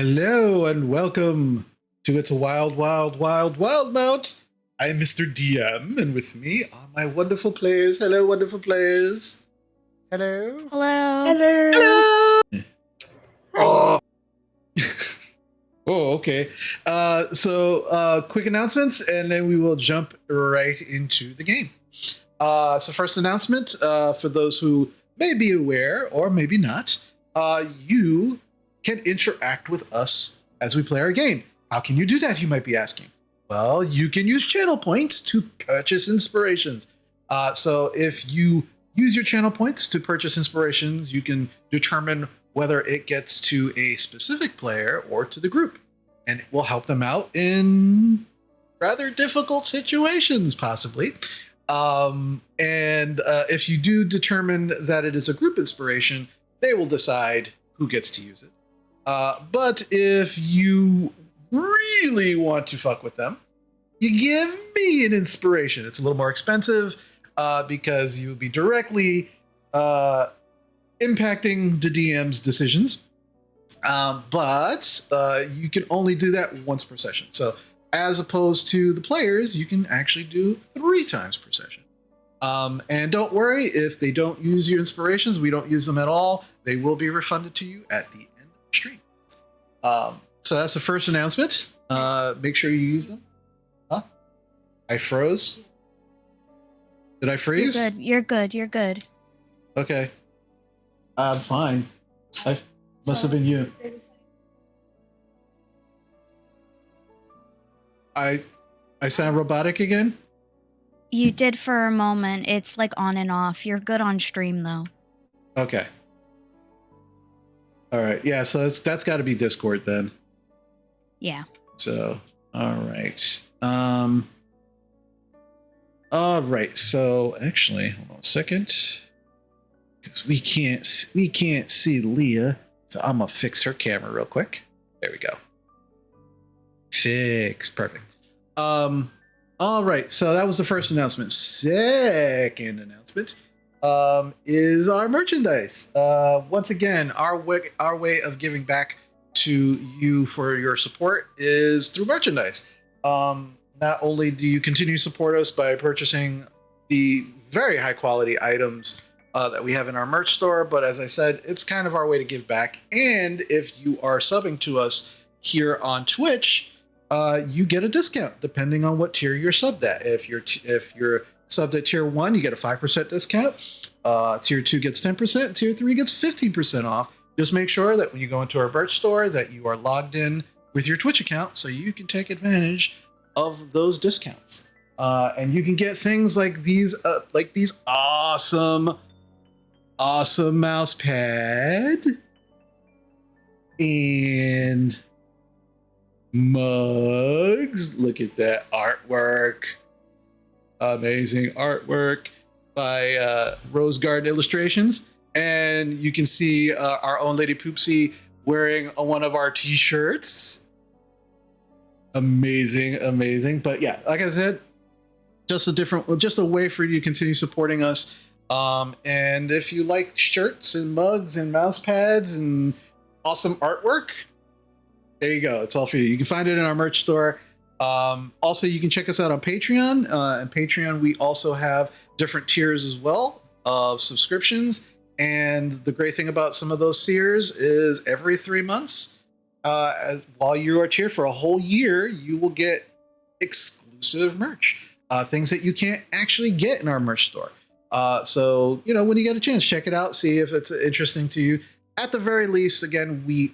Hello and welcome to It's a Wild, Wild, Wild, Wild Mount. I am Mr. DM, and with me are my wonderful players. Hello, wonderful players. Hello. Hello. Hello. Oh, okay. Quick announcements, and then we will jump right into the game. First announcement for those who may be aware or maybe not, you can interact with us as we play our game. How can you do that, you might be asking? Well, you can use channel points to purchase inspirations. So if you use your channel points to purchase inspirations, you can determine whether it gets to a specific player or to the group. And it will help them out in rather difficult situations, possibly. If you do determine that it is a group inspiration, they will decide who gets to use it. But if you really want to fuck with them, you give me an inspiration. It's a little more expensive because you'll be directly impacting the DM's decisions. But you can only do that once per session. So as opposed to the players, you can actually do 3 times per session. And don't worry, if they don't use your inspirations, we don't use them at all, they will be refunded to you at the end of the stream. So that's the first announcement. Make sure you use them. Huh? I froze? Did I freeze? You're good. Okay. I'm fine. I must have been you. I sound robotic again? You did for a moment. It's like on and off. You're good on stream though. Okay. All right. Yeah, so that's got to be Discord then. Yeah. So, all right. All right. So, actually, hold on a second. Cuz we can't see Leah. So, I'm going to fix her camera real quick. There we go. Fix. Perfect. All right. So, that was the first announcement. Second announcement is our merchandise. Once again, our way of giving back to you for your support is through merchandise. Not only do you continue to support us by purchasing the very high quality items that we have in our merch store, but as I said, it's kind of our way to give back. And if you are subbing to us here on Twitch, you get a discount depending on what tier you're subbed at. If you're subbed at tier 1, you get a 5% discount. Tier 2 gets 10%. Tier 3 gets 15% off. Just make sure that when you go into our merch store that you are logged in with your Twitch account so you can take advantage of those discounts. And you can get things like these awesome mouse pad and mugs. Look at that artwork. Amazing artwork by Rose Garden Illustrations. And you can see our own Lady Poopsie wearing one of our t-shirts. Amazing. But yeah, like I said, just a way for you to continue supporting us. And if you like shirts and mugs and mouse pads and awesome artwork, there you go. It's all for you. You can find it in our merch store. Also, you can check us out on Patreon. And Patreon, we also have different tiers as well of subscriptions. And the great thing about some of those tiers is every 3 months, while you are tiered for a whole year, you will get exclusive merch, things that you can't actually get in our merch store. So, when you get a chance, check it out, see if it's interesting to you. At the very least, again, we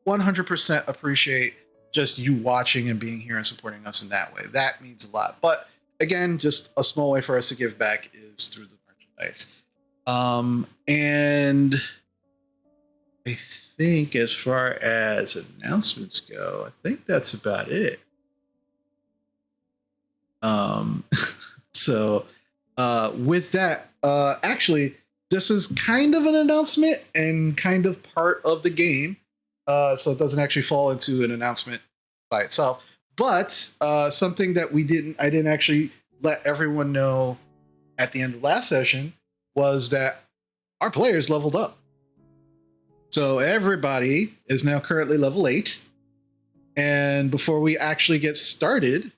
100% appreciate just you watching and being here and supporting us in that way. That means a lot. But again, just a small way for us to give back is through the merchandise. And I think as far as announcements go, I think that's about it. With that, actually, this is kind of an announcement and kind of part of the game. So it doesn't actually fall into an announcement by itself, but something that I didn't actually let everyone know at the end of last session was that our players leveled up. So everybody is now currently level 8. And before we actually get started,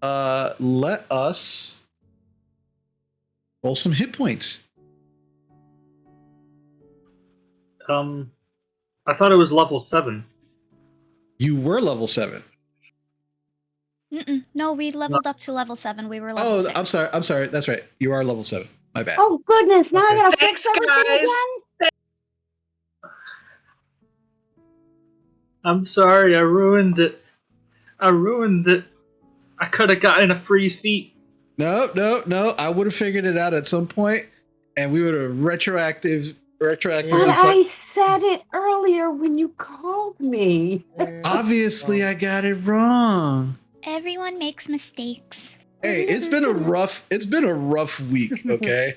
let us roll some hit points. I thought it was level 7. You were level 7. No, we leveled up to level 7. We were level 6. I'm sorry. That's right. You are level 7. My bad. Oh goodness! Now I Okay. gotta Thanks, fix everything guys. again. I'm sorry, I ruined it. I could have gotten a free feat. No. I would have figured it out at some point, and we would have retroactively. But I said it earlier when you called me. Obviously, I got it wrong. Everyone makes mistakes. Hey, it's been a rough week. Okay.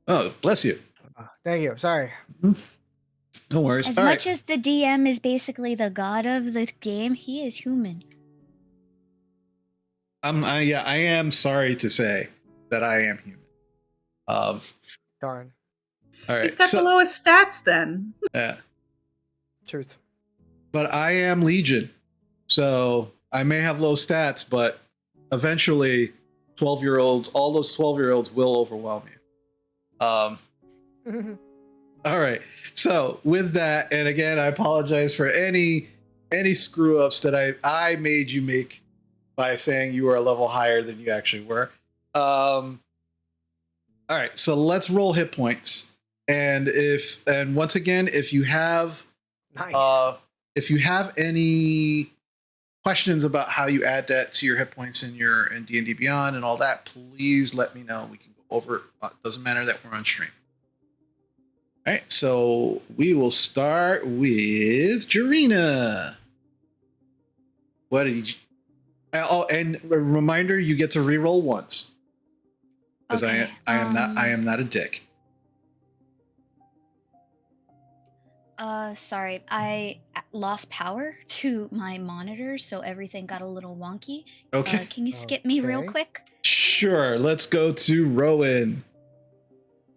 Oh, bless you. Thank you. Sorry. No worries. As All much right. as the DM is basically the god of the game, he is human. I am sorry to say that I am human. Darn. All right. He's got the lowest stats then. Yeah. Truth. But I am Legion, so I may have low stats, but eventually, all those 12-year-olds will overwhelm you. All right. So with that, and again, I apologize for any screw ups that I made you make by saying you were a level higher than you actually were. All right. So let's roll hit points, and once again, if you have Nice. if you have any questions about how you add that to your hit points in D&D Beyond and all that, please let me know. We can go over it. Doesn't matter that we're on stream. All right, so we will start with Jarina. What did you? Oh, and a reminder: you get to reroll once, because Okay, I am not a dick. Sorry. I lost power to my monitor, so everything got a little wonky. Okay, Can you skip me real Okay. quick? sure. Let's go to Rowan.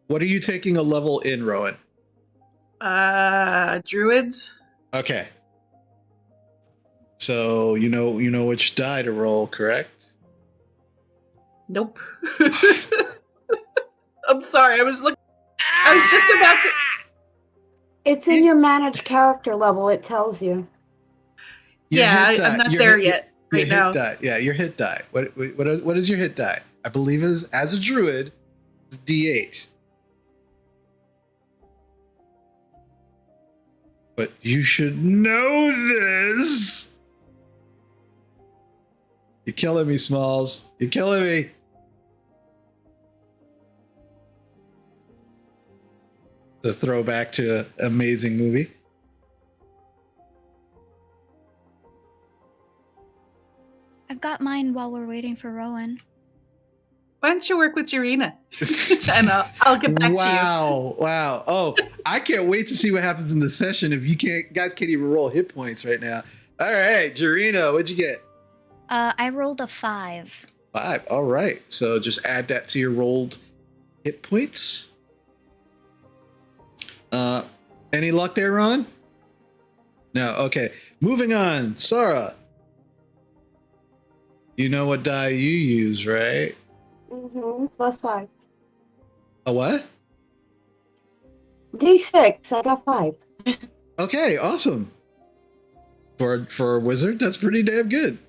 What are you taking a level in, Rowan? Druids. Okay. So you know which die to roll, correct? Nope. I'm sorry. I was just about to. It's in your managed character level. It tells you. Your Yeah, hit I'm die- not your there hit- yet. your Right hit now. die. Yeah, your hit die. What is your hit die? I believe is as a druid, it's D8. But you should know this. You're killing me, Smalls. You're killing me. The throwback to an amazing movie. I've got mine while we're waiting for Rowan. Why don't you work with Jarina? And I'll get back to you. Wow. Oh, I can't wait to see what happens in the session if you guys can't even roll hit points right now. All right, Jarina, what'd you get? I rolled a 5. 5. All right. So just add that to your rolled hit points. Any luck there, Ron? No. Okay. Moving on. Sarah. You know what die you use, right? +5. A what? D6. I got 5. Okay, awesome. For a wizard, that's pretty damn good.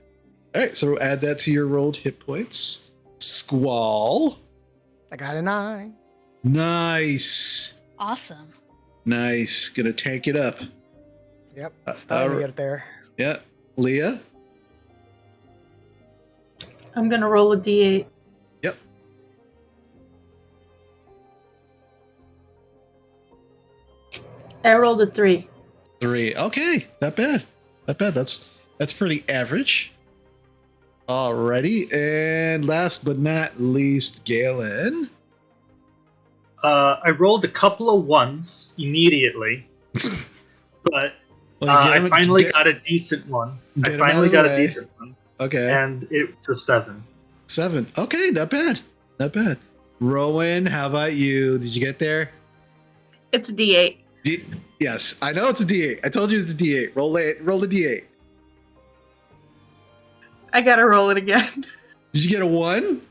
All right, so add that to your rolled hit points. Squall. I got a 9. Nice. Awesome. Nice. Gonna tank it up. Yep. Starting to alright. get there. Yeah. Leah? I'm gonna roll a d8. Yep. I rolled a 3. 3. Okay, not bad. Not bad. That's pretty average. Alrighty, and last but not least, Galen. I rolled a couple of 1s immediately, but I finally got a decent one. Okay. And it's a 7. 7. Okay, not bad. Not bad. Rowan, how about you? Did you get there? It's D8. Yes, I know it's a D8. I told you it's a D8. Roll the D8. I gotta roll it again. Did you get a 1?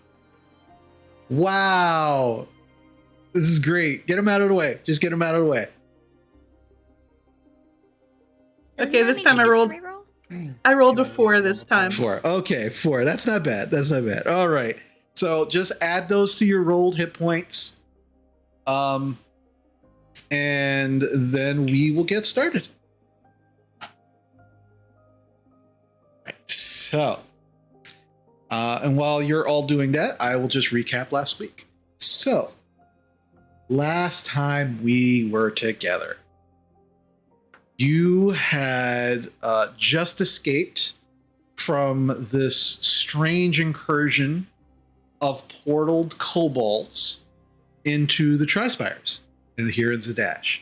Wow. This is great. Get him out of the way. Just get him out of the way. Doesn't Okay, that this mean time she I gets to rolled- reroll? I rolled a 4 this time. 4. Okay, 4. That's not bad. That's not bad. All right. So just add those to your rolled hit points. And then we will get started. Right. So, and while you're all doing that, I will just recap last week. So, last time we were together, you had just escaped from this strange incursion of portaled kobolds into the Tri-Spires here in Zadash.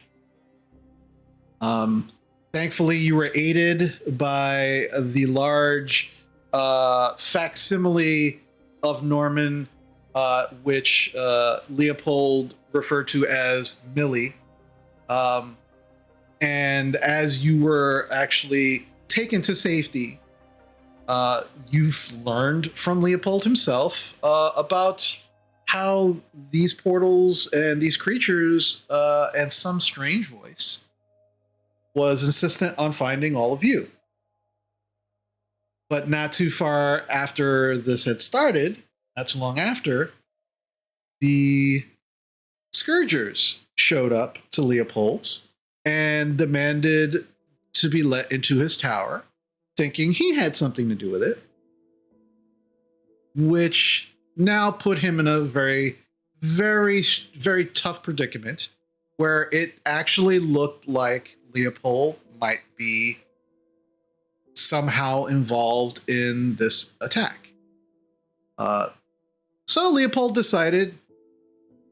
Thankfully, you were aided by the large facsimile of Norman, which Leopold referred to as Millie. And as you were actually taken to safety, you've learned from Leopold himself about how these portals and these creatures and some strange voice was insistent on finding all of you. But not too far after this had started, not too long after, the Scourgers showed up to Leopold's and demanded to be let into his tower, thinking he had something to do with it, which now put him in a very, very, very tough predicament where it actually looked like Leopold might be somehow involved in this attack. So Leopold decided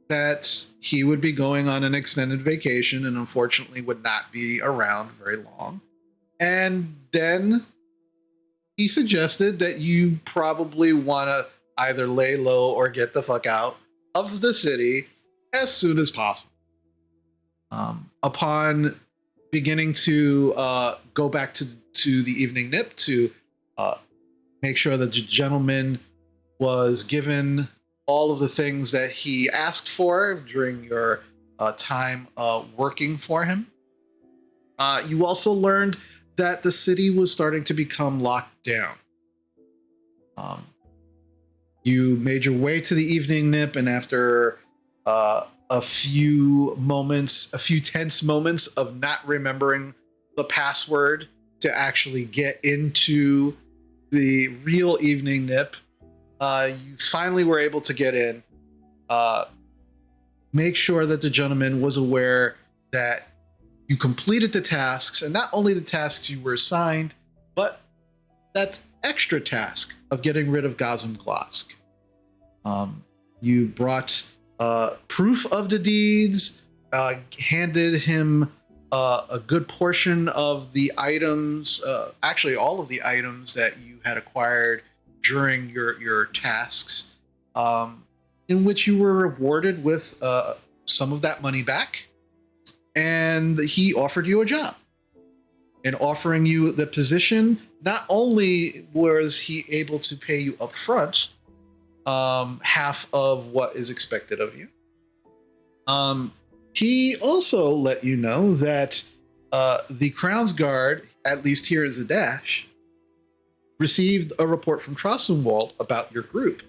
that he would be going on an extended vacation and unfortunately would not be around very long. And then he suggested that you probably want to either lay low or get the fuck out of the city as soon as possible. Upon beginning to go back to the evening nip to make sure that the gentleman was given all of the things that he asked for during your time working for him. You also learned that the city was starting to become locked down. You made your way to the evening nip, and after a few tense moments of not remembering the password to actually get into the real evening nip, you finally were able to get in. Make sure that the gentleman was aware that you completed the tasks, and not only the tasks you were assigned, but that extra task of getting rid of Gazum Glosk. You brought proof of the deeds, handed him a good portion of the items, actually all of the items that you had acquired during your tasks, in which you were rewarded with some of that money back. And he offered you a job. In offering you the position, not only was he able to pay you up front half of what is expected of you, he also let you know that the Crown's Guard, at least here in Zadash, received a report from Trossenwald about your group.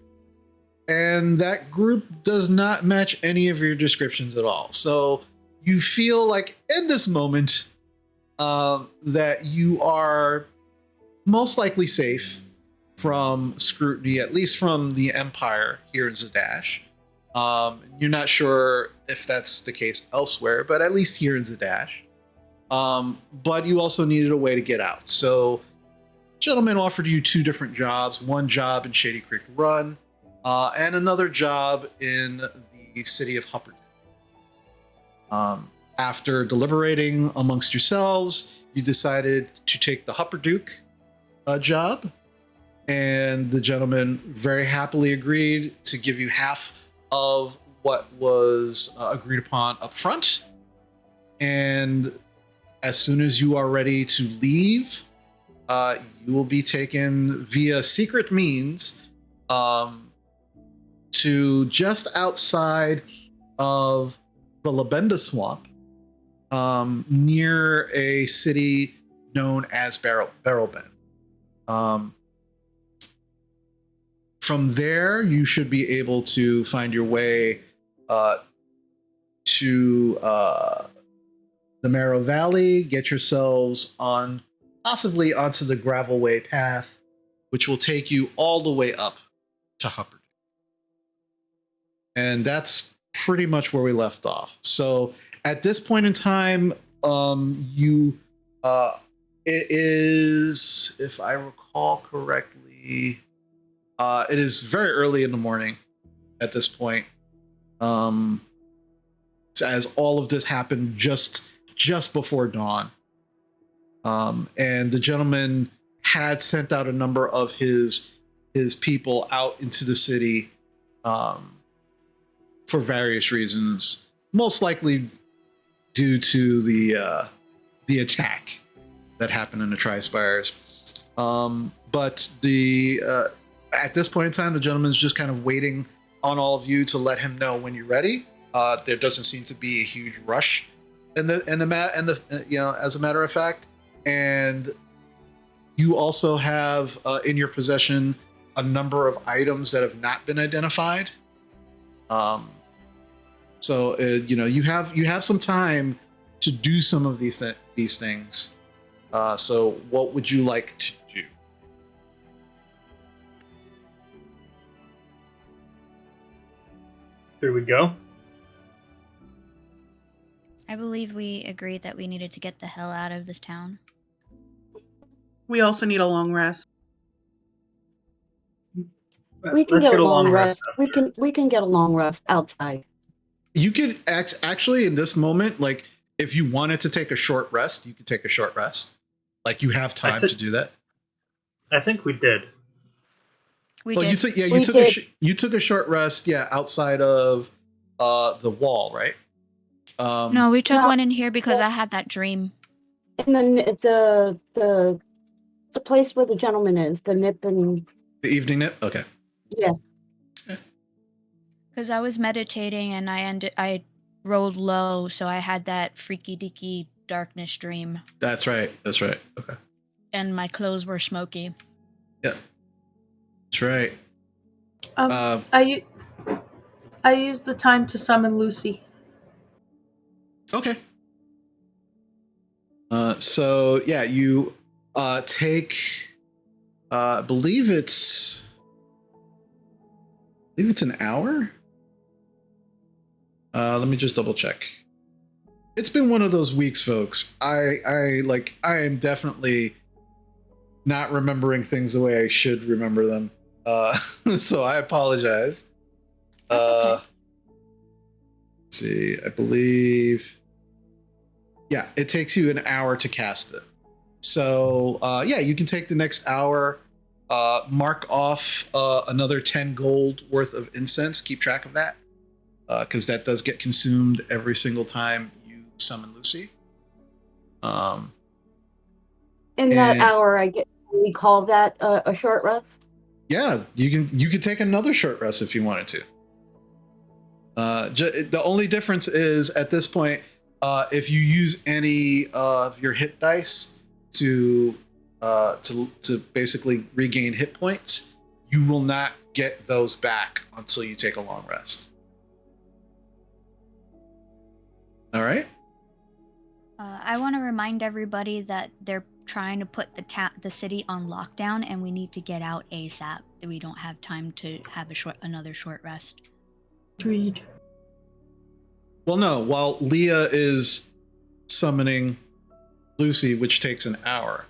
And that group does not match any of your descriptions at all. So you feel like in this moment that you are most likely safe from scrutiny, at least from the Empire here in Zadash. You're not sure if that's the case elsewhere, but at least here in Zadash. But you also needed a way to get out. So gentleman offered you 2 different jobs, one job in Shady Creek Run, and another job in the city of Hupperdon. After deliberating amongst yourselves, you decided to take the Hupperduke job, and the gentleman very happily agreed to give you half of what was agreed upon up front. And as soon as you are ready to leave, you will be taken via secret means to just outside of the Labenda Swamp, near a city known as Barrelbend. From there, you should be able to find your way to the Marrow Valley, get yourselves on, possibly onto the gravelway path, which will take you all the way up to Hupperdinck. And that's pretty much where we left off. So at this point in time, it is, if I recall correctly, it is very early in the morning at this point. As all of this happened just before dawn. And the gentleman had sent out a number of his people out into the city for various reasons, most likely due to the attack that happened in the Tri-Spires. But at this point in time, the gentleman's just kind of waiting on all of you to let him know when you're ready. There doesn't seem to be a huge rush in the as a matter of fact. And you also have in your possession a number of items that have not been identified. So you have some time to do some of these things. So what would you like to do? Here we go. I believe we agreed that we needed to get the hell out of this town. We also need a long rest. We can Let's get a long long rest. after. We can get a long rest outside. You could actually, in this moment, like if you wanted to take a short rest, you could take a short rest. Like you have time to do that. I think we did. We Well, did. you took a short rest, outside of the wall, right? No, we took No. one in here because I had that dream. And then the place where the gentleman is, the nip and The evening nip. Okay. yeah. Because I was meditating and I rolled low, so I had that freaky deaky darkness dream. That's right. Okay. And my clothes were smoky. Yeah. That's right. I used the time to summon Lucy. Okay. So yeah, you take. I believe it's an hour. Let me just double check. It's been one of those weeks, folks. I am definitely not remembering things the way I should remember them. So I apologize. Okay. Let's see, I believe. Yeah, it takes you an hour to cast it. So you can take the next hour, mark off another 10 gold worth of incense. Keep track of that, because that does get consumed every single time you summon Lucy. In that hour, we call that a short rest. Yeah, you can take another short rest if you wanted to. The only difference is at this point, if you use any of your hit dice to basically regain hit points, you will not get those back until you take a long rest. All right. I want to remind everybody that they're trying to put the city on lockdown, and we need to get out ASAP. We don't have time to have another short rest. Agreed. Well, no. While Leah is summoning Lucy, which takes an hour,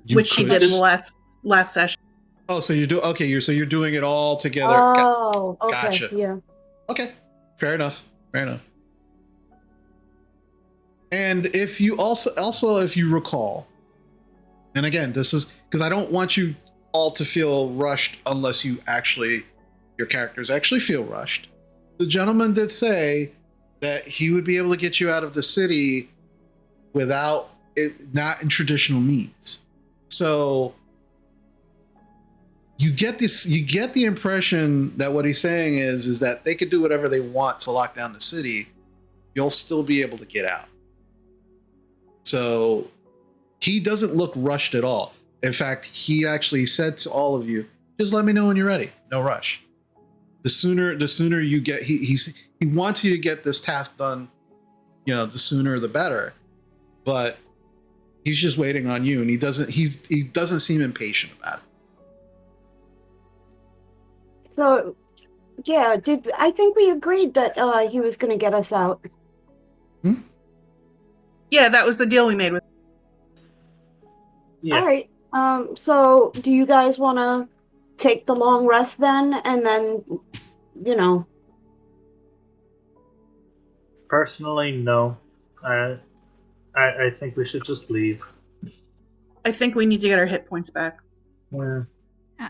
She did in the last session. Oh, so you do? Okay, you're doing it all together. Oh, okay. Gotcha. Yeah. Okay, fair enough. And if you also if you recall, and again, this is because I don't want you all to feel rushed unless you actually your characters actually feel rushed. The gentleman did say that he would be able to get you out of the city without it, not in traditional means. So you get the impression that what he's saying is that they could do whatever they want to lock down the city. You'll still be able to get out. So he doesn't look rushed at all. In fact, he actually said to all of you, just let me know when you're ready. No rush. The sooner you get, he wants you to get this task done, the sooner the better. But he's just waiting on you, and he doesn't seem impatient about it. So, yeah, I think we agreed that he was going to get us out. Yeah, that was the deal we made with. Yeah. All right. So do you guys want to take the long rest then, and then, Personally, no. I think we should just leave. I think we need to get our hit points back. Yeah.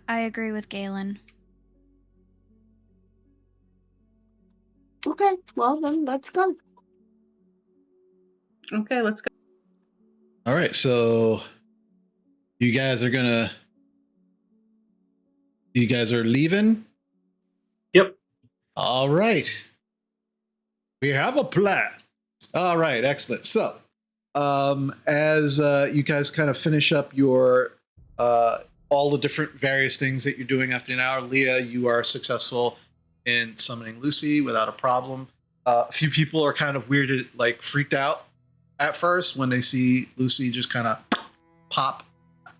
I agree with Galen. Okay, well then let's go. Okay, let's go. All right, so you guys are leaving? Yep. All right. We have a plan. All right, excellent. So, as you guys kind of finish up your all the different various things that you're doing after an hour, Leah, you are successful in summoning Lucy without a problem. A few people are kind of weirded, like freaked out at first when they see Lucy just kind of pop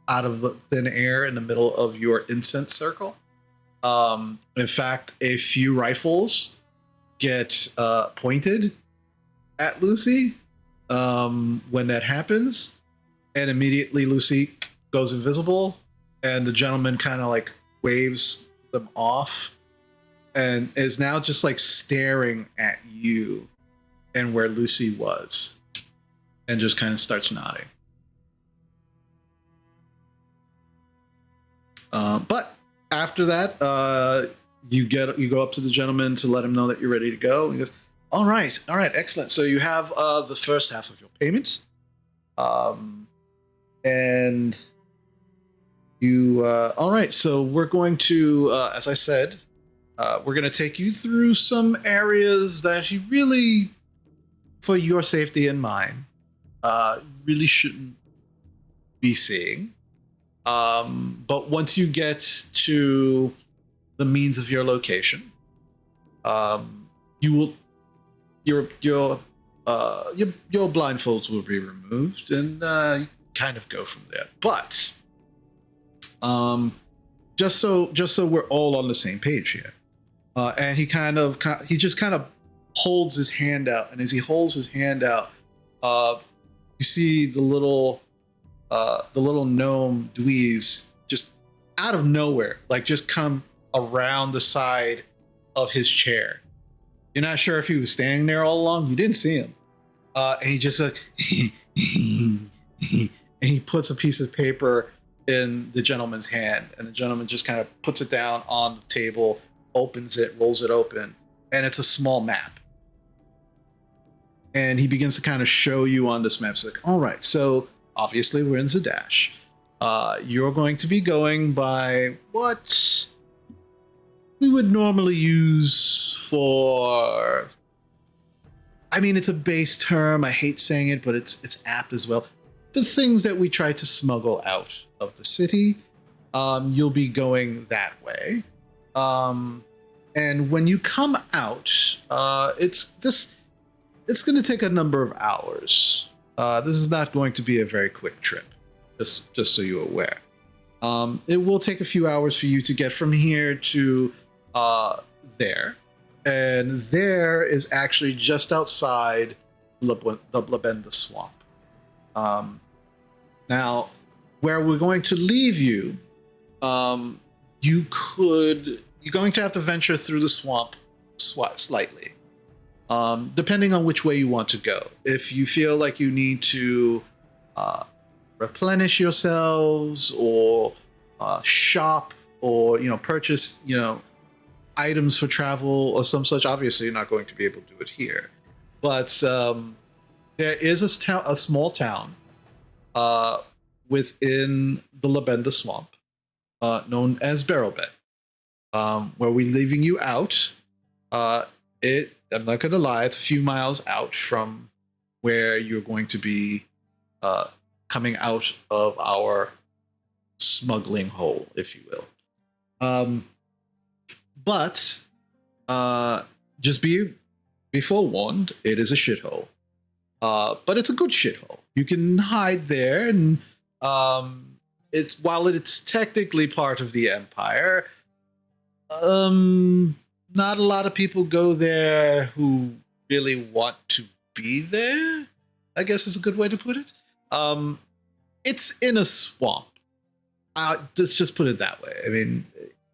out of the thin air in the middle of your incense circle. In fact, a few rifles get pointed at Lucy when that happens, and immediately Lucy goes invisible, and the gentleman kind of like waves them off and is now just like staring at you and where Lucy was, and just kind of starts nodding. But after that, you go up to the gentleman to let him know that you're ready to go. He goes, all right, excellent. So you have the first half of your payments, and you all right. So we're going to, as I said, we're going to take you through some areas that you really, for your safety and mine, really shouldn't be seeing. But once you get to the means of your location, your blindfolds will be removed, and you kind of go from there. But just so we're all on the same page here, and he just kind of holds his hand out, and as he holds his hand out, you see the little gnome Dweez just out of nowhere, like just come around the side of his chair. You're not sure if he was standing there all along. You didn't see him. And he just and he puts a piece of paper in the gentleman's hand, and the gentleman just kind of puts it down on the table, opens it, rolls it open, and it's a small map. And he begins to kind of show you on this map. It's like, all right, so obviously we're in Zadash. You're going to be going by what we would normally use for, I mean, it's a base term. I hate saying it, but it's apt as well. The things that we try to smuggle out of the city, you'll be going that way. And when you come out, it's going to take a number of hours. This is not going to be a very quick trip, just so you're aware. It will take a few hours for you to get from here to there. And there is actually just outside the Blabenda Swamp. Now, where we're going to leave you, you're going to have to venture through the swamp slightly. Depending on which way you want to go. If you feel like you need to replenish yourselves or shop or purchase items for travel or some such. Obviously, you're not going to be able to do it here, but there is a small town within the Labenda Swamp known as Barrelbed, where we're leaving you out. I'm not going to lie, it's a few miles out from where you're going to be coming out of our smuggling hole, if you will. But just be forewarned, it is a shithole. But it's a good shithole. You can hide there, and while it's technically part of the Empire, not a lot of people go there who really want to be there, I guess is a good way to put it. It's in a swamp. Let's just put it that way. I mean,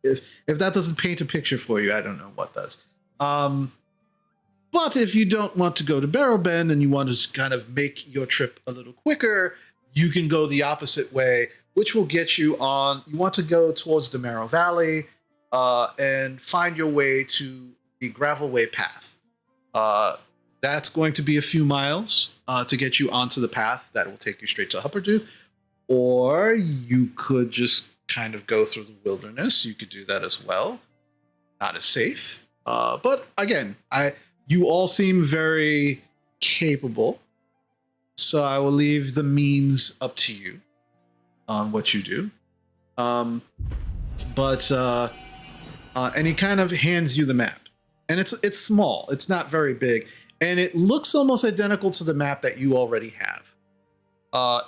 if that doesn't paint a picture for you, I don't know what does. But if you don't want to go to Barrowbend and you want to kind of make your trip a little quicker, you can go the opposite way, which will get you on. You want to go towards the Marrow Valley and find your way to the Gravelway Path. That's going to be a few miles to get you onto the path that will take you straight to Hupperduke. Or you could just kind of go through the wilderness. You could do that as well. Not as safe. But again, you all seem very capable. So I will leave the means up to you on what you do. And he kind of hands you the map. And it's small. It's not very big. And it looks almost identical to the map that you already have.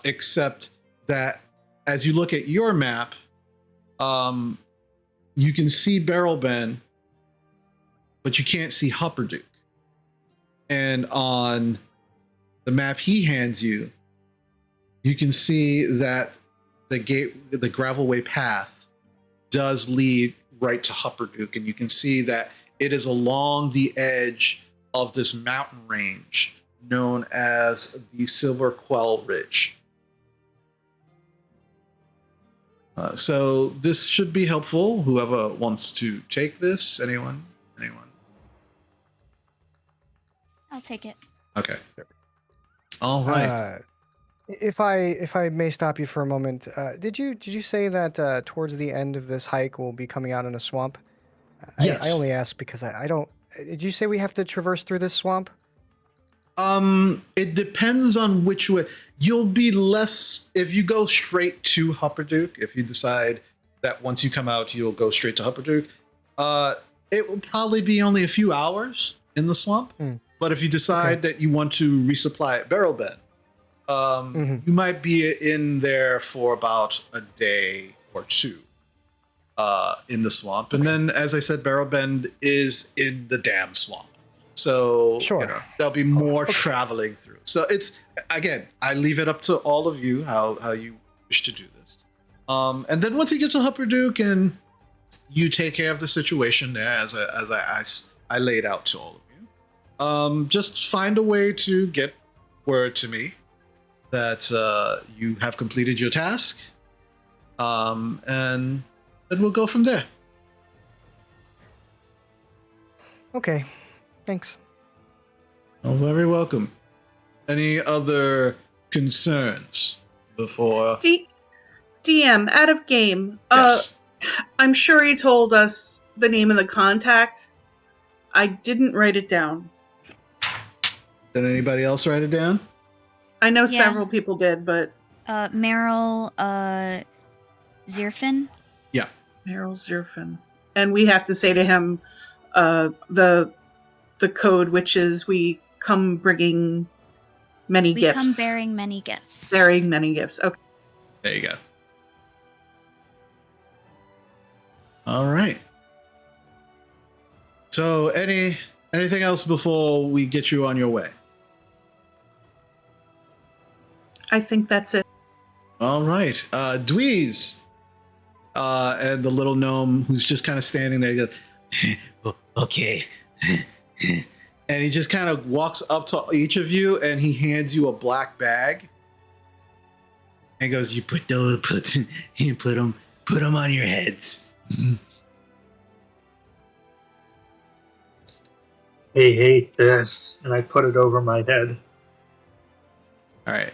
Except that as you look at your map, you can see Barrelbend, but you can't see Hupperduke. And on the map he hands you, you can see that the Gravelway Path does lead right to Hupperduke, and you can see that it is along the edge of this mountain range known as the Silver Quell Ridge. So this should be helpful. Whoever wants to take this, anyone? I'll take it. Okay. All right. If I may stop you for a moment, did you say that towards the end of this hike we'll be coming out in a swamp? Yes. I only ask because I don't. Did you say we have to traverse through this swamp? It depends on which way. You'll be less if you go straight to Hupperduke. If you decide that once you come out, you'll go straight to Hupperduke. It will probably be only a few hours in the swamp. But if you decide that you want to resupply at Barrelbend, you might be in there for about a day or two in the swamp. And then, as I said, Barrelbend is in the damn swamp. So there'll be more traveling through. So it's, again, I leave it up to all of you how you wish to do this. And then once you get to Hupperduke and you take care of the situation there, as I laid out to all of you, just find a way to get word to me that you have completed your task, and then we'll go from there. Okay, thanks. Oh, very welcome. Any other concerns before? DM, out of game. Yes. I'm sure he told us the name of the contact. I didn't write it down. Did anybody else write it down? I know several people did, but... Meryl Zirfin? Yeah. Meryl Zirfin. And we have to say to him the code, which is we come bringing many gifts. We come bearing many gifts. Bearing many gifts. Okay. There you go. All right. So anything else before we get you on your way? I think that's it. All right. Dweez. And the little gnome who's just kind of standing there, he goes, okay. And he just kind of walks up to each of you and he hands you a black bag. And goes, you put them on your heads. hate this, and I put it over my head. All right.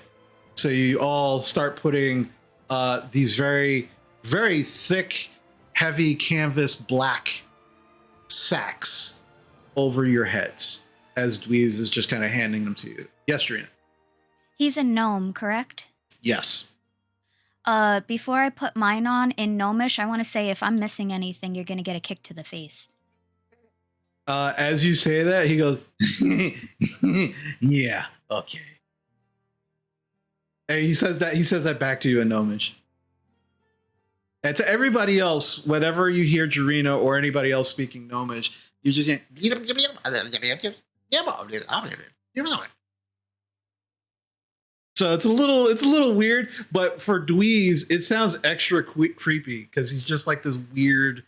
So you all start putting these very, very thick, heavy canvas black sacks over your heads as Dweez is just kind of handing them to you. Yes, Trina. He's a gnome, correct? Yes. Before I put mine on in Gnomish, I want to say if I'm missing anything, you're going to get a kick to the face. As you say that, he goes, yeah, okay. And he says that back to you in Gnomish. And to everybody else, whenever you hear Jarena or anybody else speaking Gnomish, you just saying, so it's a little weird, but for Dweez, it sounds extra creepy because he's just like this weird,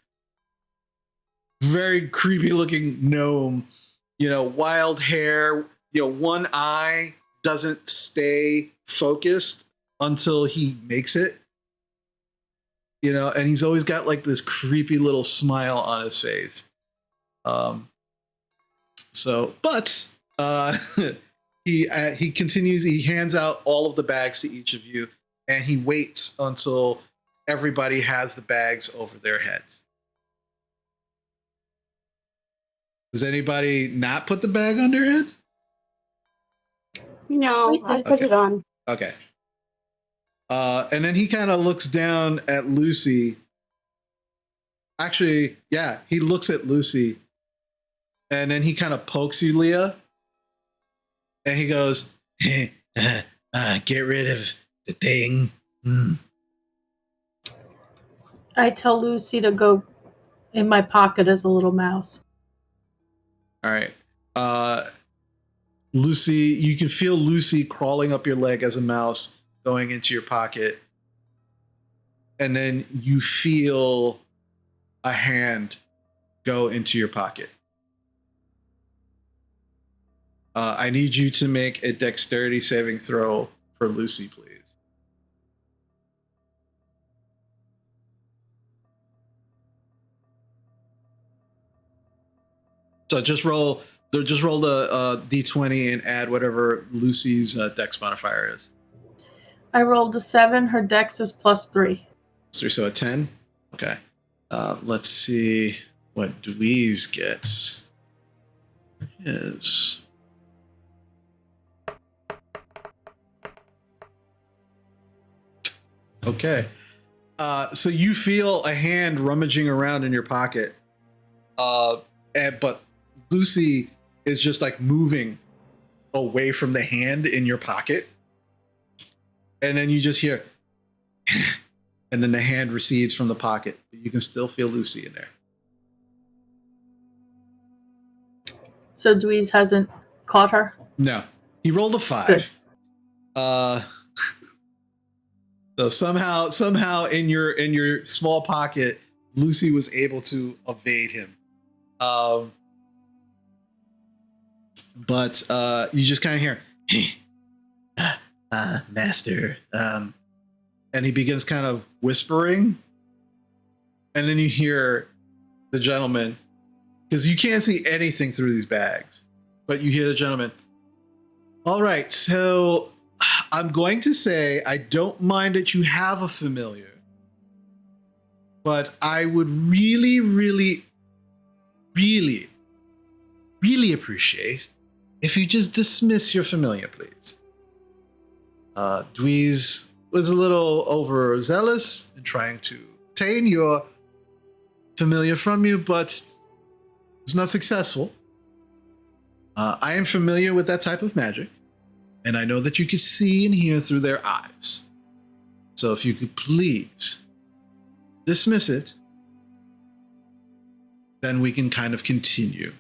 very creepy looking gnome, wild hair, one eye doesn't stay focused until he makes it, and he's always got like this creepy little smile on his face. He continues, he hands out all of the bags to each of you, and he waits until everybody has the bags over their heads. Does anybody not put the bag on their heads? No, I put it on. Okay. And then he kind of looks down at Lucy. Actually, yeah, he looks at Lucy, and then he kind of pokes you, Leah. And he goes, get rid of the thing. I tell Lucy to go in my pocket as a little mouse. All right. Lucy, you can feel Lucy crawling up your leg as a mouse, going into your pocket. And then you feel a hand go into your pocket. I need you to make a dexterity saving throw for Lucy, please. So just roll the d20 and add whatever Lucy's dex modifier is. I rolled a 7. Her dex is +3. So a 10. Okay. Let's see what Dweez gets. Is okay. So you feel a hand rummaging around in your pocket, but Lucy is just like moving away from the hand in your pocket, and then you just hear, and then the hand recedes from the pocket, but you can still feel Lucy in there. So Dweez hasn't caught her? No, he rolled a 5. So somehow in your small pocket, Lucy was able to evade him. But you just kind of hear, master. And he begins kind of whispering. And then you hear the gentleman, because you can't see anything through these bags, but you hear the gentleman. All right, so I'm going to say I don't mind that you have a familiar, but I would really, really, really, really appreciate if you just dismiss your familiar, please. Dweez was a little overzealous in trying to obtain your familiar from you, but it's not successful. I am familiar with that type of magic, and I know that you can see and hear through their eyes. So if you could please dismiss it, then we can kind of continue.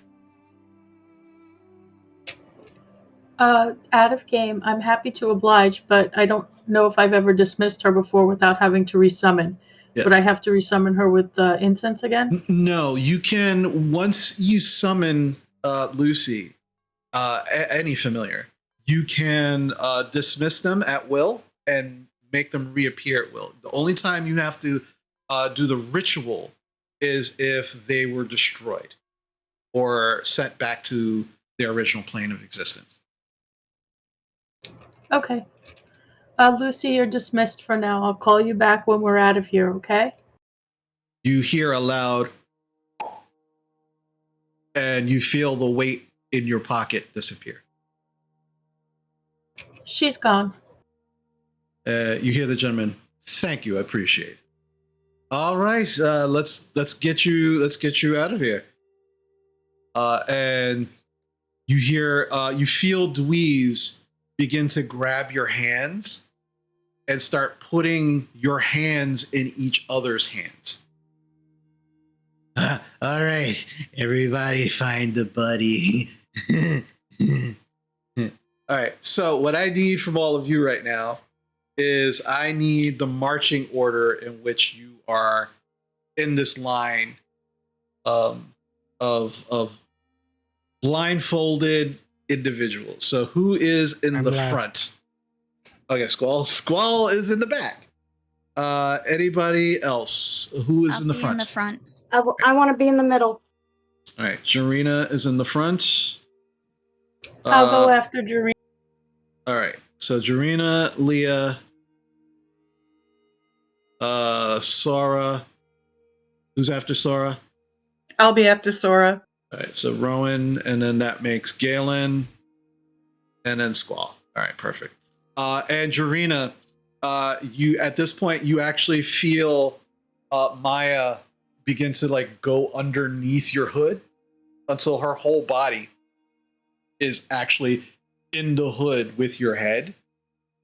Out of game, I'm happy to oblige, but I don't know if I've ever dismissed her before without having to resummon. Yeah. Would I have to resummon her with incense again? No, you can, once you summon Lucy, any familiar, you can dismiss them at will and make them reappear at will. The only time you have to do the ritual is if they were destroyed or sent back to their original plane of existence. Okay. Lucy, you're dismissed for now. I'll call you back when we're out of here, okay? You hear a loud, and you feel the weight in your pocket disappear. She's gone. You hear the gentleman, "Thank you, I appreciate it." All right, let's get you out of here. And you feel Dweez begin to grab your hands and start putting your hands in each other's hands. All right, everybody find a buddy. All right, so what I need from all of you right now is I need the marching order in which you are in this line of blindfolded individuals. So who is in the front? Okay, Squall is in the back. Anybody else? Who is in the front? In the front. I want to be in the middle. All right, Jarina is in the front. I'll go after Jarina. All right, so Jarina, Leah, Sora. Who's after Sora? I'll be after Sora. All right, so Rowan, and then that makes Galen, and then Squall. All right, perfect. And Jarina, you at this point you actually feel Maya begin to like go underneath your hood until her whole body is actually in the hood with your head.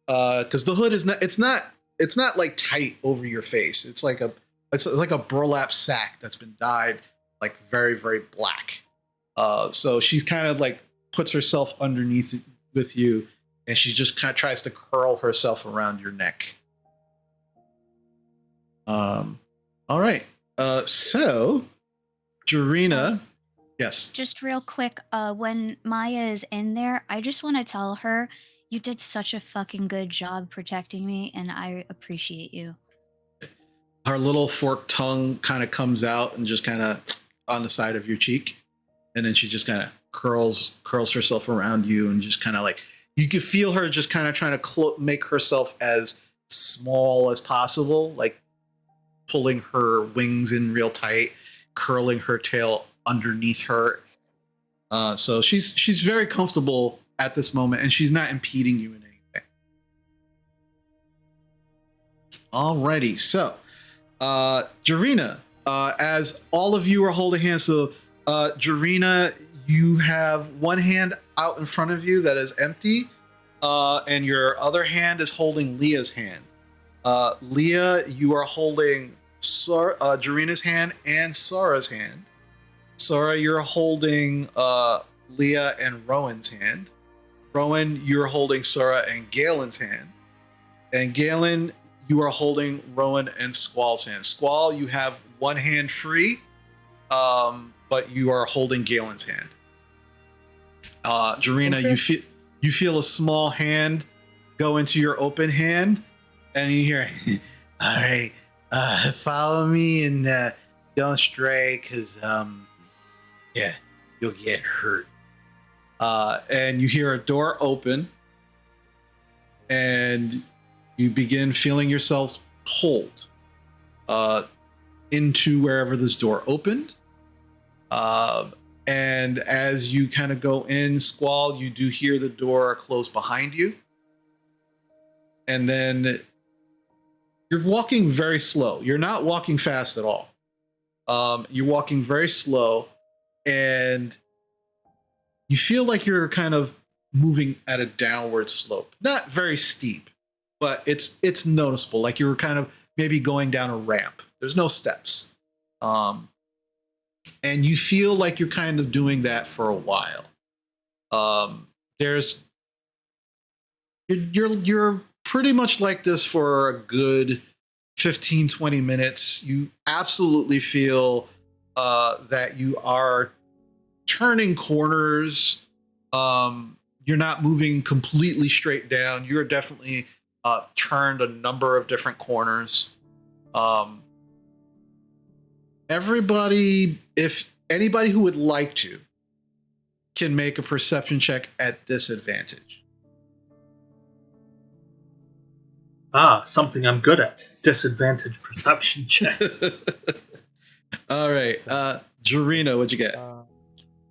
Because the hood is not it's not like tight over your face. It's like a burlap sack that's been dyed like very, very black. So she's kind of like puts herself underneath it with you, and she just kind of tries to curl herself around your neck. All right. So Jarina, yes. Just real quick, when Maya is in there, I just want to tell her you did such a fucking good job protecting me, and I appreciate you. Her little forked tongue kind of comes out and just kind of on the side of your cheek, and then she just kind of curls herself around you, and just kind of like you can feel her just kind of trying to make herself as small as possible, like pulling her wings in real tight, curling her tail underneath her. So she's very comfortable at this moment, and she's not impeding you in anything. Alrighty, so Jarina, as all of you are holding hands, so Jarina, you have one hand out in front of you that is empty, and your other hand is holding Leah's hand. Leah, you are holding Jarina's hand and Sora's hand. Sora, you're holding Leah and Rowan's hand. Rowan, you're holding Sora and Galen's hand. And Galen, you are holding Rowan and Squall's hand. Squall, you have one hand free, but you are holding Galen's hand. Jarina, okay. you feel a small hand go into your open hand, and you hear, "All right, follow me and don't stray, because yeah, you'll get hurt." And you hear a door open, and you begin feeling yourselves pulled into wherever this door opened. And as you kind of go in, Squall, you do hear the door close behind you. And then you're walking very slow. You're not walking fast at all. You're walking very slow, and you feel like you're kind of moving at a downward slope. Not very steep, but it's noticeable. Like you're kind of maybe going down a ramp. There's no steps. And you feel like you're kind of doing that for a while. You're pretty much like this for a good 15, 20 minutes. You absolutely feel that you are turning corners. You're not moving completely straight down. You're definitely turned a number of different corners. Everybody, if anybody who would like to can make a perception check at disadvantage. Something I'm good at. Disadvantage perception check. All right. Jarina, what'd you get?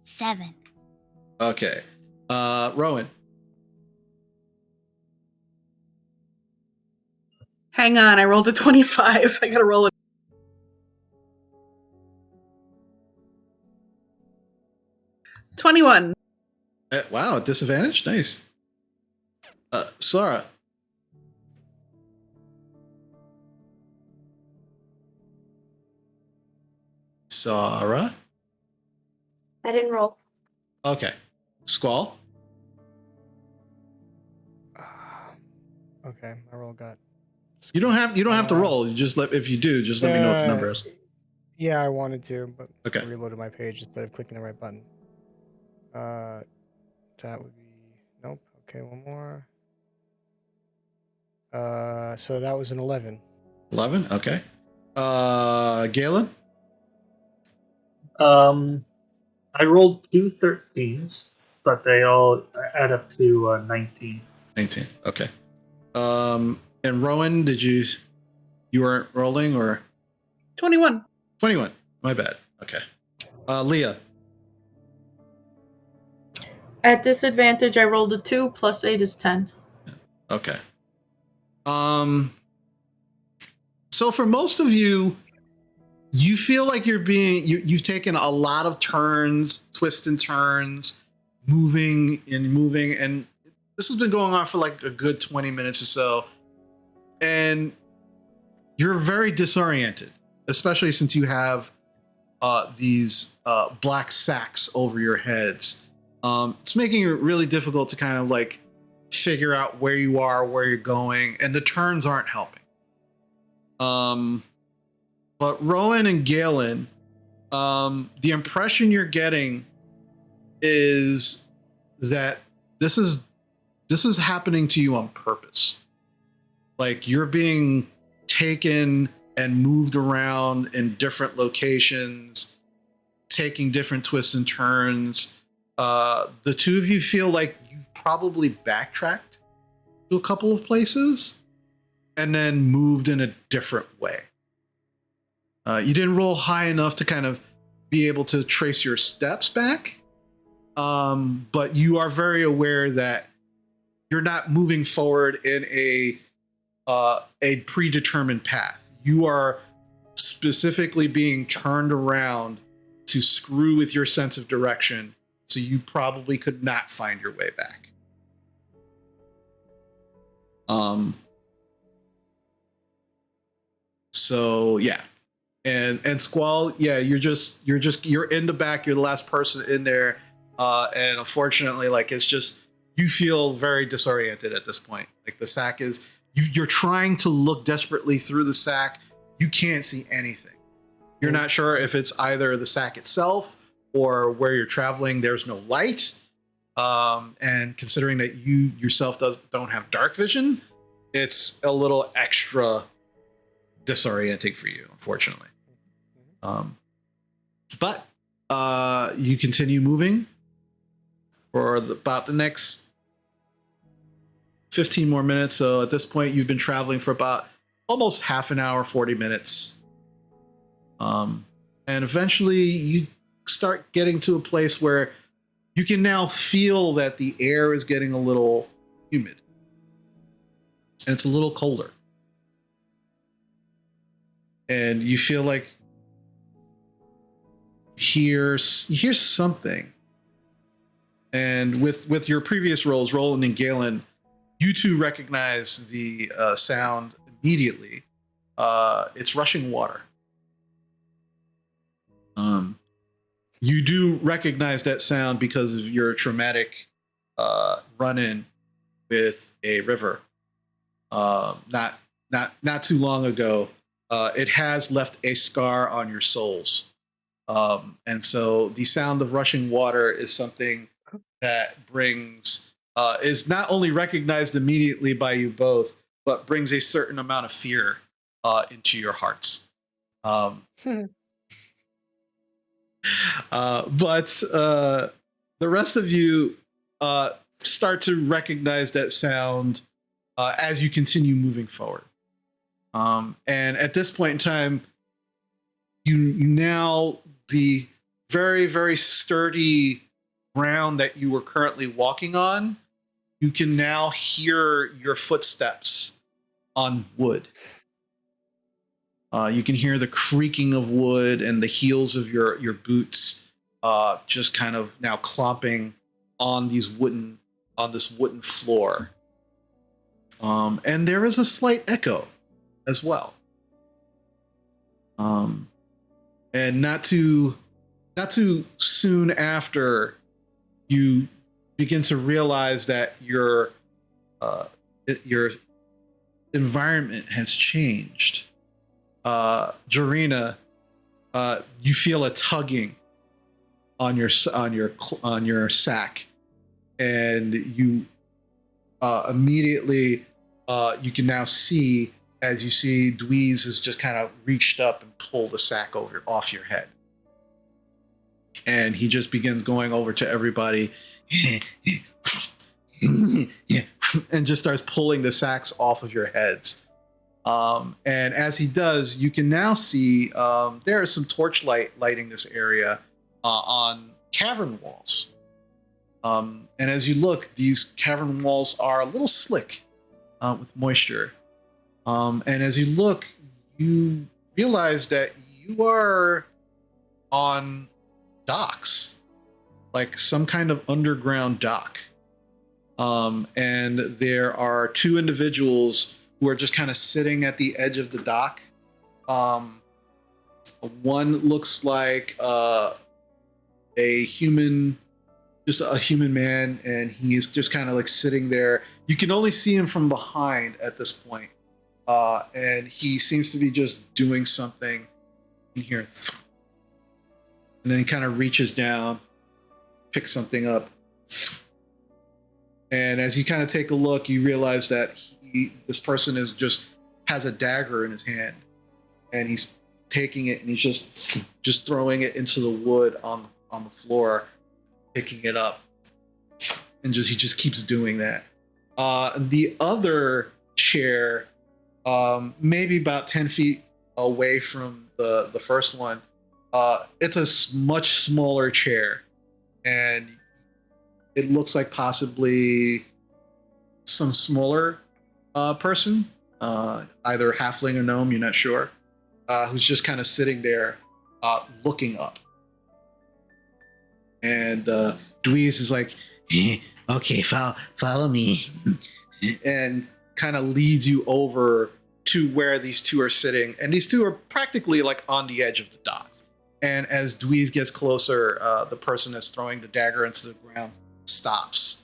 7. Okay. Rowan. Hang on, I rolled a 25. I gotta roll it. $21. Wow, at disadvantage? Nice. Sarah. Sarah. I didn't roll. Okay. Squall. Okay, my roll got. You don't have to roll. You just if you do, just let me know what the number is. Yeah, I wanted to, but okay. I reloaded my page instead of clicking the right button. That would be nope. Okay, one more. So that was an 11. 11. Okay. Galen. I rolled 2 13s, but they all add up to 19. 19. Okay. And Rowan, you weren't rolling or? 21. 21. My bad. Okay. Leah. At disadvantage, I rolled a 2 plus 8 is 10. Okay. So for most of you, you feel like you've taken a lot of turns, twists and turns, moving, and this has been going on for like a good 20 minutes or so. And you're very disoriented, especially since you have these black sacks over your heads. It's making it really difficult to kind of like figure out where you are, where you're going, and the turns aren't helping. But Rowan and Galen, the impression you're getting is that this is happening to you on purpose. Like you're being taken and moved around in different locations, taking different twists and turns. The two of you feel like you've probably backtracked to a couple of places and then moved in a different way. You didn't roll high enough to kind of be able to trace your steps back, but you are very aware that you're not moving forward in a predetermined path. You are specifically being turned around to screw with your sense of direction, so you probably could not find your way back. So yeah. And Squall, yeah, you're in the back, you're the last person in there. And unfortunately, like it's just you feel very disoriented at this point. Like the sack is you're trying to look desperately through the sack. You can't see anything. You're not sure if it's either the sack itself or where you're traveling, there's no light. And considering that you yourself don't have dark vision, it's a little extra disorienting for you, unfortunately. But you continue moving for about the next 15 more minutes. So at this point, you've been traveling for about almost half an hour, 40 minutes. And eventually you start getting to a place where you can now feel that the air is getting a little humid. And it's a little colder. And you feel like you hear something. And with your previous roles, Roland and Galen, you two recognize the sound immediately. It's rushing water. You do recognize that sound because of your traumatic run-in with a river. Not too long ago. It has left a scar on your souls. And so the sound of rushing water is something that is not only recognized immediately by you both, but brings a certain amount of fear into your hearts. But the rest of you start to recognize that sound as you continue moving forward. And at this point in time, you now, the very, very sturdy ground that you were currently walking on, you can now hear your footsteps on wood. You can hear the creaking of wood and the heels of your boots just kind of now clomping on this wooden floor. And there is a slight echo as well. And not too soon after, you begin to realize that your environment has changed. Jarina, you feel a tugging on your sack, and you immediately you can now see, as you see, Dweez has just kind of reached up and pulled the sack off your head. And he just begins going over to everybody and just starts pulling the sacks off of your heads. And as he does, you can now see there is some torchlight lighting this area on cavern walls. And as you look, these cavern walls are a little slick with moisture. And as you look, you realize that you are on docks, like some kind of underground dock. And there are two individuals who are just kind of sitting at the edge of the dock. One looks like a human man, and he is just kind of like sitting there. You can only see him from behind at this point. And he seems to be just doing something. You hear, and then he kind of reaches down, picks something up. And as you kind of take a look, you realize that this person has a dagger in his hand, and he's taking it and he's just throwing it into the wood on the floor, picking it up, and he just keeps doing that. The other chair, maybe about 10 feet away from the first one, it's a much smaller chair, and it looks like possibly some smaller person, either halfling or gnome, you're not sure, who's just kind of sitting there looking up. And Dweez is like, okay, follow me, and kind of leads you over to where these two are sitting. And these two are practically like on the edge of the dock. And as Dweez gets closer, the person that's throwing the dagger into the ground stops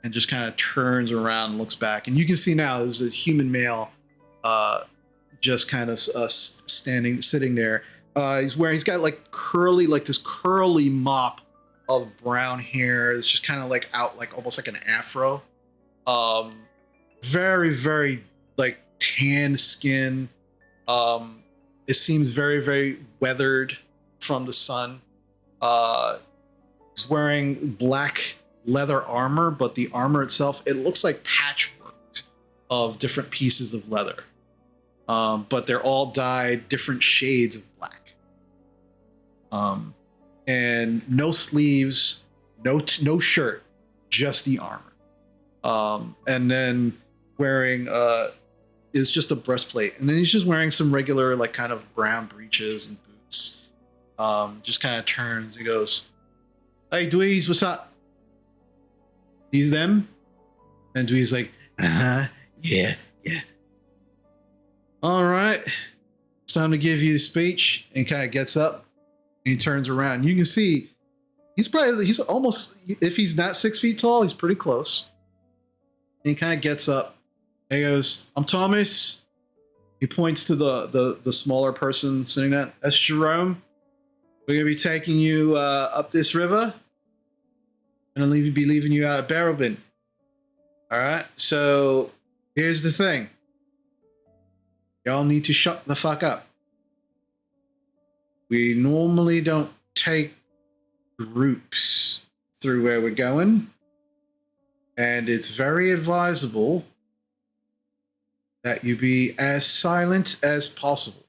and just kind of turns around and looks back. And you can see now there's a human male just kind of sitting there. He's got like this curly mop of brown hair. It's just kind of like out, like almost like an afro. Very, very like tan skin. It seems very, very weathered from the sun. He's wearing black leather armor, but the armor itself, it looks like patchwork of different pieces of leather. But they're all dyed different shades of black. And no sleeves, no shirt, just the armor. And then wearing is just a breastplate, and then he's just wearing some regular like kind of brown breeches and boots. Just kind of turns and goes, "Hey Dweez, what's up? These them?" And Dweez like, yeah. All right, it's time to give you the speech. And kind of gets up and he turns around. You can see he's almost, if he's not 6 feet tall, he's pretty close. And he kind of gets up and he goes, "I'm Thomas." He points to the smaller person sitting there. "That's Jerome. We're gonna be taking you up this river, and I'll be leaving you out of Barrowbin. All right. So here's the thing. Y'all need to shut the fuck up. We normally don't take groups through where we're going, and it's very advisable that you be as silent as possible.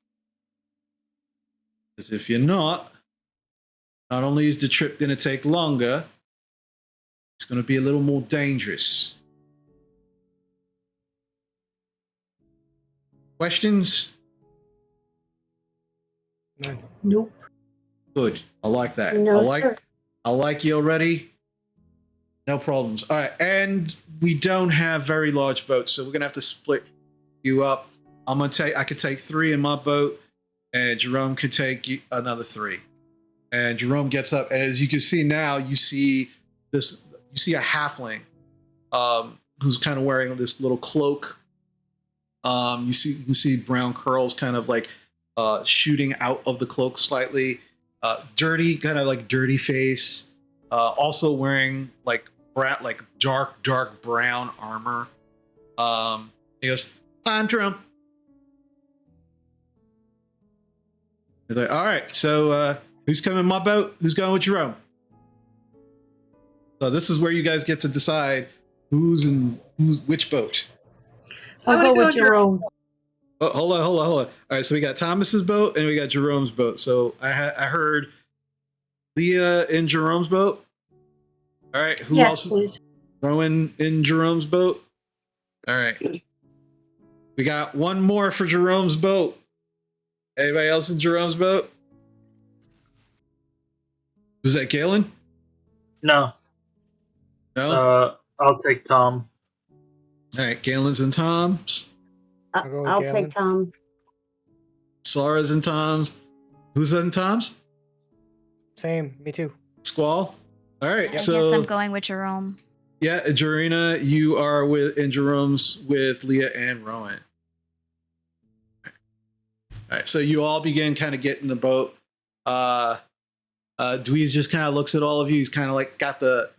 Because if you're not only is the trip going to take longer, it's going to be a little more dangerous. Questions? Nope. Good. I like that. No, I like you already. No problems. All right, and we don't have very large boats, so we're gonna have to split you up. I could take 3 in my boat, and Jerome could take another 3. And Jerome gets up, and as you can see now, you see a halfling, who's kind of wearing this little cloak. You can see brown curls kind of like shooting out of the cloak slightly. Dirty, kind of like dirty face. Also wearing like dark brown armor. He goes, "I'm Jerome." He's like, "All right, so who's coming in my boat? Who's going with Jerome?" So this is where you guys get to decide who's which boat. I'll go with Jerome. Oh, hold on. All right, so we got Thomas's boat and we got Jerome's boat. So I heard Leah in Jerome's boat. All right, who else? Please. Rowan in Jerome's boat. All right, we got one more for Jerome's boat. Anybody else in Jerome's boat? Was that Galen? No. I'll take Tom. All right, Galen's and Tom's. I'll take Tom. Sarah's and Tom's. Who's in Tom's? Same. Me too. Squall. All right, I so guess I'm going with Jerome. yeah, Jarina, you are in Jerome's with Leah and Rowan. All right, so you all begin kind of getting in the boat. Dweez just kind of looks at all of you. He's kind of like got the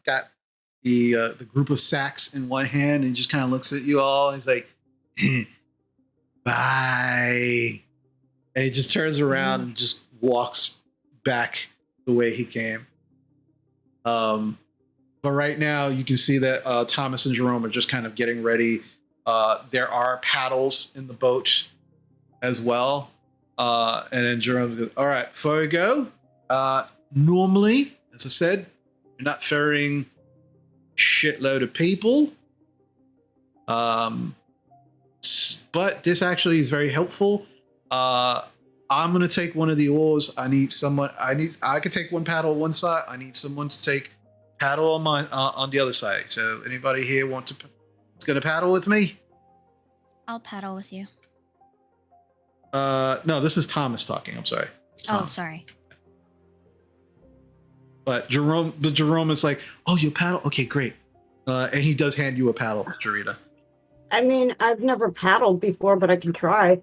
group of sacks in one hand and just kind of looks at you all. He's like, "Bye," and he just turns around and just walks back the way he came. But right now you can see that Thomas and Jerome are just kind of getting ready. There are paddles in the boat as well. And then Jerome goes, "All right, before we go, normally, as I said, you're not ferrying a shitload of people. But this actually is very helpful. I'm gonna take one of the oars. I could take one paddle on one side. I need someone to take paddle on the other side. So anybody here is gonna paddle with me?" I'll paddle with you. No, this is Thomas talking. I'm sorry. Oh, sorry. But Jerome is like, "Oh, you paddle? Okay, great." And he does hand you a paddle, Jarita. I mean, I've never paddled before, but I can try.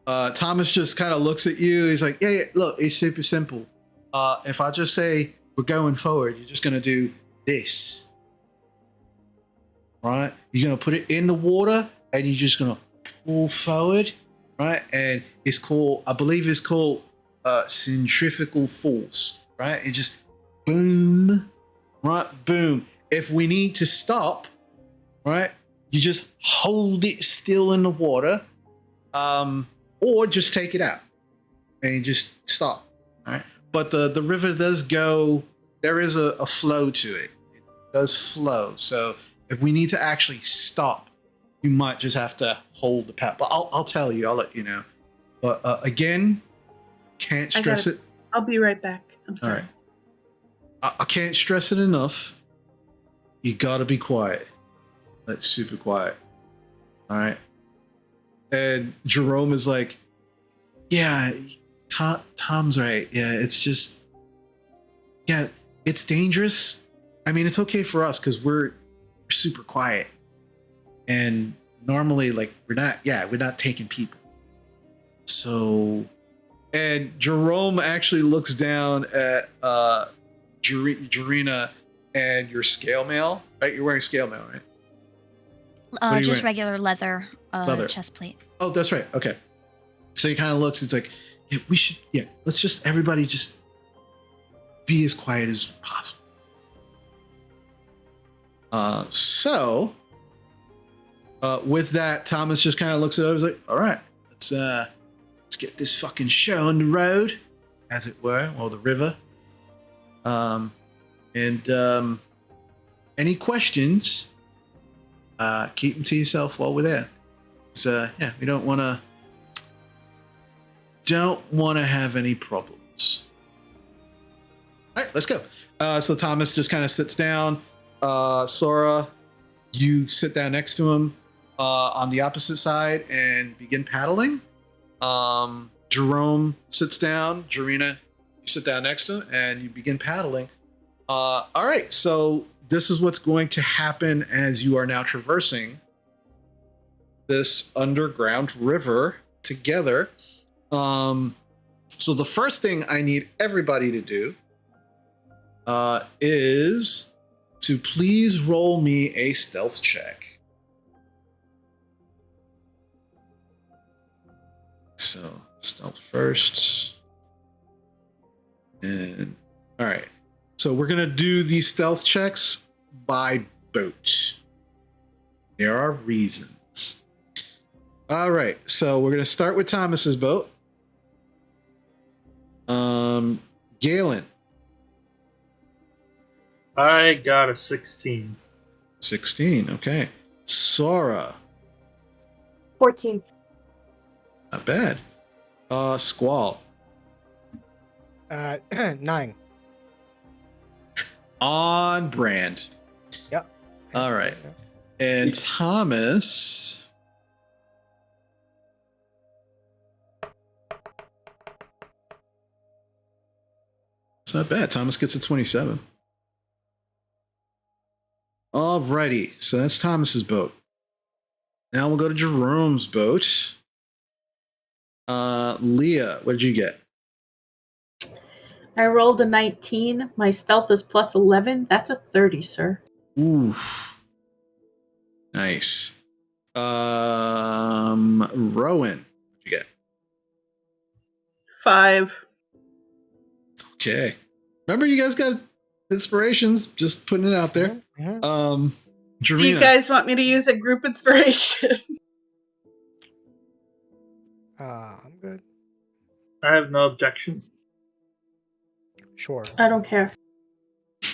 Thomas just kind of looks at you. He's like, yeah, look, it's super simple. If I just say we're going forward, you're just going to do this. Right? You're going to put it in the water and you're just going to pull forward. Right? And I believe it's called centrifugal force. Right? It just boom. Right? Boom. If we need to stop, right? You just hold it still in the water. Or just take it out and you just stop. All right. But the river does go, there is a flow to it. It does flow. So if we need to actually stop, you might just have to hold the paddle. But I'll tell you, I'll let you know. But again, can't stress it. I'll be right back. I'm sorry. All right. I can't stress it enough. You gotta be quiet. That's super quiet. All right. And Jerome is like, "Yeah, Tom's right. Yeah, it's just, yeah, it's dangerous. I mean, it's okay for us because we're super quiet, and normally, like, we're not taking people. So," and Jerome actually looks down at Jarina and your scale mail. Right, you're wearing scale mail, right? Just wearing? regular leather, Leather. chest plate. Oh, that's right. Okay. So he kind of looks. It's like, yeah, let's just everybody just be as quiet as possible. So with that, Thomas just kind of looks at it. He's like, all right, let's get this fucking show on the road, as it were, or the river. Any questions, keep them to yourself while we're there. So yeah, we don't want to have any problems. All right, let's go. So Thomas just kind of sits down. Sora, you sit down next to him on the opposite side and begin paddling. Jerome sits down. Jarina, you sit down next to him and you begin paddling. All right, so this is what's going to happen as you are now traversing this underground river together. So the first thing I need everybody to do is to please roll me a stealth check. So stealth first. And all right. So we're going to do these stealth checks by boat. There are reasons. All right. So we're going to start with Thomas's boat. Galen. I got a 16. 16. Okay. Sora. 14. Not bad. Squall. 9. On brand. Yep. All right. And Thomas. It's not bad. Thomas gets a 27. Alrighty. So that's Thomas's boat. Now we'll go to Jerome's boat. Leah, what did you get? I rolled a 19. My stealth is plus 11. That's a 30, sir. Oof. Nice. Rowan, what'd you get? 5. Okay. Remember, you guys got inspirations. Just putting it out there. Mm-hmm. Do you Jarina. guys want me to use a group inspiration? I'm good. I have no objections. Sure. I don't care.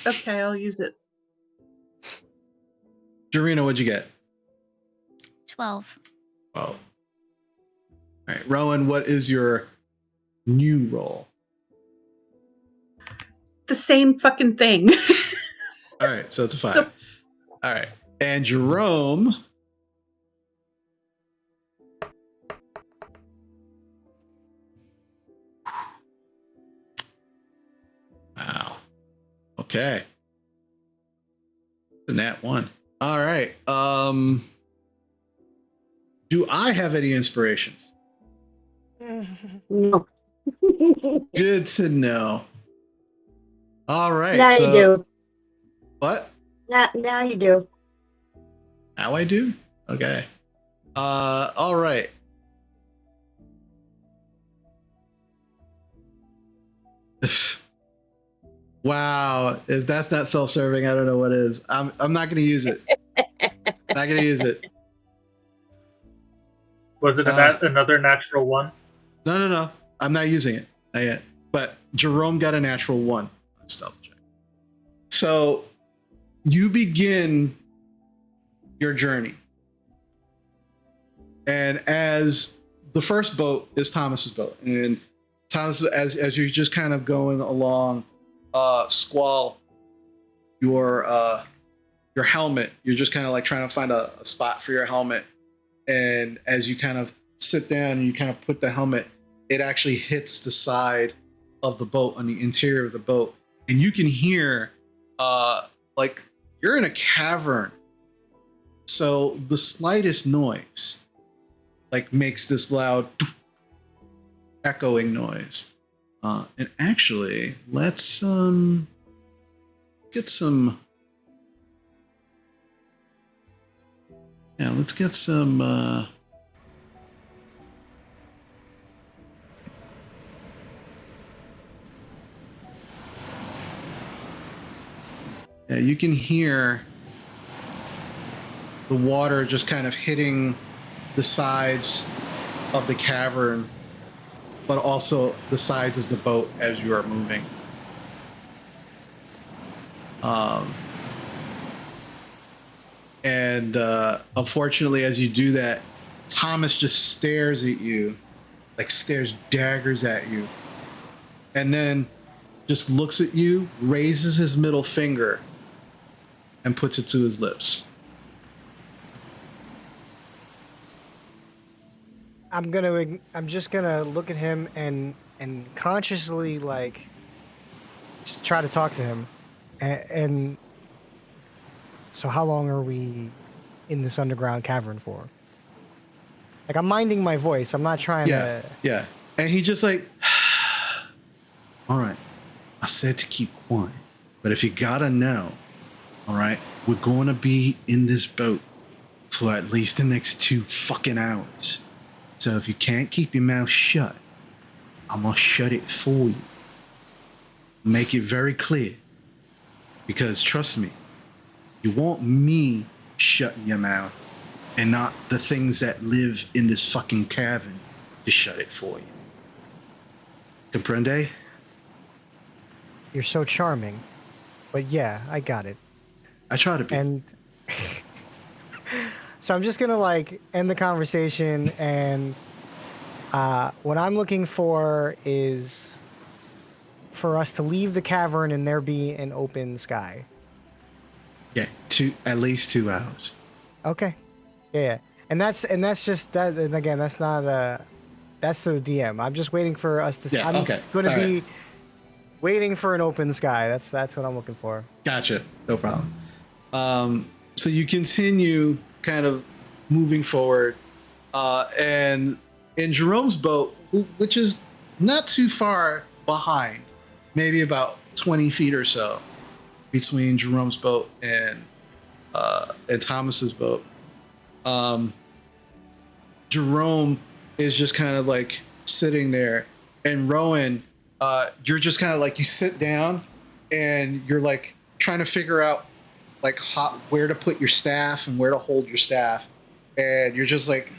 Okay, I'll use it. Jarina, what'd you get? 12. Oh. All right. Rowan, what is your new roll? The same fucking thing. All right. So it's a 5. So- All right. And Jerome. Wow. Okay. The nat 1. All right. Do I have any inspirations? No. Good to know. All right. Now so, you do. What? Now you do. Now I do? Okay. All right. Wow. If that's not self-serving, I don't know what is. I'm not going to use it. Not going to use it. Was it another natural one? No. I'm not using it. Not yet. But Jerome got a natural 1 on stealth check. So you begin your journey. And as the first boat is Thomas's boat. And Thomas, as you're just kind of going along, Squall, your helmet, you're just kind of like trying to find a spot for your helmet. And as you kind of sit down and you kind of put the helmet, it actually hits the side of the boat, on the interior of the boat. And you can hear, like you're in a cavern. So the slightest noise like makes this loud echoing noise. And actually, let's get some. Yeah, let's get some. You can hear the water just kind of hitting the sides of the cavern, but also the sides of the boat as you are moving. And unfortunately, as you do that, Thomas just stares at you, like stares daggers at you, and then just looks at you, raises his middle finger, and puts it to his lips. I'm just gonna look at him and consciously like just try to talk to him. And so how long are we in this underground cavern for? Like, I'm minding my voice. I'm not trying to. Yeah. And he just like, all right, I said to keep quiet, but if you gotta know, all right, we're going to be in this boat for at least the next 2 fucking hours. So if you can't keep your mouth shut, I'm going to shut it for you. Make it very clear. Because trust me, you want me shutting your mouth and not the things that live in this fucking cavern to shut it for you. Comprende? You're so charming. But yeah, I got it. I try to be. And so I'm just gonna like end the conversation, and what I'm looking for is for us to leave the cavern and there be an open sky. Yeah, at least 2 hours. Okay. Yeah. And that's just that. And again, that's not that's the DM. I'm just waiting for us to. Yeah, I'm okay. going to All be right. waiting for an open sky. That's what I'm looking for. Gotcha. No problem. So you continue kind of moving forward, and in Jerome's boat, which is not too far behind, maybe about 20 feet or so between Jerome's boat and Thomas's boat. Jerome is just kind of like sitting there, and Rowan, you're just kind of like, you sit down and you're like trying to figure out like where to put your staff and where to hold your staff, and you're just like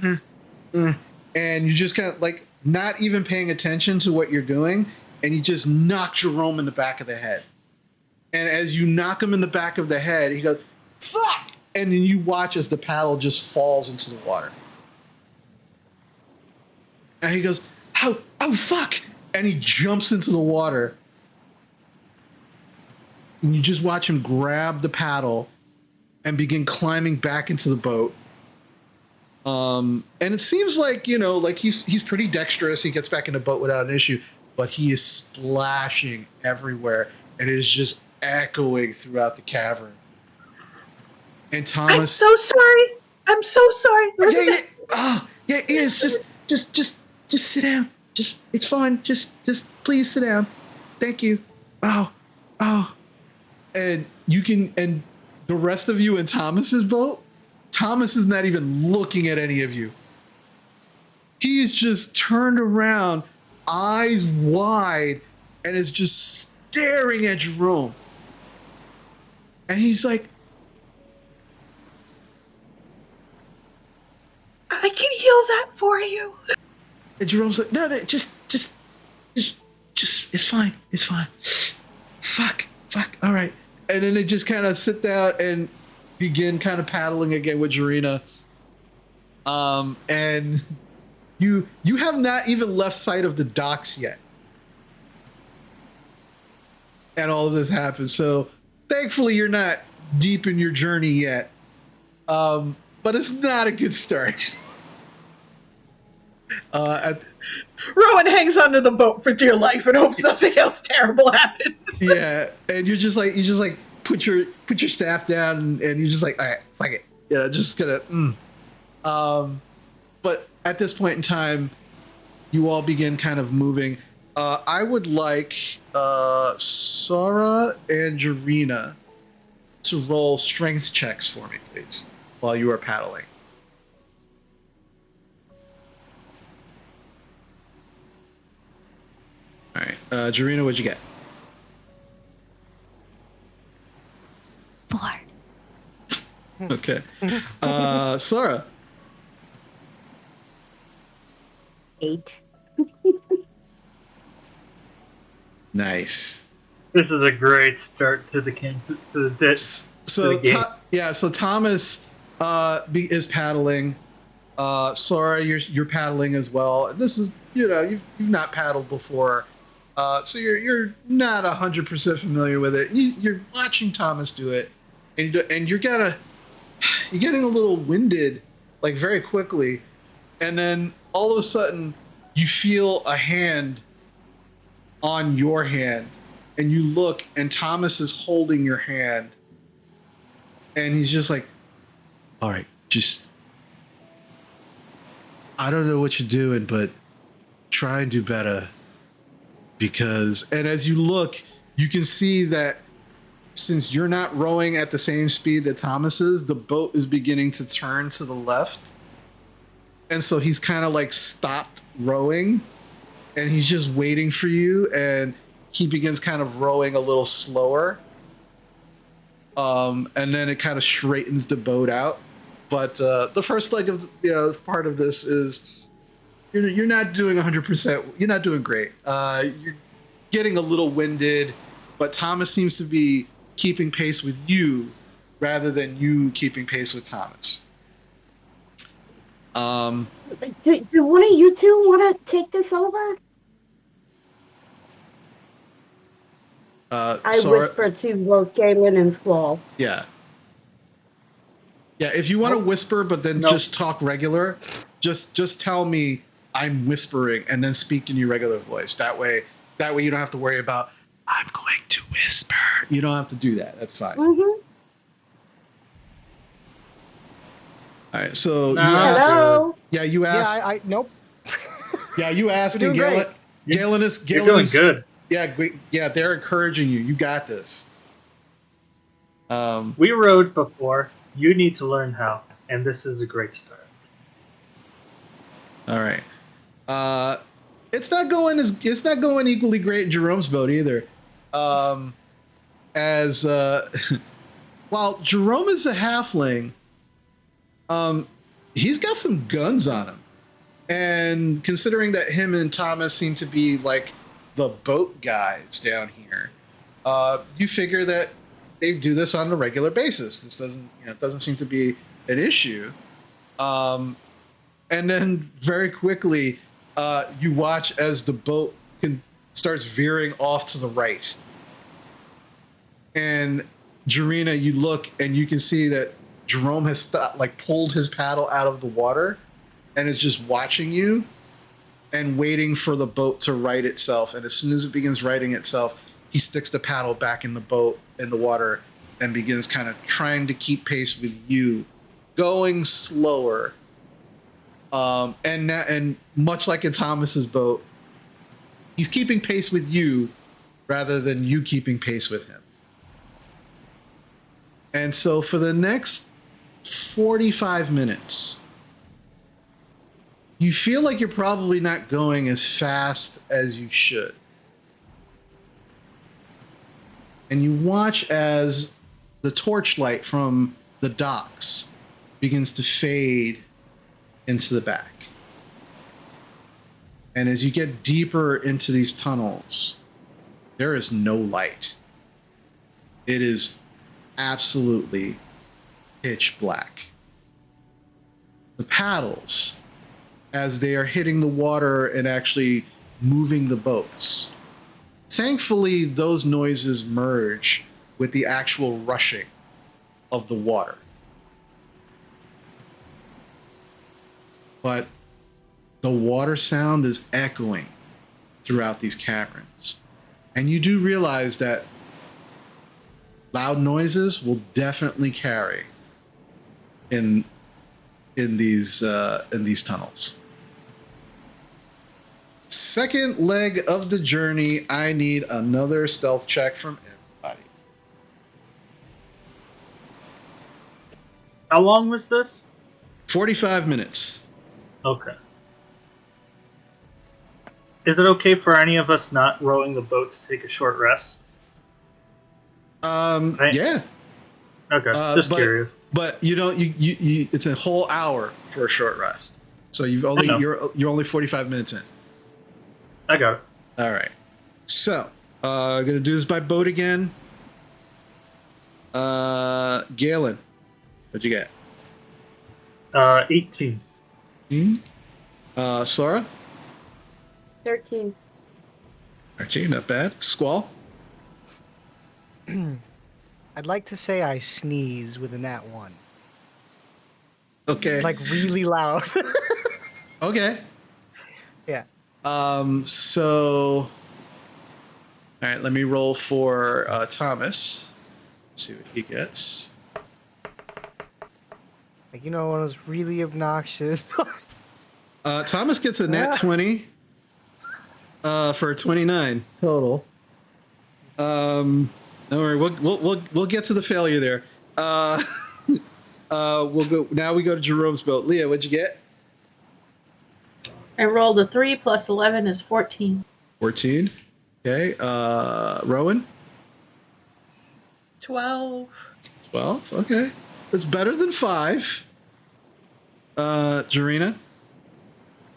and you just kind of like not even paying attention to what you're doing, and you just knock Jerome in the back of the head. And as you knock him in the back of the head, he goes, fuck! And then you watch as the paddle just falls into the water. And he goes, oh fuck! And he jumps into the water. And you just watch him grab the paddle and begin climbing back into the boat. And it seems like, like he's pretty dexterous. He gets back in the boat without an issue, but he is splashing everywhere, and it is just echoing throughout the cavern. And Thomas, I'm so sorry. I'm so sorry. Yeah, it is. Just sit down. It's fine. Just please sit down. Thank you. Oh. And the rest of you in Thomas's boat, Thomas is not even looking at any of you. He is just turned around, eyes wide, and is just staring at Jerome. And he's like, I can heal that for you. And Jerome's like, no, just, it's fine. Fuck. All right. And then they just kind of sit down and begin kind of paddling again with Jarina. And you have not even left sight of the docks yet. And all of this happens. So thankfully you're not deep in your journey yet. But it's not a good start. Rowan hangs onto the boat for dear life and hopes nothing else terrible happens. Yeah, and you just like put your staff down, and you're just like, all right, fuck it, just gonna. But at this point in time, you all begin kind of moving. I would like Sara and Jarina to roll strength checks for me, please, while you are paddling. All right, Jarina, what'd you get? Okay. Sora. 8. Nice. This is a great start to the game. To the So Thomas is paddling. Sora, you're paddling as well. This is you've not paddled before, so you're not 100% familiar with it. You're watching Thomas do it, and you're getting a little winded, like very quickly, and then all of a sudden you feel a hand on your hand, and you look, and Thomas is holding your hand, and he's just like, "All right, just." I don't know what you're doing, but try and do better. And as you look, you can see that since you're not rowing at the same speed that Thomas is, the boat is beginning to turn to the left. And so he's kind of like stopped rowing and he's just waiting for you. And he begins kind of rowing a little slower. And then it kind of straightens the boat out. But the first leg of part of this is you're not doing 100%. You're not doing great. You're getting a little winded, but Thomas seems to be keeping pace with you rather than you keeping pace with Thomas. Do one of you two want to take this over? I whisper to both Galen and Squall. Yeah. Yeah, if you want to whisper, but then just talk regular, just tell me I'm whispering and then speak in your regular voice. That way you don't have to worry about I'm going to whisper. You don't have to do that. That's fine. Mm-hmm. All right, so hello. You asked. Yeah, nope. Yeah, you asked. And Galen is doing good. Yeah, they're encouraging you. You got this. We rode before. You need to learn how, and this is a great start. All right. It's not going equally great in Jerome's boat either. While Jerome is a halfling, he's got some guns on him. And considering that him and Thomas seem to be like the boat guys down here, you figure that they do this on a regular basis. This doesn't seem to be an issue. And then very quickly, you watch as the boat starts veering off to the right. And Jarena, you look and you can see that Jerome has pulled his paddle out of the water and is just watching you and waiting for the boat to right itself. And as soon as it begins righting itself, he sticks the paddle back in the boat, in the water, and begins kind of trying to keep pace with you, going slower. And much like in Thomas's boat, he's keeping pace with you rather than you keeping pace with him. And so for the next 45 minutes, you feel like you're probably not going as fast as you should. And you watch as the torchlight from the docks begins to fade into the back. And as you get deeper into these tunnels, there is no light. It is absolutely pitch black. The paddles, as they are hitting the water and actually moving the boats, thankfully, those noises merge with the actual rushing of the water. But the water sound is echoing throughout these caverns. And you do realize that loud noises will definitely carry in these tunnels. Second leg of the journey, I need another stealth check from everybody. How long was this? 45 minutes. Okay. Is it okay for any of us not rowing the boat to take a short rest? Yeah. Okay, just curious. but you don't. You it's a whole hour for a short rest. So you're only 45 minutes in. I got it. All right. So gonna do this by boat again. Galen, what'd you get? 18. Sora? 13. 13, not bad. Squall? I'd like to say I sneeze with a nat 1. Okay. Like really loud. Okay. Yeah. So all right, let me roll for Thomas. See what he gets. Like, you know, one of those really obnoxious. Thomas gets a nat 20 for 29 total. Don't worry, we'll get to the failure there. We'll go now. We go to Jerome's boat. Leah, what'd you get? I rolled a 3 plus 11 is 14. 14. Okay. Rowan? 12. 12. Okay. That's better than 5. Jarina?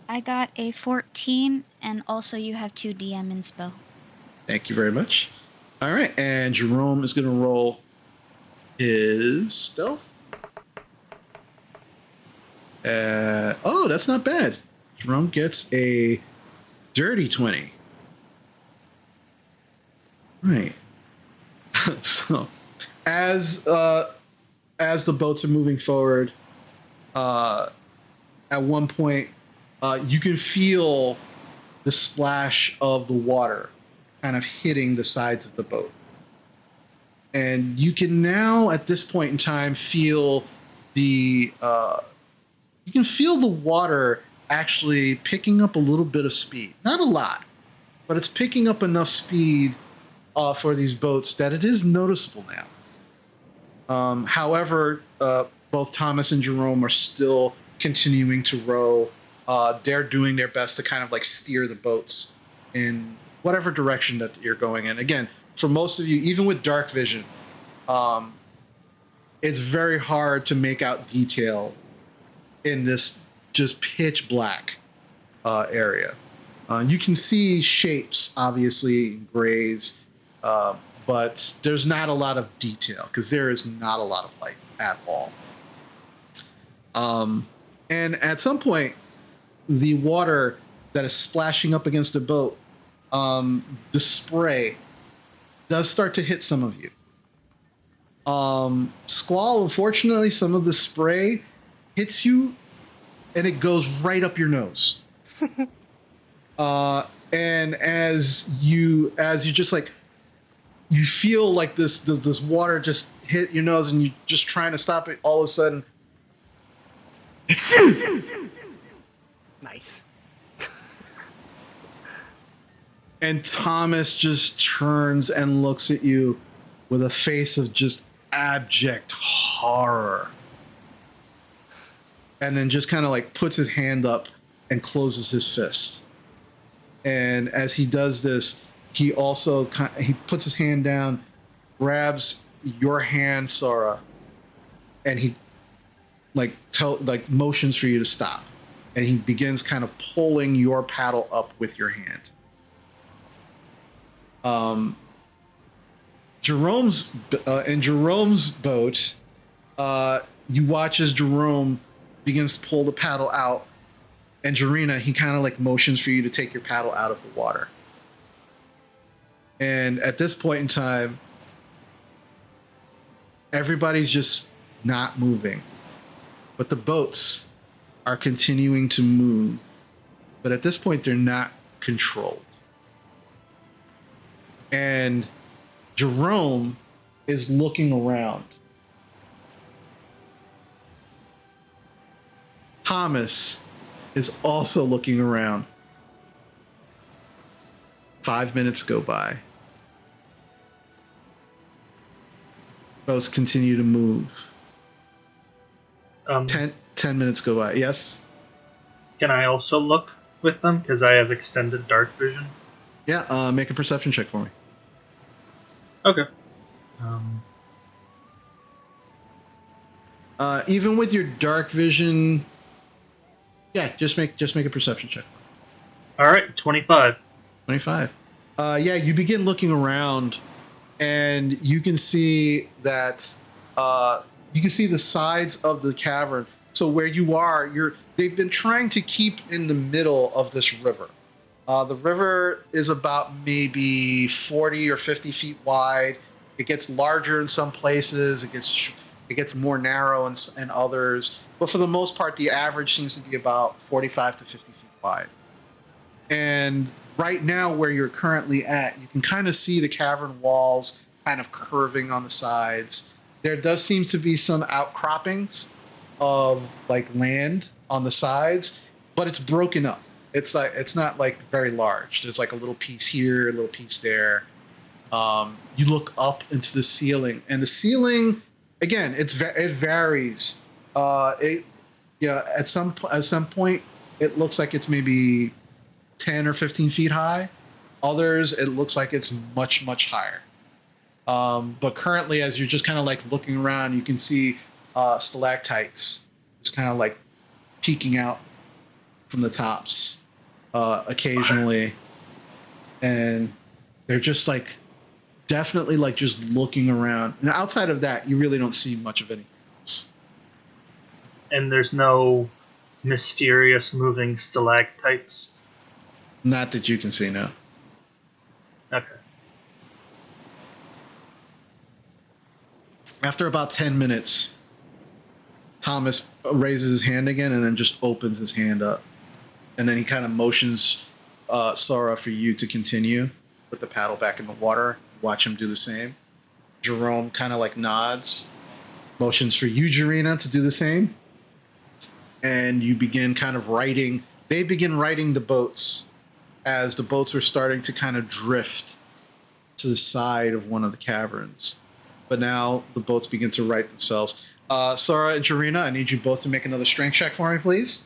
I got a 14, and also you have 2 DM inspo. Thank you very much. All right, and Jerome is going to roll his stealth. Oh, that's not bad. Jerome gets a dirty 20. Right. So, as the boats are moving forward, at one point, you can feel the splash of the water kind of hitting the sides of the boat. And you can now, at this point in time, feel the water actually picking up a little bit of speed. Not a lot, but it's picking up enough speed for these boats that it is noticeable now. However, both Thomas and Jerome are still continuing to row. They're doing their best to kind of like steer the boats in whatever direction that you're going in. Again, for most of you, even with dark vision, it's very hard to make out detail in this just pitch black area. You can see shapes, obviously, grays, but there's not a lot of detail because there is not a lot of light at all. And at some point, the water that is splashing up against the boat, the spray does start to hit some of you. Squall, unfortunately, some of the spray hits you and it goes right up your nose. And as you just like, you feel like this water just hit your nose and you're just trying to stop it, all of a sudden, Nice. and Thomas just turns and looks at you with a face of just abject horror. And then just kind of like puts his hand up and closes his fist. And as he does this, he also he puts his hand down, grabs your hand, Sora, and he motions for you to stop. And he begins kind of pulling your paddle up with your hand. Jerome's boat, you watch as Jerome begins to pull the paddle out, and Jarina, he kind of like motions for you to take your paddle out of the water. And at this point in time, everybody's just not moving, but the boats are continuing to move. But at this point, they're not controlled. And Jerome is looking around. Thomas is also looking around. 5 minutes go by. Boats continue to move. 10 minutes go by. Yes? Can I also look with them? Because I have extended dark vision. Yeah, make a perception check for me. Okay. Even with your dark vision, yeah, just make a perception check. All right, 25. 25. Yeah, you begin looking around, and you can see that you can see the sides of the cavern. So where you are, they've been trying to keep in the middle of this river. The river is about maybe 40 or 50 feet wide. It gets larger in some places. It gets more narrow in others. But for the most part, the average seems to be about 45 to 50 feet wide. And right now, where you're currently at, you can kind of see the cavern walls kind of curving on the sides. There does seem to be some outcroppings of like land on the sides, but it's broken up. It's not like very large. There's like a little piece here, a little piece there. You look up into the ceiling, and the ceiling, again, it varies. At some point, it looks like it's maybe 10 or 15 feet high. Others, it looks like it's much, much higher. But currently, as you're just kind of like looking around, you can see stalactites just kind of like peeking out from the tops occasionally. And they're just like definitely like just looking around. Now, outside of that, you really don't see much of anything else. And there's no mysterious moving stalactites? Not that you can see, no. Okay. After about 10 minutes, Thomas raises his hand again and then just opens his hand up. And then he kind of motions Sora for you to continue. Put the paddle back in the water. Watch him do the same. Jerome kind of like nods. Motions for you, Jarina, to do the same. And you begin kind of writing. They begin writing the boats as the boats are starting to kind of drift to the side of one of the caverns. But now the boats begin to right themselves. Sora and Jarina, I need you both to make another strength check for me, please.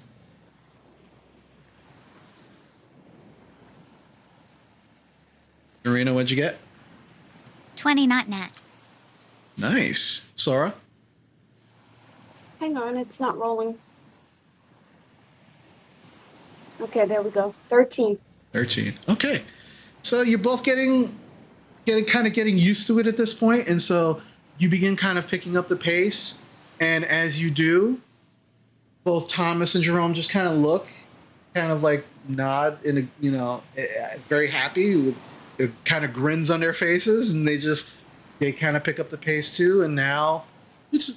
Jarina, what'd you get? 20, not nat. Nice. Sora? Hang on, it's not rolling. Okay, there we go. 13. 13. Okay. So you're both getting used to it at this point, and so you begin kind of picking up the pace. And as you do, both Thomas and Jerome just kind of look, kind of like nod in a, very happy with kind of grins on their faces, and they kind of pick up the pace too. And now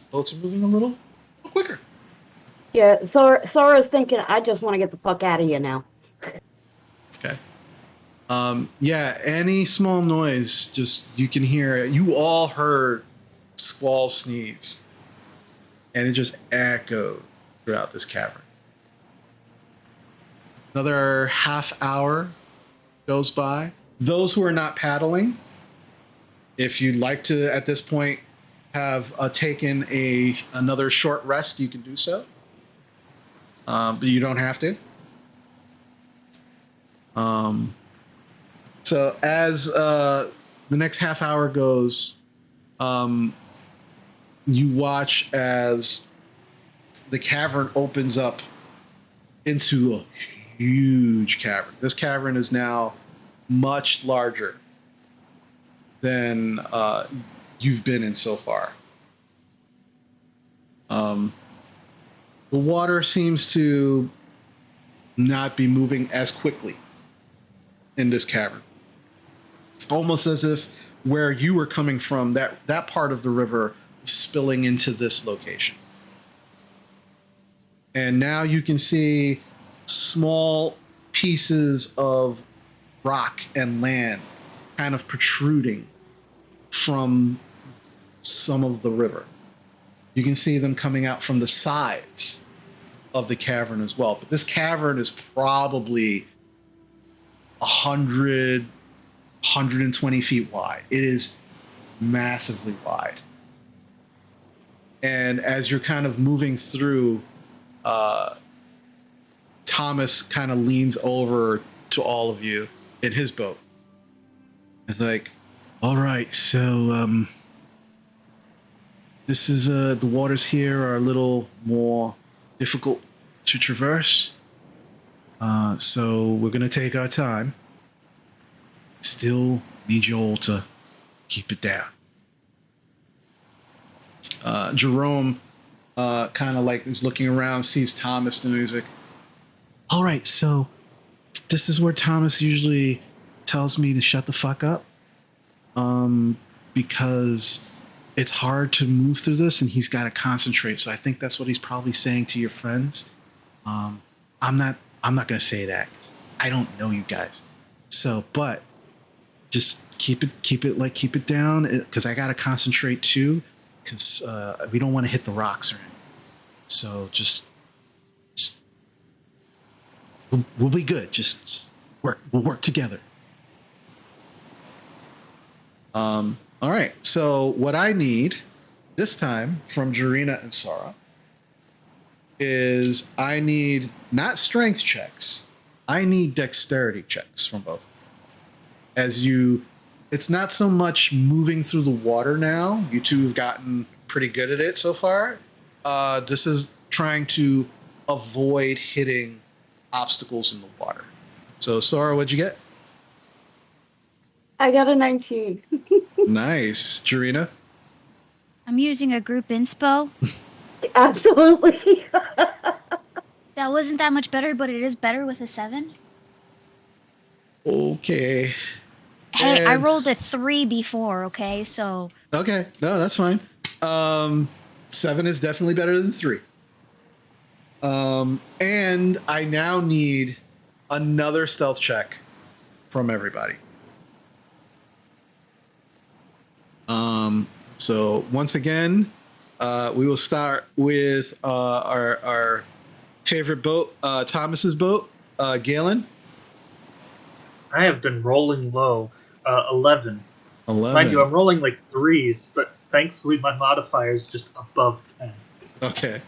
boats are moving a little quicker. Yeah, Sora's thinking, I just want to get the fuck out of here now. Okay. Yeah, any small noise, just you can hear it. You all heard Squall sneeze, and it just echoed throughout this cavern. Another half hour goes by. Those who are not paddling, if you'd like to, at this point, have taken another short rest, you can do so. But you don't have to. So as the next half hour goes, you watch as the cavern opens up into a huge cavern. This cavern is now much larger than you've been in so far. The water seems to not be moving as quickly in this cavern. Almost as if where you were coming from, that part of the river was spilling into this location. And now you can see small pieces of rock and land kind of protruding from some of the river. You can see them coming out from the sides of the cavern as well. But this cavern is probably 100, 120 feet wide. It is massively wide. And as you're kind of moving through, Thomas kind of leans over to all of you in his boat. It's like, all right, so this is the waters here are a little more difficult to traverse. So we're gonna take our time. Still need you all to keep it down. Jerome kind of like is looking around, sees Thomas, and he's like, all right, so this is where Thomas usually tells me to shut the fuck up. Because it's hard to move through this and he's got to concentrate. So I think that's what he's probably saying to your friends. I'm not going to say that. I don't know you guys. So, but just keep it down, because I got to concentrate too, because we don't want to hit the rocks or anything. So just we'll be good. Just work. We'll work together. All right. So what I need this time from Jarina and Sara is I need not strength checks. I need dexterity checks from both. It's not so much moving through the water now. You two have gotten pretty good at it so far. This is trying to avoid hitting obstacles in the water. So Sara, what'd you get? I got a 19. Nice. Jarina? I'm using a group inspo. Absolutely. That wasn't that much better, but it is better with a 7. Okay. Hey, I rolled a 3 before, okay? So. Okay. No, that's fine. 7 is definitely better than 3. And I now need another stealth check from everybody. So once again, we will start with our favorite boat, Thomas's boat, Galen. I have been rolling low. 11. 11. Mind you, I'm rolling like 3s, but thankfully my modifier is just above 10. Okay.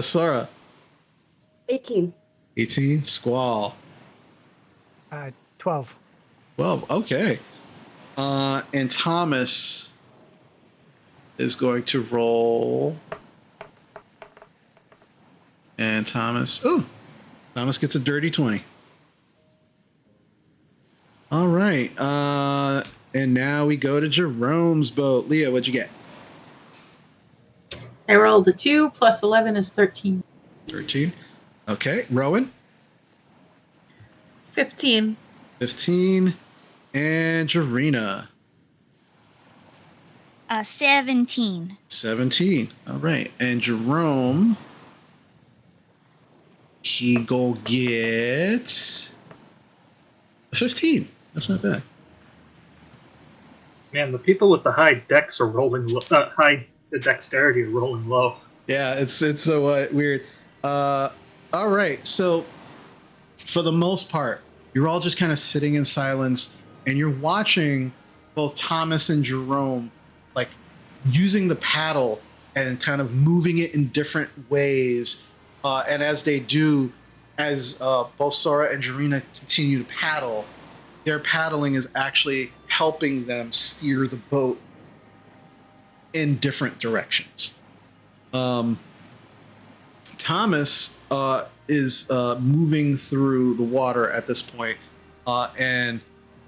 Sara. 18. 18. Squall. 12. 12. Okay. And Thomas is going to roll. And Thomas gets a dirty 20. All right. And now we go to Jerome's boat. Leah, what'd you get? I rolled a 2 plus 11 is 13. 13. Okay. Rowan? 15. 15. And Jarina? 17. 17. All right. And Jerome, he go get 15. That's not bad. Man, the people with the high dex are rolling high dexterity are rolling low. Yeah, it's so weird. All right. So for the most part, you're all just kind of sitting in silence and you're watching both Thomas and Jerome like using the paddle and kind of moving it in different ways. And as they do, as both Sara and Jarina continue to paddle, their paddling is actually helping them steer the boat in different directions. Thomas is moving through the water at this point, and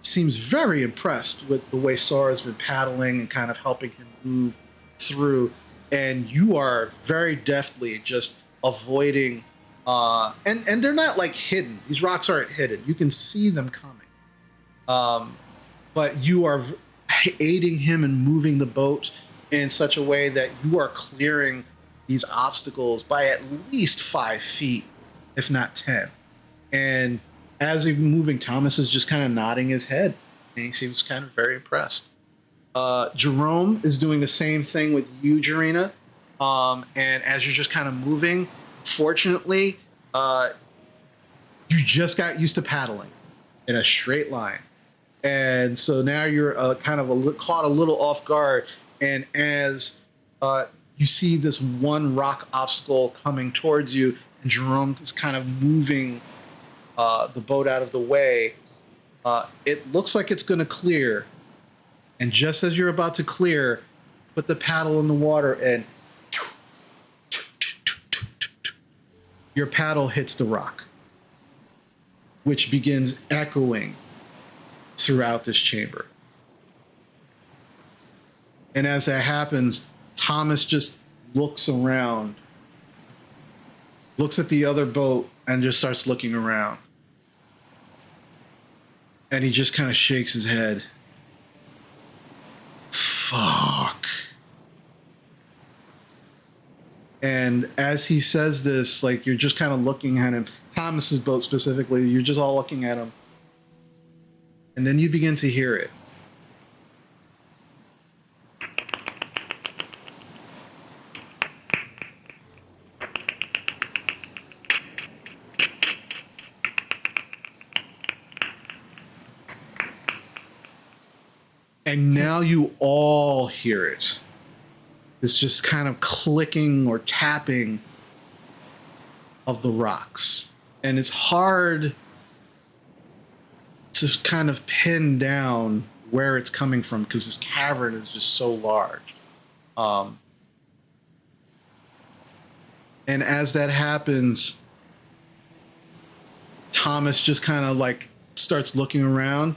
seems very impressed with the way Sara's been paddling and kind of helping him move through. And you are very deftly just avoiding, and they're not like hidden. These rocks aren't hidden. You can see them coming. But you are aiding him in moving the boat in such a way that you are clearing these obstacles by at least 5 feet, if not 10. And as he's moving, Thomas is just kind of nodding his head, and he seems kind of very impressed. Jerome is doing the same thing with you, Jarina. And as you're just kind of moving, fortunately, you just got used to paddling in a straight line. And so now you're kind of caught a little off guard. And as you see this one rock obstacle coming towards you, and Jerome is kind of moving the boat out of the way, it looks like it's going to clear. And just as you're about to clear, put the paddle in the water, and your paddle hits the rock, which begins echoing throughout this chamber. And as that happens, Thomas just looks around, looks at the other boat, and just starts looking around. And he just kind of shakes his head. Fuck. And as he says this, like, you're just kind of looking at him, Thomas's boat specifically, you're just all looking at him. And then you begin to hear it. And now you all hear it. It's just kind of clicking or tapping of the rocks. And it's hard to kind of pin down where it's coming from because this cavern is just so large. And as that happens, Thomas just kind of like starts looking around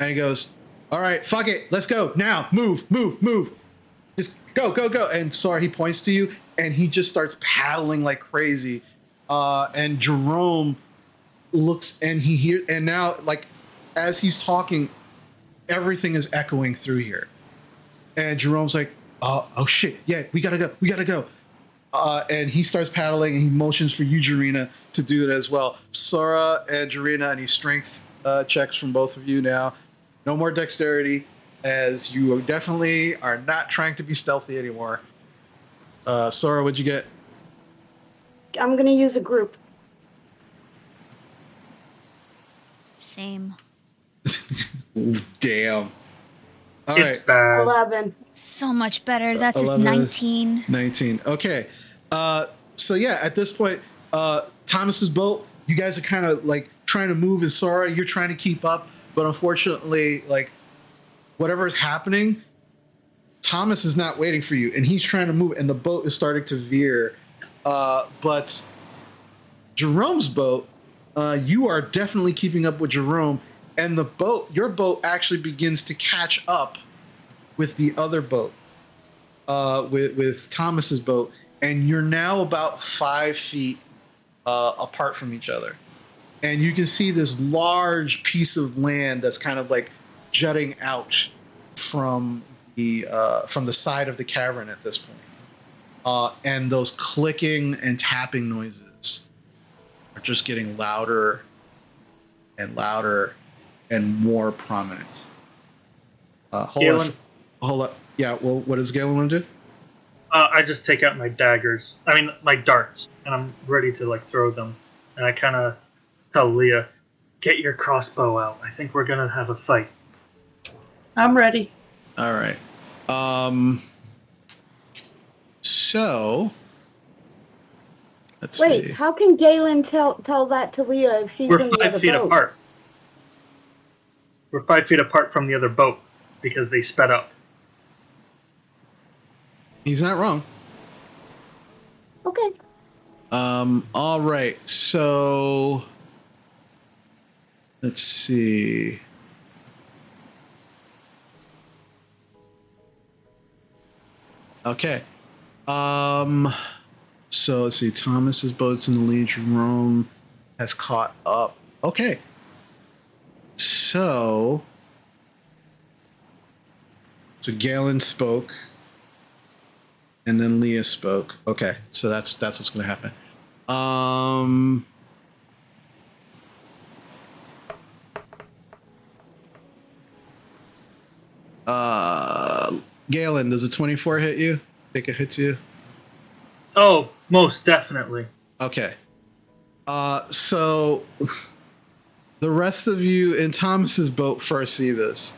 and he goes, all right, fuck it. Let's go now. Move. Just go. And sorry, he points to you and he just starts paddling like crazy. And Jerome looks and he hears, and now, like, as he's talking, everything is echoing through here. And Jerome's like, oh shit. Yeah, we gotta go. And he starts paddling and he motions for you, Jarina, to do it as well. Sora and Jarina, any strength checks from both of you now. No more dexterity, as you definitely are not trying to be stealthy anymore. Sora, what'd you get? I'm going to use a group. Same. Damn. All It's right. bad. 11. So much better. That's 11, 19. 19. Okay. So yeah, at this point, Thomas's boat, you guys are kind of like trying to move, and Sora, you're trying to keep up, but unfortunately, like, whatever is happening, Thomas is not waiting for you, and he's trying to move, and the boat is starting to veer. But Jerome's boat, you are definitely keeping up with Jerome, and the boat, your boat, actually begins to catch up with the other boat, with Thomas's boat, and you're now about 5 feet apart from each other. And you can see this large piece of land that's kind of like jutting out from the side of the cavern at this point. And those clicking and tapping noises are just getting louder and louder and more prominent. Hold up. Yeah, well, what does Galen want to do? I just take out my daggers. I mean, my darts, and I'm ready to like throw them. And I kind of tell Leah, "Get your crossbow out. I think we're gonna have a fight." I'm ready. All right. So let's Wait, see. how can Galen tell that to Leah if she's We're in the 5 other feet boat? apart. We're 5 feet apart from the other boat because they sped up. He's not wrong. Okay. All right. So let's see. Okay. So let's see. Thomas's boat's in the lead. Jerome has caught up. Okay. So Galen spoke, and then Leah spoke. Okay, so that's what's gonna happen. Galen, does a 24 hit you? Think it hits you? Oh, most definitely. Okay. So the rest of you in Thomas's boat first see this.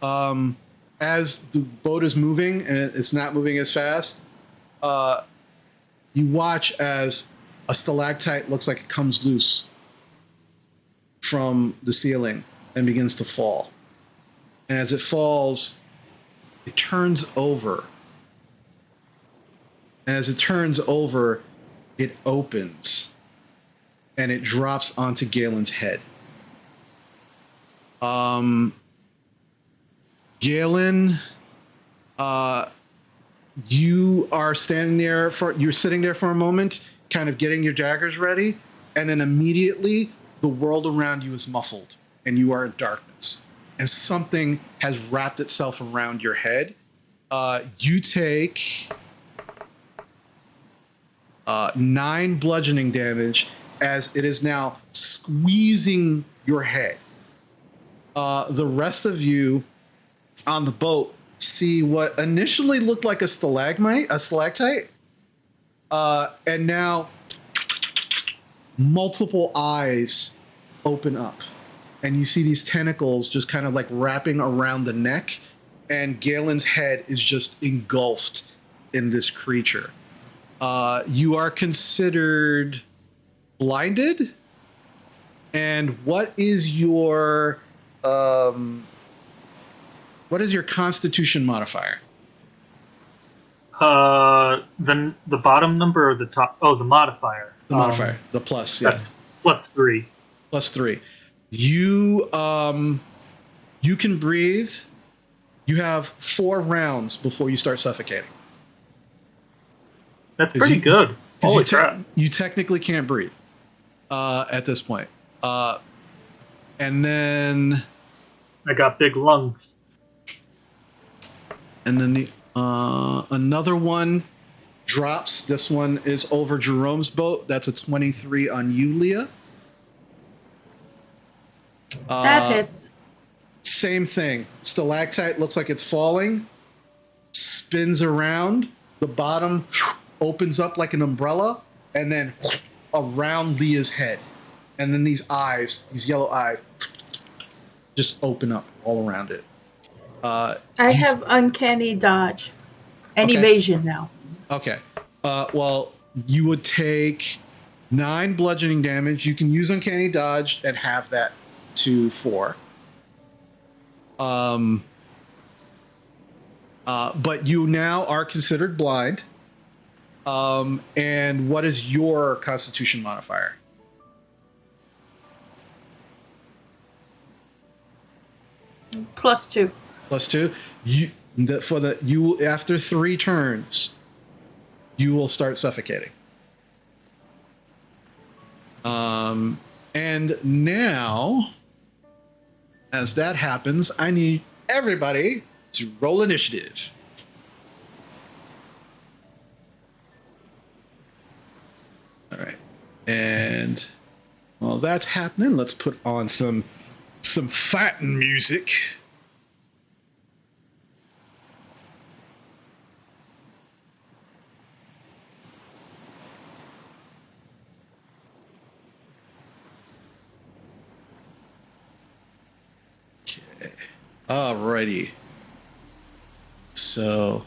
As the boat is moving and it's not moving as fast, you watch as a stalactite looks like it comes loose from the ceiling and begins to fall. And as it falls, it turns over. And as it turns over, it opens and it drops onto Galen's head. Galen, you are you're sitting there for a moment, kind of getting your daggers ready, and then immediately the world around you is muffled and you are in darkness. And something has wrapped itself around your head. You take 9 bludgeoning damage as it is now squeezing your head. The rest of you on the boat see what initially looked like a stalactite, and now multiple eyes open up, and you see these tentacles just kind of like wrapping around the neck, and Galen's head is just engulfed in this creature. You are considered blinded, and what is your Constitution modifier? The bottom number or the top? Oh, the modifier. The modifier, the plus. Yeah, that's +3. +3. You can breathe. You have 4 rounds before you start suffocating. That's pretty good. Holy crap! You technically can't breathe at this point. And then I got big lungs. And then another one drops. This one is over Jerome's boat. That's a 23 on you, Leah. That hits. Same thing. Stalactite looks like it's falling, spins around. The bottom opens up like an umbrella, and then around Leah's head. And then these eyes, these yellow eyes, just open up all around it. I have uncanny dodge and evasion now. Okay. Well, you would take 9 bludgeoning damage. You can use uncanny dodge and have that to 4. But you now are considered blind. And what is your Constitution modifier? +2. +2. You after 3 turns, you will start suffocating. And now, as that happens, I need everybody to roll initiative. All right. And while that's happening, let's put on some fighting music. Okay. Alrighty. So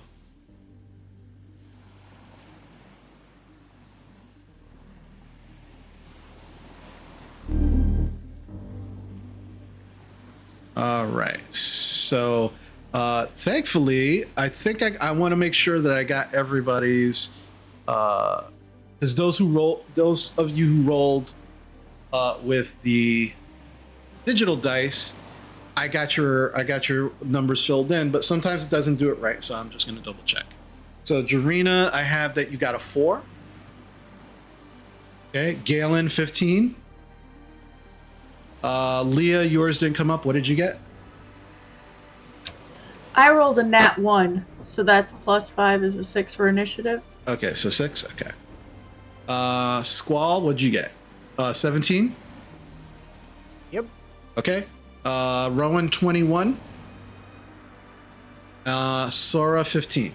all right. So thankfully, I think I want to make sure that I got everybody's because those of you who rolled with the digital dice, I got your numbers filled in, but sometimes it doesn't do it right, so I'm just going to double check. So Jarena, I have that you got a 4. Okay, Galen 15. Leah, yours didn't come up. What did you get? I rolled a nat 1, so that's +5 is a 6 for initiative. Okay, so 6. Okay. Squall, what'd you get? 17. Yep. Okay. Rowan 21. Sora 15.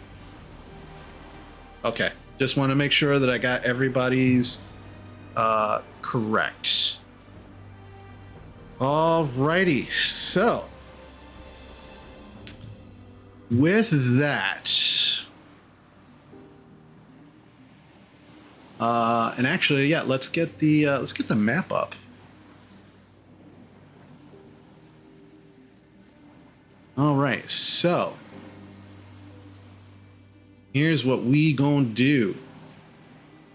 Okay. Just want to make sure that I got everybody's correct. Alrighty. So with that, and actually, yeah, let's get the map up. All right, so Here's what we gonna do.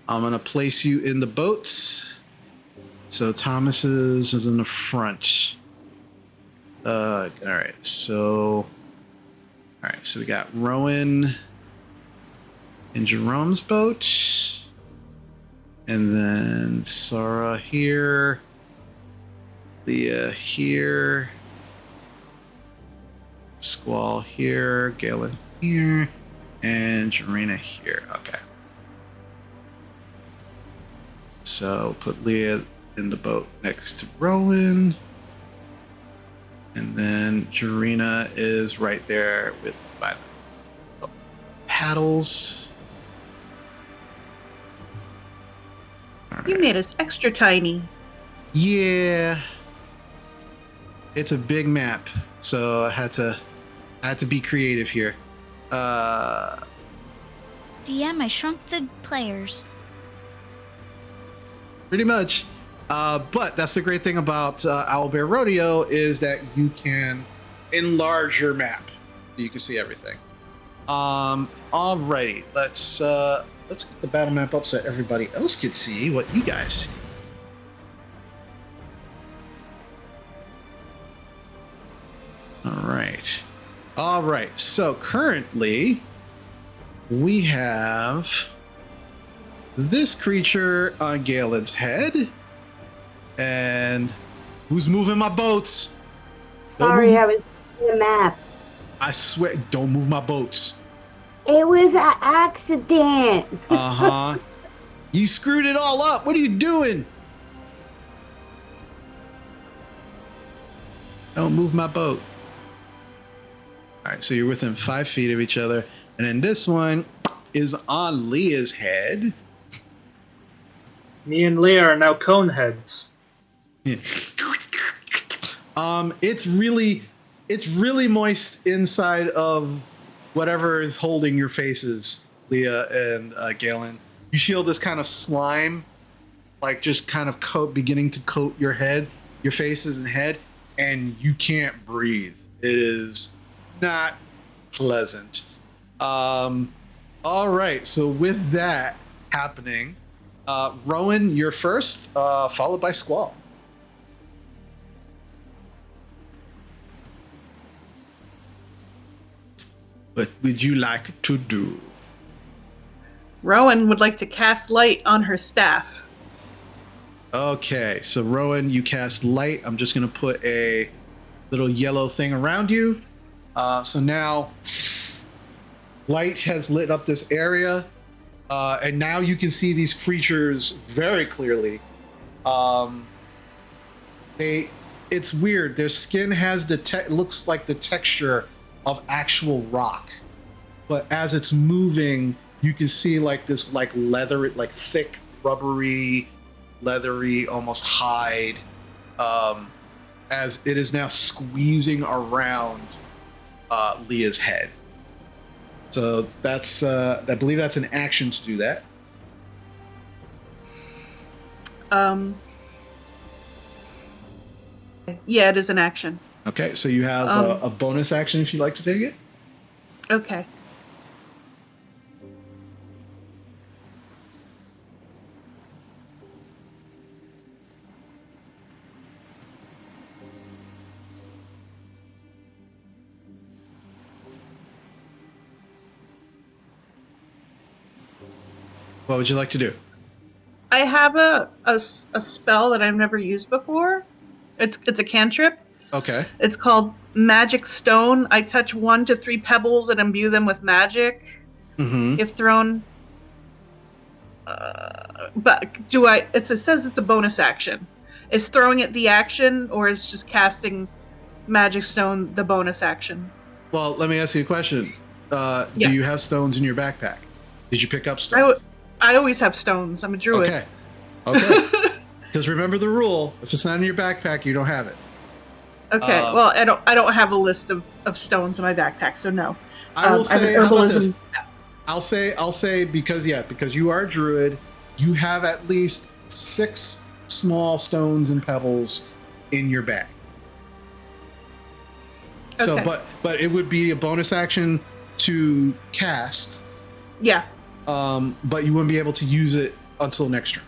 I'm gonna place you in the boats. So Thomas's is in the front. All right. So we got Rowan in Jerome's boat, and then Sarah here, Leah here, Squall here, Galen here, and Jarena here. Okay. So put Leah in the boat next to Rowan. And then Jarena is right there by the paddles. All You right. made us extra tiny. Yeah. It's a big map, so I had to be creative here. DM, I shrunk the players. Pretty much. But that's the great thing about Owlbear Rodeo is that you can enlarge your map. You can see everything. Alrighty, let's get the battle map up so everybody else can see what you guys see. All right. So currently, we have this creature on Galen's head. And who's moving my boats? Sorry, I was in the map. I swear, don't move my boats. It was an accident. Uh-huh. You screwed it all up. What are you doing? Don't move my boat. All right, so you're within 5 feet of each other. And then this one is on Leah's head. Me and Leah are now cone heads. Yeah. It's really moist inside of whatever is holding your faces, Leah and Galen. You feel this kind of slime, like just kind of beginning to coat your head, your faces and head, and you can't breathe. It is not pleasant. All right, so with that happening, Rowan, you're first, followed by Squall. What would you like to do? Rowan would like to cast light on her staff. Okay, so Rowan, you cast light. I'm just going to put a little yellow thing around you. So now light has lit up this area. And now you can see these creatures very clearly. It's weird. Their skin has looks like the texture of actual rock, but as it's moving, you can see like this, like leather, like thick, rubbery, leathery, almost hide, as it is now squeezing around Leah's head. So that's, I believe that's an action to do that. Yeah, it is an action. Okay, so you have a bonus action if you'd like to take it. Okay. What would you like to do? I have a spell that I've never used before. It's a cantrip. Okay. It's called Magic Stone. I touch 1 to 3 pebbles and imbue them with magic. Mm-hmm. If thrown. But it says it's a bonus action. Is throwing it the action, or is just casting Magic Stone the bonus action? Well, let me ask you a question. Yeah. Do you have stones in your backpack? Did you pick up stones? I always have stones. I'm a druid. Okay. Because remember the rule: if it's not in your backpack, you don't have it. Okay. Well, I don't have a list of stones in my backpack, so no. I will say, I'm how about this? herbalism. I'll say because you are a druid, you have at least 6 small stones and pebbles in your bag. So, Okay. but it would be a bonus action to cast, Yeah. But you wouldn't be able to use it until next turn.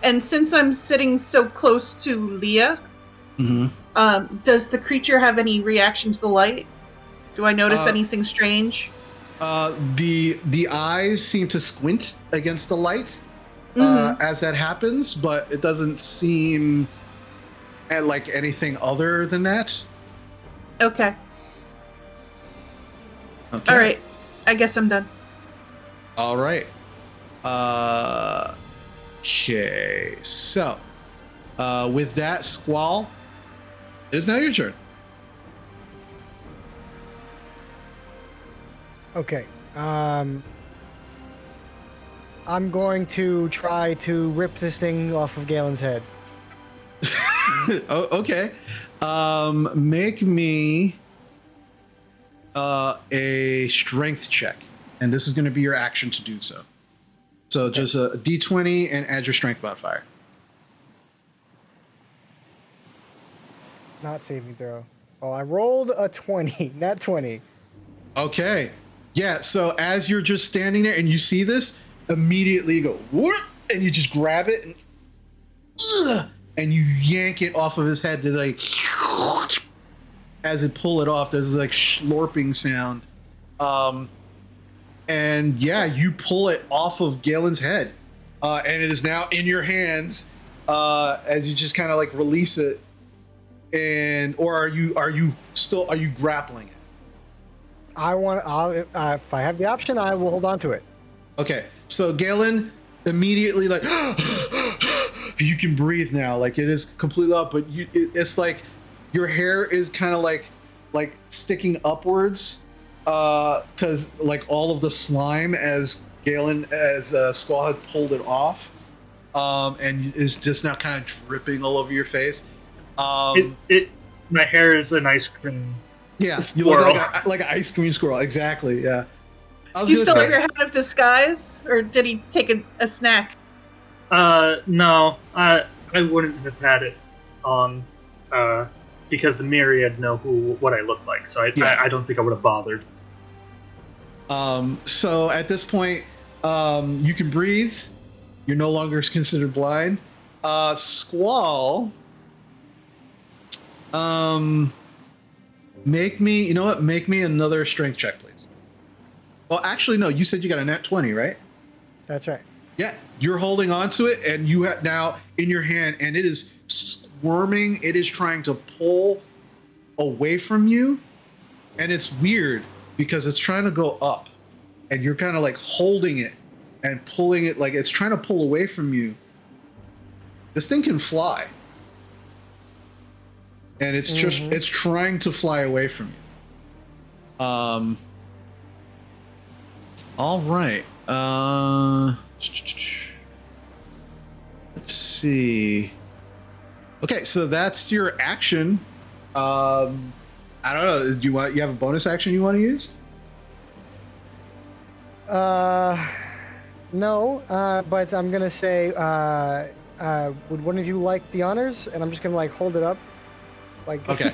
And since I'm sitting so close to Leah, does the creature have any reaction to the light? Do I notice anything strange? The eyes seem to squint against the light as that happens, but it doesn't seem like anything other than that. Okay. All right. I guess I'm done. All right. Okay. So, with that, Squall, it is now your turn. Okay. I'm going to try to rip this thing off of Galen's head. Oh, okay. Make me a strength check, and this is going to be your action to do so. So just a D20 and add your strength modifier. Not saving throw. Oh, I rolled a 20. Not 20. Okay. Yeah, so as you're just standing there and you see this, immediately you go, whoop, and you just grab it and you yank it off of his head. There's like, as it pull it off, there's like slurping sound. And yeah, you pull it off of Galen's head. And it is now in your hands as you just kind of like release it. And, or are you grappling it? If I have the option, I will hold on to it. Okay, so Galen immediately like you can breathe now, like it is completely up, but it's like your hair is kind of like sticking upwards because like all of the slime as Squall had pulled it off, and is just now kind of dripping all over your face. My hair is an ice cream. Yeah, you look like an ice cream squirrel. Exactly. Yeah. Do you still have your head of disguise, or did he take a snack? No, I wouldn't have had it on, because the myriad know what I look like. So I don't think I would have bothered. So at this point, you can breathe. You're no longer considered blind. Squall. Make me another strength check, please. Well, actually, no, you said you got a nat 20, right? That's right. Yeah, you're holding on to it, and you have now in your hand, and it is squirming. It is trying to pull away from you, and it's weird because it's trying to go up, and you're kind of like holding it and pulling it, like it's trying to pull away from you. This thing can fly. And it's just it's trying to fly away from you. All right. Let's see. Okay, so that's your action. I don't know. You have a bonus action you want to use? No. But I'm gonna say, would one of you like the honors? And I'm just gonna like hold it up. Like okay.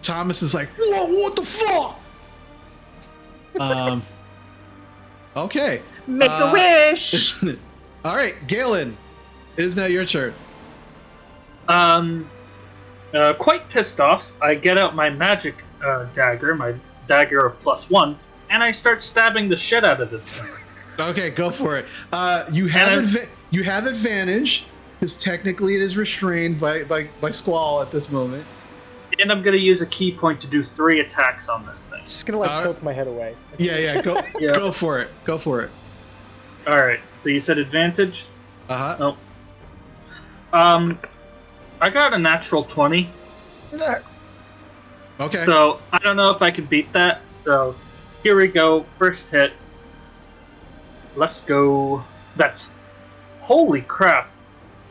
Thomas is like, whoa, what the fuck? Okay. Make a wish. All right, Galen, it is now your turn. Quite pissed off, I get out my magic dagger, my dagger of +1, and I start stabbing the shit out of this thing. Okay, go for it. You have advantage. Because technically it is restrained by Squall at this moment. And I'm going to use a key point to do 3 attacks on this thing. Just going to like tilt my head away. Yeah, go go for it. Go for it. Alright, so you said advantage? Uh-huh. Oh. I got a natural 20. Okay. So I don't know if I can beat that. So here we go. First hit. Let's go. That's... Holy crap.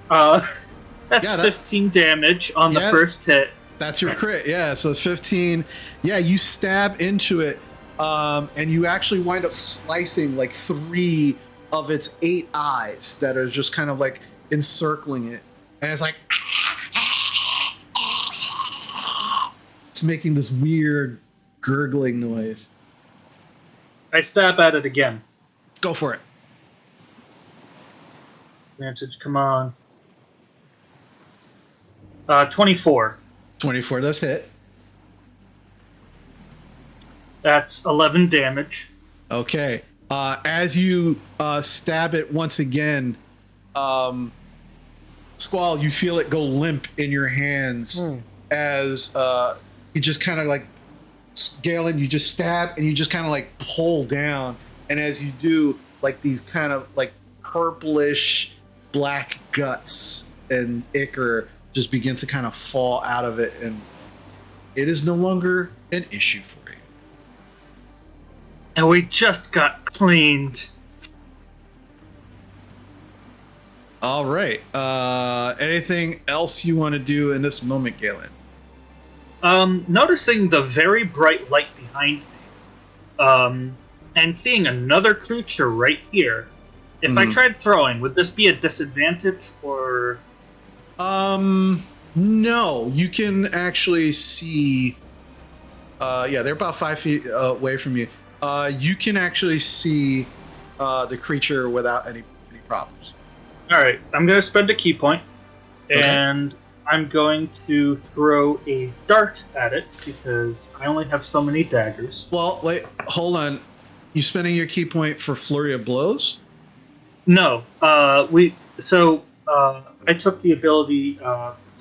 That's 15 damage on the first hit. That's your crit, yeah. So 15. Yeah, you stab into it, and you actually wind up slicing like 3 of its 8 eyes that are just kind of like encircling it. And it's like it's making this weird gurgling noise. I stab at it again. Go for it. Advantage, come on. 24. 24 does hit. That's 11 damage. Okay. As you stab it once again, Squall, you feel it go limp in your hands as you just kind of like, Galen, you just stab and you just kind of like pull down. And as you do, like these kind of like purplish black guts and ichor just begin to kind of fall out of it. And it is no longer an issue for you. And we just got cleaned. All right. Anything else you want to do in this moment, Galen? Noticing the very bright light behind me, and seeing another creature right here. If I tried throwing, would this be a disadvantage or? No. You can actually see. Yeah, they're about 5 feet away from you. You can actually see the creature without any problems. All right, I'm going to spend a key point, and I'm going to throw a dart at it because I only have so many daggers. Well, wait, hold on. You spending your key point for flurry of blows? No, I took the ability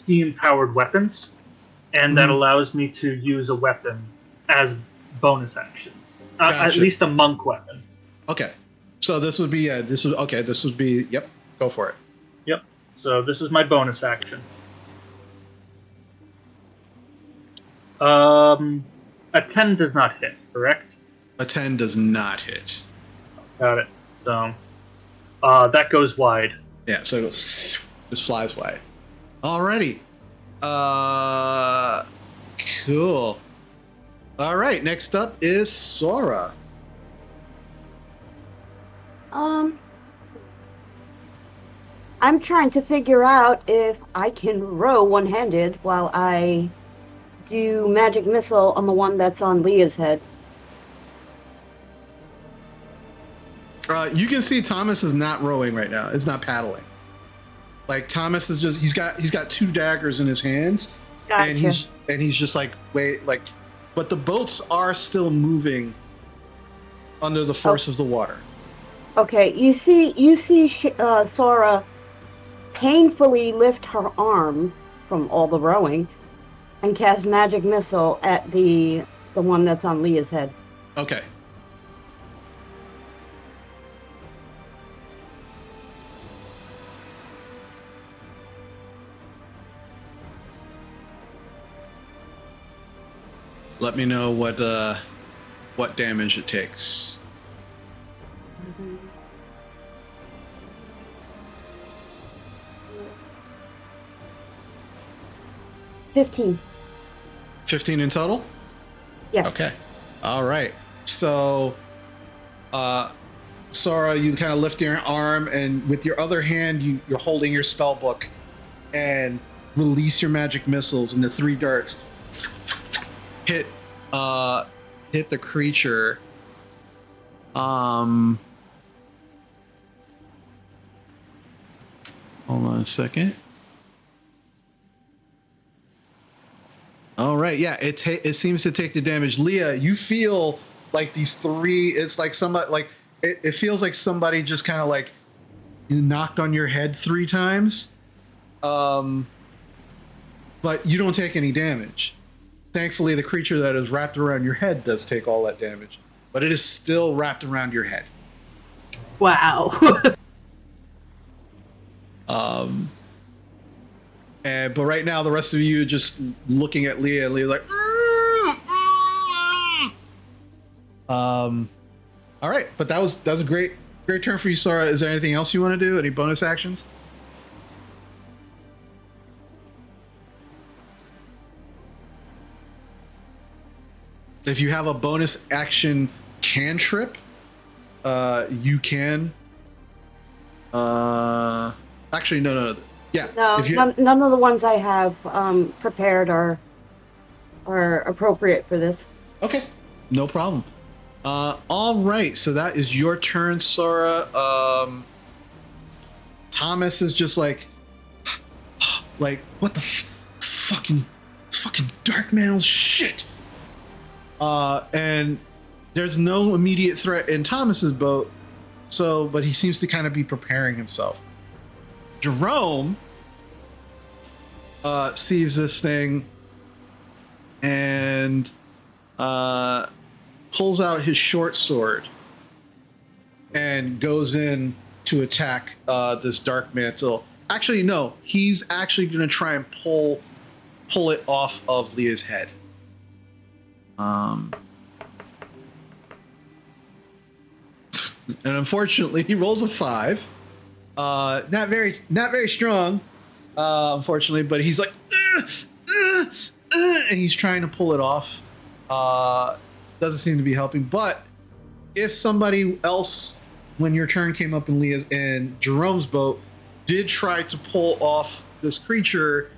key-empowered weapons, and that allows me to use a weapon as bonus action. Gotcha. At least a monk weapon. Okay, so this would be yep. Go for it. Yep. So this is my bonus action. A 10 does not hit, correct? A 10 does not hit. Got it. So that goes wide. Yeah, so it goes, just flies wide. Alrighty. Cool. All right, next up is Sora. I'm trying to figure out if I can row one-handed while I do magic missile on the one that's on Leah's head. You can see Thomas is not rowing right now. It's not paddling. Like Thomas is just he's got 2 daggers in his hands, Gotcha. and he's just like but the boats are still moving under the force of the water. Okay, you see Sora painfully lift her arm from all the rowing and cast magic missile at the one that's on Leah's head. Okay. Let me know what damage it takes. 15. 15 in total? Yeah. Okay. All right. So, Sora, you kind of lift your arm, and with your other hand, you're holding your spell book, and release your magic missiles, and the 3 darts hit the creature. Hold on a second. All right, yeah, it seems to take the damage. Leah, you feel like these 3. It's like somebody like it feels like somebody just kind of like knocked on your head 3 times, but you don't take any damage. Thankfully, the creature that is wrapped around your head does take all that damage, but it is still wrapped around your head. Wow. But right now, the rest of you are just looking at Leah, and Leah's like, all right, but that was a great turn for you, Sora. Is there anything else you want to do? Any bonus actions? If you have a bonus action cantrip, you can. Actually, no. Yeah. No, none of the ones I have prepared are appropriate for this. Okay, no problem. All right, so that is your turn, Sora. Thomas is just like what the fucking dark man's shit. And there's no immediate threat in Thomas's boat, but he seems to kind of be preparing himself. Jerome sees this thing and pulls out his short sword and goes in to attack this dark mantle. Actually, no, he's actually going to try and pull it off of Leah's head. And unfortunately, he rolls a 5. Not very strong, unfortunately, but he's like, and he's trying to pull it off. Doesn't seem to be helping. But if somebody else, when your turn came up in Jerome's boat, did try to pull off this creature,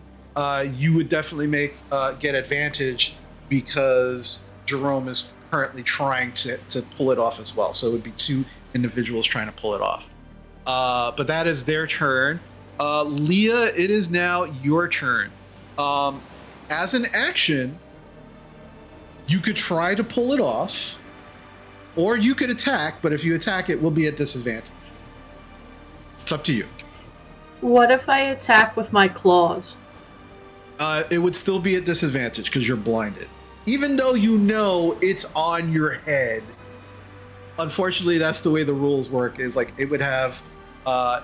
you would definitely get advantage because Jerome is currently trying to pull it off as well. So it would be 2 individuals trying to pull it off. But that is their turn. Leah, it is now your turn. As an action, you could try to pull it off, or you could attack, but if you attack, it will be at disadvantage. It's up to you. What if I attack with my claws? It would still be at disadvantage because you're blinded. Even though you know it's on your head, unfortunately, that's the way the rules work. Is like it would have,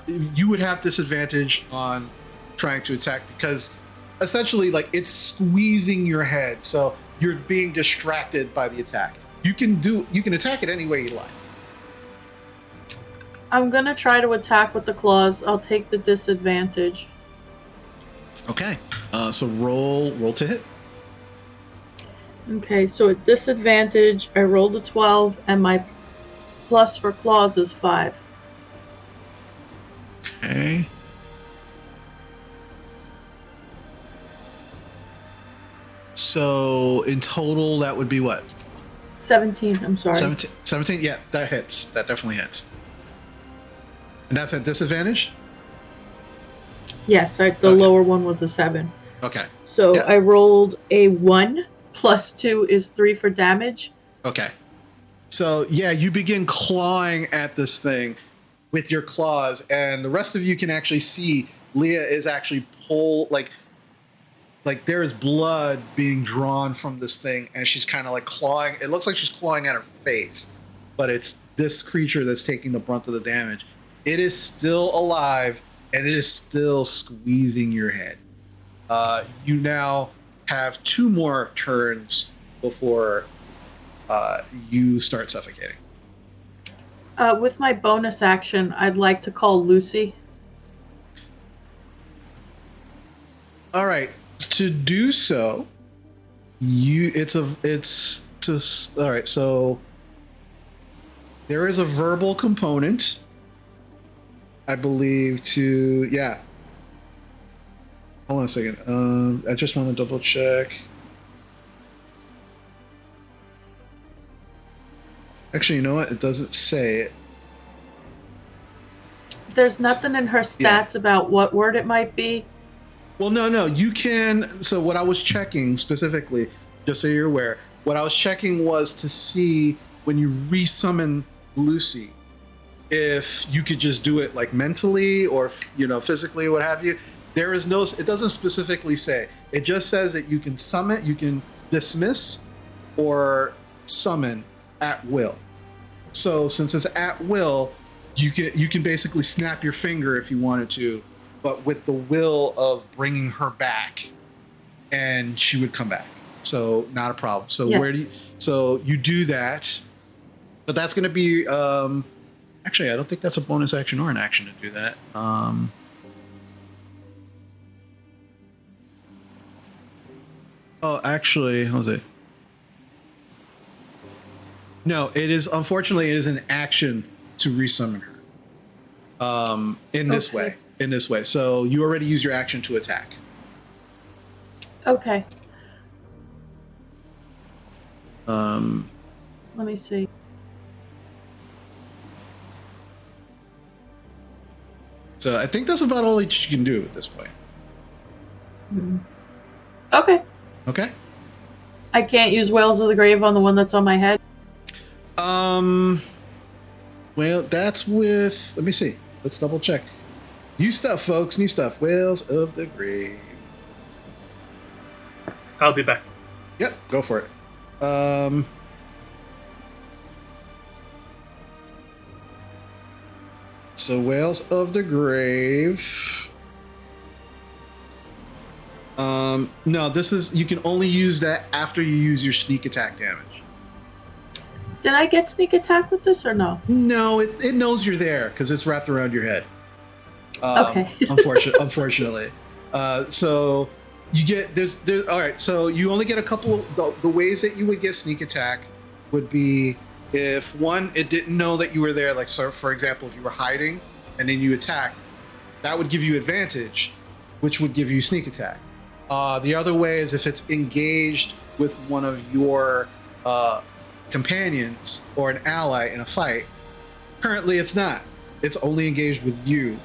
you would have disadvantage on trying to attack because essentially, like it's squeezing your head, so you're being distracted by the attack. You can attack it any way you like. I'm gonna try to attack with the claws. I'll take the disadvantage. Okay. So roll to hit. Okay, so at disadvantage, I rolled a 12, and my plus for claws is 5. Okay. So in total, that would be what? 17, I'm sorry. 17, yeah, that hits. That definitely hits. And that's at disadvantage? Yes, the lower one was a 7. Okay. So yeah. I rolled a 1, plus 2 is 3 for damage. Okay. So, yeah, you begin clawing at this thing with your claws, and the rest of you can actually see Leah is actually like there is blood being drawn from this thing, and she's kind of like clawing. It looks like she's clawing at her face, but it's this creature that's taking the brunt of the damage. It is still alive, and it is still squeezing your head. You now have 2 more turns before you start suffocating. With my bonus action, I'd like to call Lucy. All right. To do so, all right. So there is a verbal component, I believe. Yeah. Hold on a second. I just want to double check. Actually, you know what? It doesn't say it. There's nothing in her stats about what word it might be. Well, no. You can. So what I was checking specifically, just so you're aware, what I was checking was to see when you resummon Lucy, if you could just do it like mentally or physically or what have you. There is no. It doesn't specifically say. It just says that you can summon, you can dismiss, or summon at will. So since it's at will, you can basically snap your finger if you wanted to, but with the will of bringing her back, and she would come back. So not a problem. So yes. You do that, but that's going to be actually I don't think that's a bonus action or an action to do that. Oh, actually, what was it? No, it is. Unfortunately, it is an action to resummon her. In this way. So you already used your action to attack. Okay. Let me see. But I think that's about all that you can do at this point. Okay. Okay. I can't use Whales of the Grave on the one that's on my head. Well, that's with. Let me see. Let's double check. New stuff, folks. New stuff. Whales of the Grave. I'll be back. Yep. Go for it. So Whales of the Grave. No, this is, you can only use that after you use your sneak attack damage. Did I get sneak attack with this or no? No, it knows you're there because it's wrapped around your head. Okay. Unfortunately. So you get there's all right. So you only get a couple. The ways that you would get sneak attack would be if one, it didn't know that you were there. Like, so for example, if you were hiding and then you attack, that would give you advantage, which would give you sneak attack. The other way is if it's engaged with one of your companions or an ally in a fight. Currently, it's not. It's only engaged with you.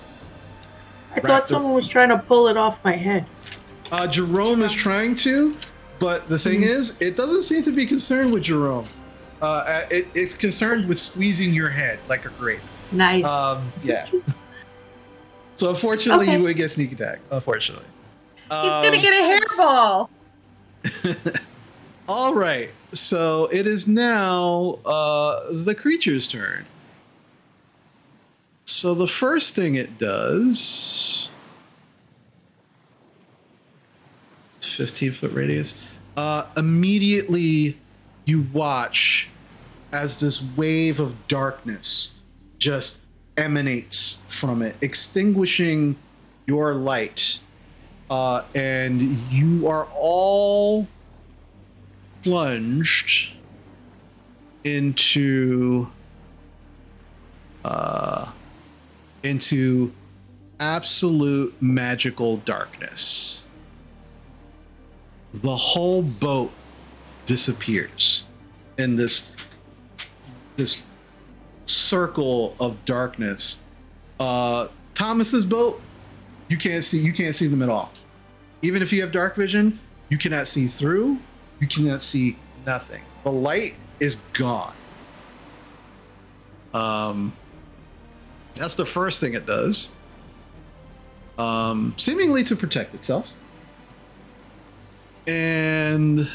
I thought someone was trying to pull it off my head. Jerome is trying to, but the thing is, it doesn't seem to be concerned with Jerome. It's concerned with squeezing your head like a grape. Nice. Yeah. So unfortunately, you would get sneak attack. Unfortunately. He's gonna get a hairball. All right. So it is now the creature's turn. So the first thing it does, 15-foot radius. Immediately, you watch as this wave of darkness just emanates from it, extinguishing your light, and you are all plunged into absolute magical darkness. The whole boat disappears in this circle of darkness. Thomas's boat, you can't see them at all. Even if you have dark vision, you cannot see through. You cannot see nothing. The light is gone. That's the first thing it does. Seemingly to protect itself. And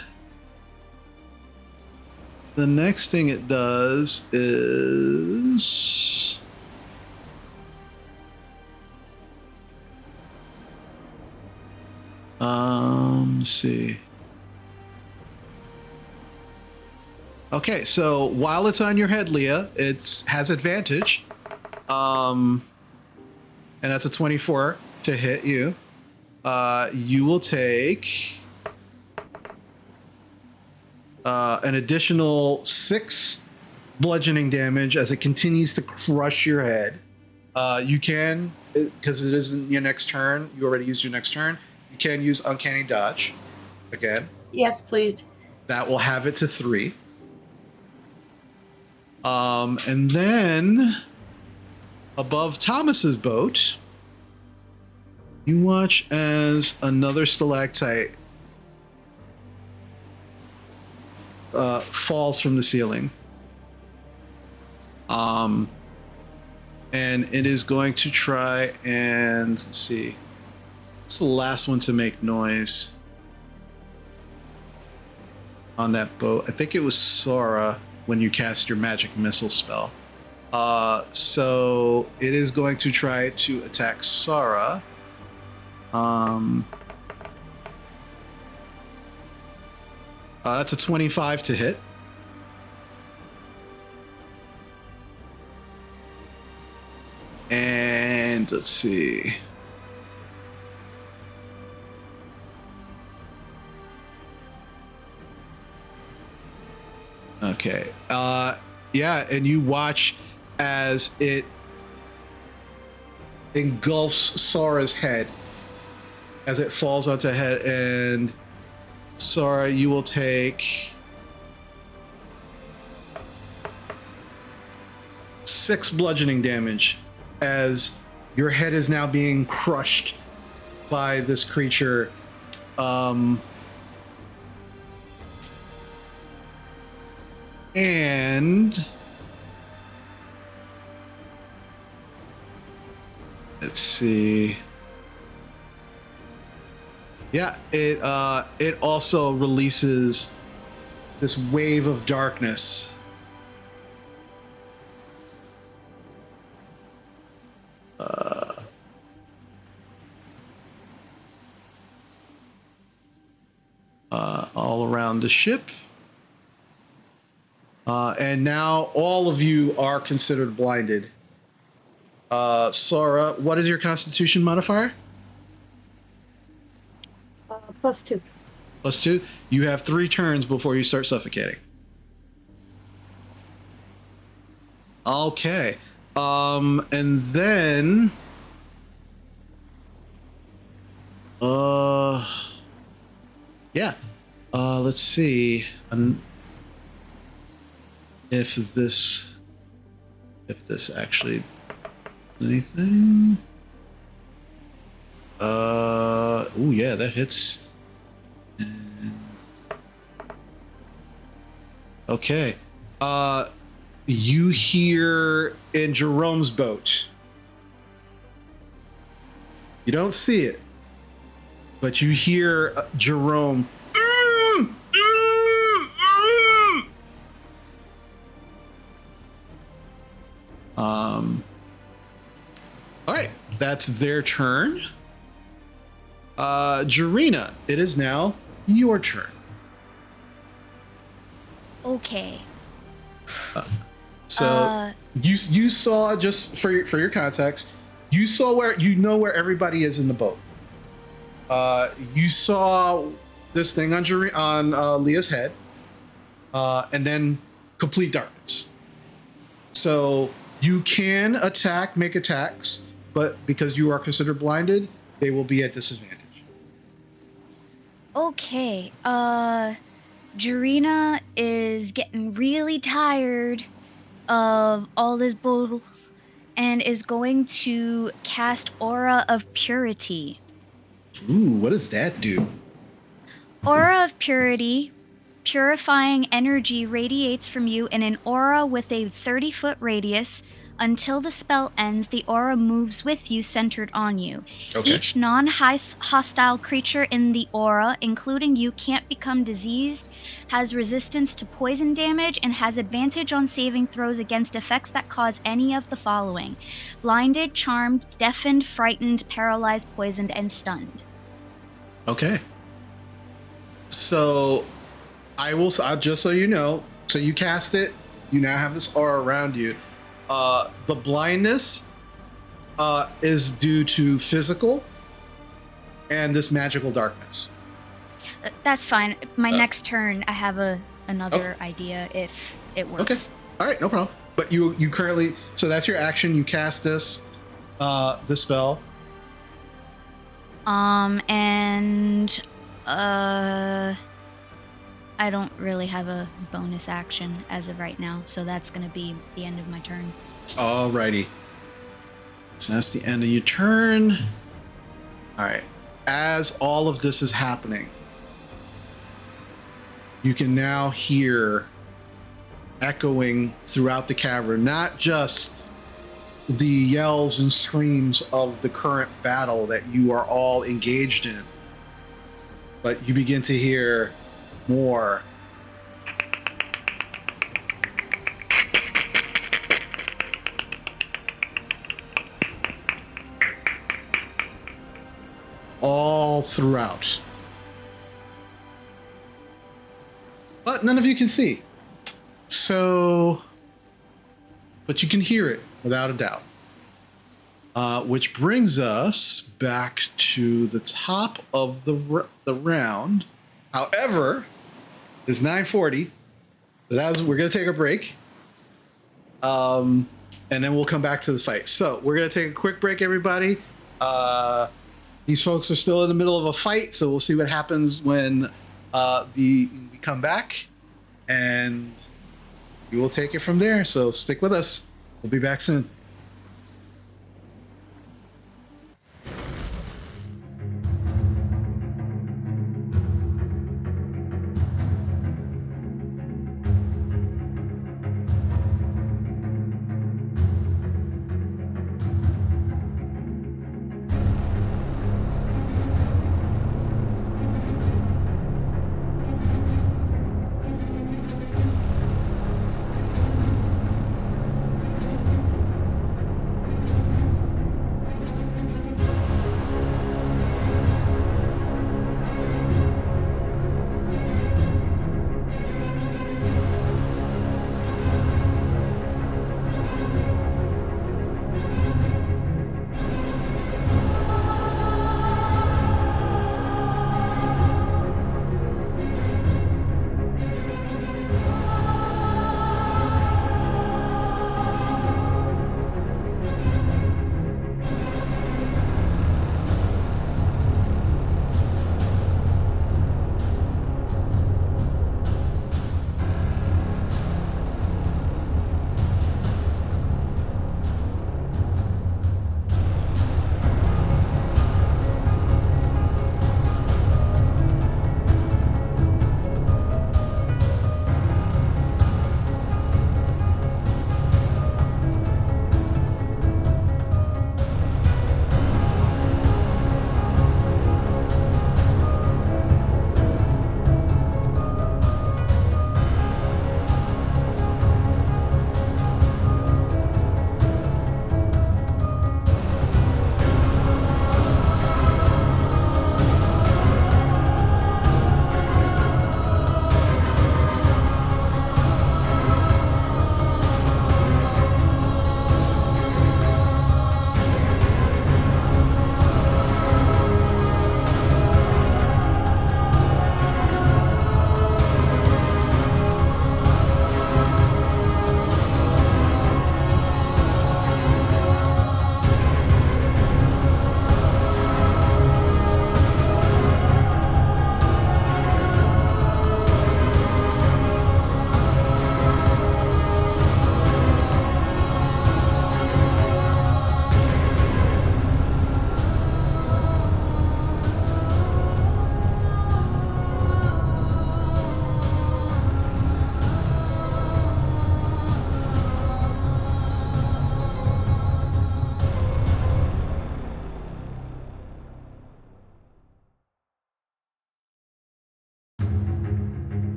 the next thing it does is let's see. Okay, so while it's on your head, Leah, it has advantage. And that's a 24 to hit you. You will take an additional 6 bludgeoning damage as it continues to crush your head. You can, because it isn't your next turn, you already used your next turn, you can use Uncanny Dodge again. Yes, please. That will have it to 3. And then above Thomas's boat, you watch as another stalactite falls from the ceiling. And it is going to try and let's see. It's the last one to make noise on that boat. I think it was Sora when you cast your magic missile spell. So it is going to try to attack Sora. That's a 25 to hit. And let's see. Okay. Yeah, and you watch as it engulfs Sora's head as it falls onto her head, and Sora, you will take 6 bludgeoning damage as Your head is now being crushed by this creature. And let's see. Yeah, it also releases this wave of darkness. All around the ship. And now all of you are considered blinded. Sora, what is your Constitution modifier? +2. +2. You have 3 turns before you start suffocating. Okay. And then... yeah. Let's see. If this actually does anything. Oh yeah, that hits. And... okay. You hear in Jerome's boat. You don't see it, but you hear Jerome. All right, that's their turn. Jarina, it is now your turn. Okay. So you saw, just for your context, you saw where everybody is in the boat. You saw this thing on Leah's head, and then complete darkness. So you can make attacks, but because you are considered blinded, they will be at disadvantage. Okay. Jarina is getting really tired of all this bull and is going to cast Aura of Purity. Ooh, what does that do? Aura of Purity, purifying energy radiates from you in an aura with a 30-foot radius. Until the spell ends, the aura moves with you, centered on you. Okay. Each non-hostile creature in the aura, including you, can't become diseased, has resistance to poison damage, and has advantage on saving throws against effects that cause any of the following: blinded, charmed, deafened, frightened, paralyzed, poisoned, and stunned. Okay. So just so you know, so you cast it, you now have this aura around you. The blindness is due to physical and this magical darkness. That's fine. My next turn, I have another idea if it works. Okay. All right, no problem. But you currently, so that's your action. You cast this spell. I don't really have a bonus action as of right now, so that's going to be the end of my turn. Alrighty. So that's the end of your turn. Alright. As all of this is happening, you can now hear echoing throughout the cavern, not just the yells and screams of the current battle that you are all engaged in, but you begin to hear more. All throughout. But none of you can see. So, but you can hear it without a doubt. Which brings us back to the top of the round. However, it's 9:40. So we're going to take a break. And then we'll come back to the fight. So we're going to take a quick break, everybody. These folks are still in the middle of a fight, so we'll see what happens when we come back. And we will take it from there. So stick with us. We'll be back soon.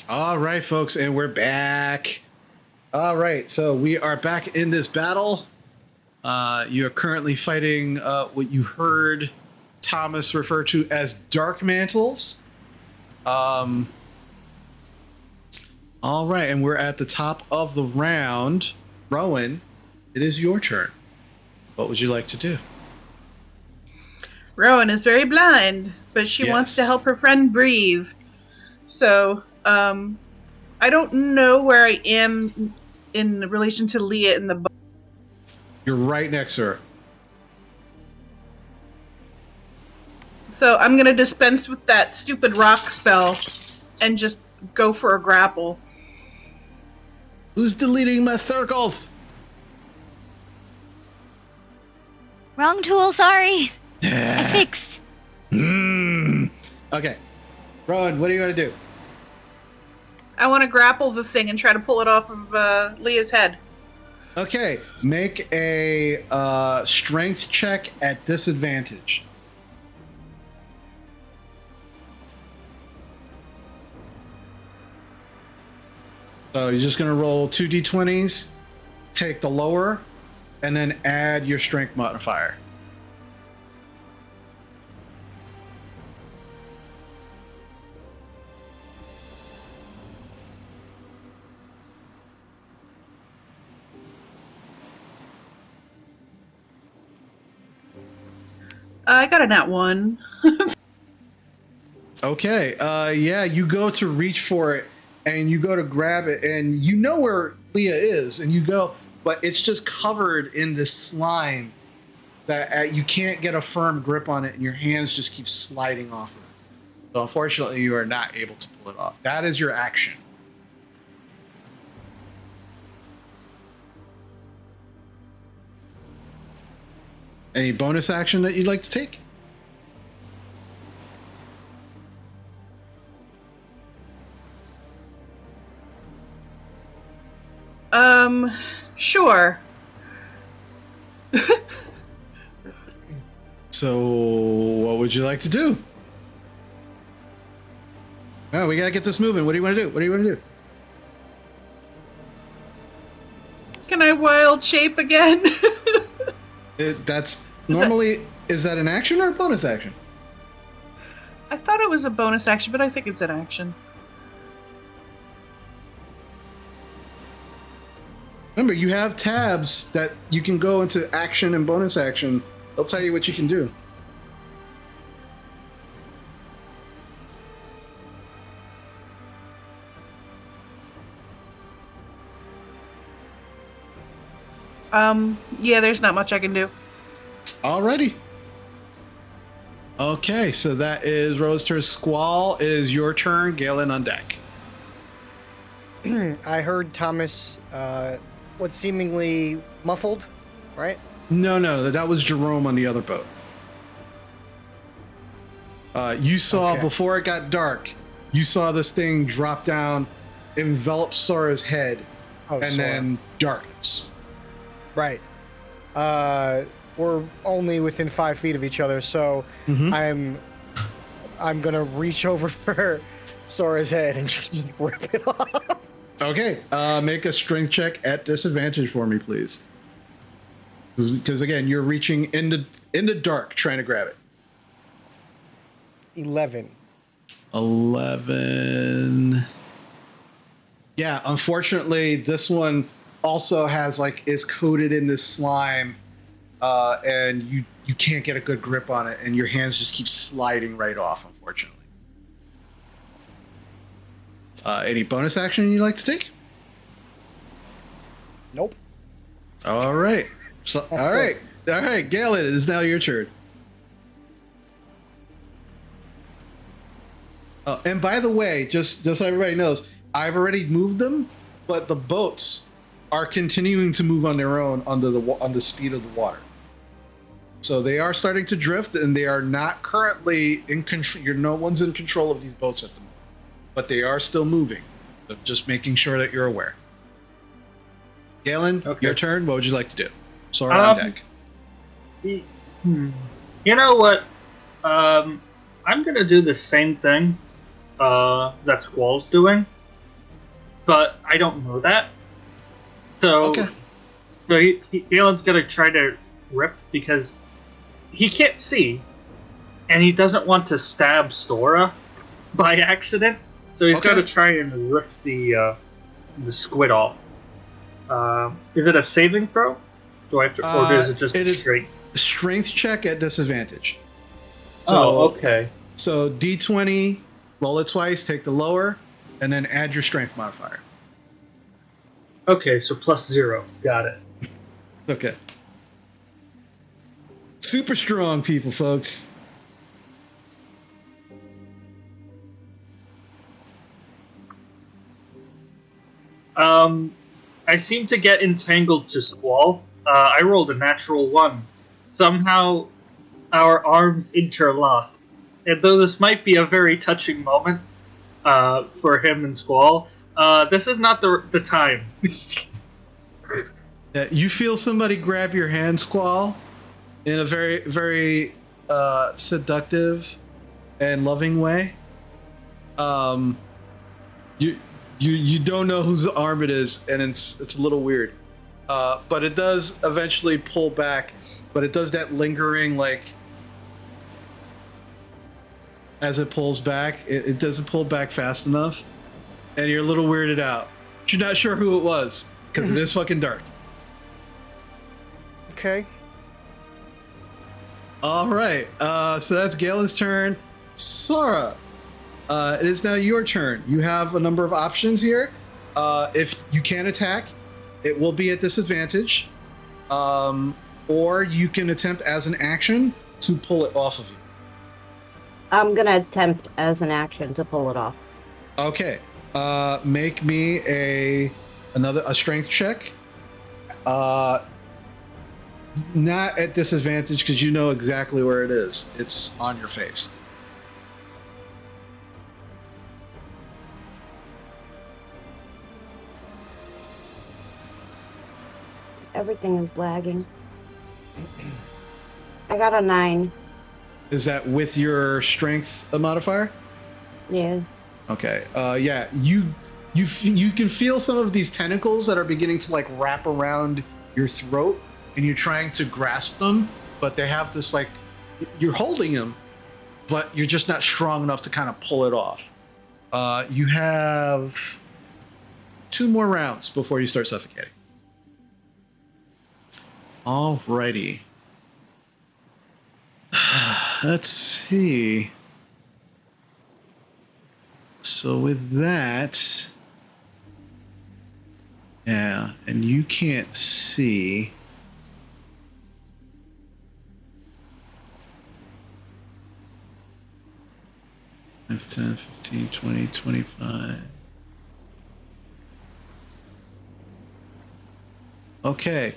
All right, folks, and we're back. All right, so we are back in this battle. You are currently fighting what you heard Thomas refer to as Dark Mantles. All right, and we're at the top of the round. Rowan, it is your turn. What would you like to do? Rowan is very blind, but she wants to help her friend breathe. So, I don't know where I am in relation to Leah in the boat. You're right next to her. So I'm going to dispense with that stupid rock spell and just go for a grapple. Who's deleting my circles? Wrong tool, sorry. I fixed. Okay. Rowan, what are you going to do? I want to grapple this thing and try to pull it off of Leah's head. Okay, make a strength check at disadvantage. So you're just going to roll 2 d20s, take the lower, and then add your strength modifier. I got a nat 1. Okay, yeah, you go to reach for it, and you go to grab it, and you know where Leah is, and you go, but it's just covered in this slime that you can't get a firm grip on it, and your hands just keep sliding off of it. So unfortunately, you are not able to pull it off. That is your action. Any bonus action that you'd like to take? Sure. So, what would you like to do? Oh, we gotta get this moving. What do you want to do? What do you want to do? Can I wild shape again? That's normally, is that an action or a bonus action? I thought it was a bonus action, but I think it's an action. Remember, you have tabs that you can go into action and bonus action. They'll tell you what you can do. Yeah, there's not much I can do. Alrighty. Okay, so that is Roadster's Squall. It is your turn. Galen on deck. I heard Thomas, what seemingly muffled, right? No, that was Jerome on the other boat. You saw, before it got dark, you saw this thing drop down, envelop Sora's head, and Sora. then darkness. Right. We're only within 5 feet of each other, so I'm gonna reach over for Sora's head and just rip it off. Okay, make a strength check at disadvantage for me, please. Because again, you're reaching in the dark trying to grab it. 11. Yeah, unfortunately, this one also has is coated in this slime, and you can't get a good grip on it, and your hands just keep sliding right off, unfortunately. Any bonus action you'd like to take? Nope. All right. So, all right, Galen, it is now your turn. Oh, and by the way, just so everybody knows, I've already moved them, but the boats are continuing to move on their own on the speed of the water. So they are starting to drift, and they are not currently in control. No one's in control of these boats at the moment, but they are still moving. So just making sure that you're aware. Galen, your turn. What would you like to do? Sora on deck. You know what? I'm gonna do the same thing that Squall's doing. but I don't know that. So, Okay. so Galen's gonna try to rip because he can't see, and he doesn't want to stab Sora by accident. So he's got to try and rip the squid off. Is it a saving throw? Do I have to, or is it just straight? Strength check at disadvantage. So, okay. So D20, roll it twice, take the lower, and then add your strength modifier. Okay, so +0. Got it. Okay. Super strong people, folks. I seem to get entangled to Squall. I rolled a natural 1. Somehow, our arms interlock. And though this might be a very touching moment for him and Squall, this is not the time. Yeah, you feel somebody grab your hand, Squall, in a very, very seductive and loving way. You don't know whose arm it is, and it's a little weird. But it does eventually pull back, but it does that lingering, like, as it pulls back, it doesn't pull back fast enough, and you're a little weirded out. But you're not sure who it was, because it is fucking dark. Okay. All right, so that's Galen's turn. Sora, it is now your turn. You have a number of options here. If you can attack, it will be at disadvantage, or you can attempt as an action to pull it off of you. I'm gonna attempt as an action to pull it off. Okay, make me a strength check. Not at disadvantage because you know exactly where it is. It's on your face. Everything is lagging. I got a 9. Is that with your strength modifier? Yeah. Okay. Yeah. You can feel some of these tentacles that are beginning to like wrap around your throat, and you're trying to grasp them, but they have this like you're holding them, but you're just not strong enough to kind of pull it off. You have 2 more rounds before you start suffocating. Alrighty. Let's see. So with that, yeah, and you can't see. Five, 10, 15, 20, 25. Okay.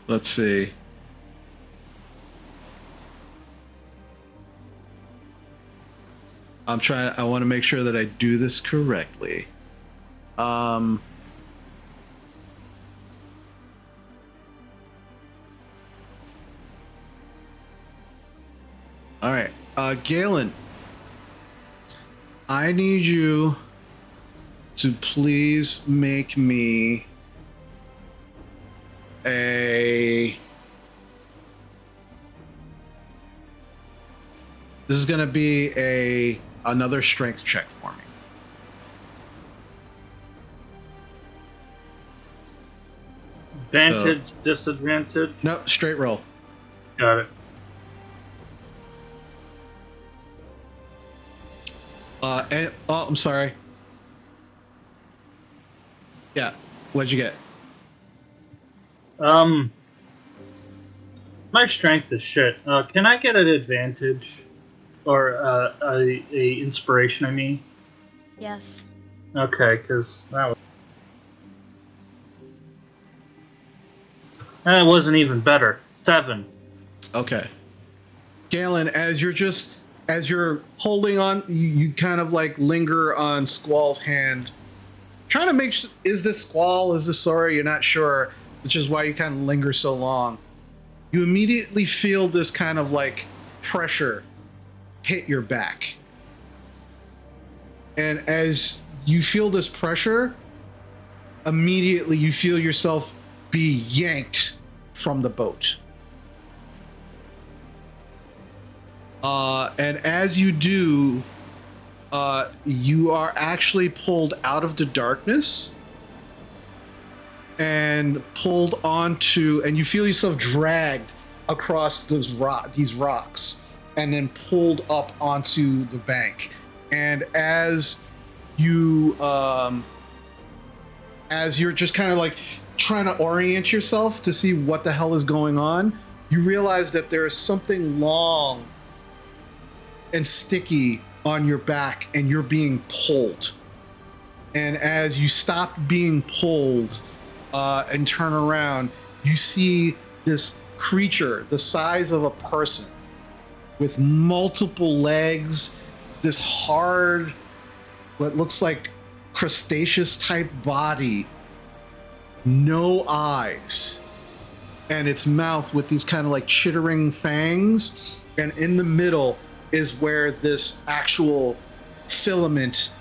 Let's see. I want to make sure that I do this correctly. All right. Galen, I need you to please make me this is going to be another strength check for me. Advantage, disadvantage? Nope, straight roll. Got it. I'm sorry. Yeah, what'd you get? My strength is shit. Can I get an advantage? Or a inspiration, I mean? Yes. Okay, because that wasn't even better. 7. Okay. Galen, as you're holding on, you kind of like linger on Squall's hand, trying to make sure, is this Squall, is this Sora? You're not sure, which is why you kind of linger so long. you immediately feel this kind of like pressure hit your back. And as you feel this pressure, immediately you feel yourself be yanked from the boat. And as you do, you are actually pulled out of the darkness and pulled onto, and you feel yourself dragged across these rocks and then pulled up onto the bank. And as you're just kind of like trying to orient yourself to see what the hell is going on, you realize that there is something long and sticky on your back and you're being pulled. And as you stop being pulled and turn around, you see this creature the size of a person with multiple legs, this hard, what looks like crustaceous type body, no eyes, and its mouth with these kind of like chittering fangs, and in the middle is where this actual filament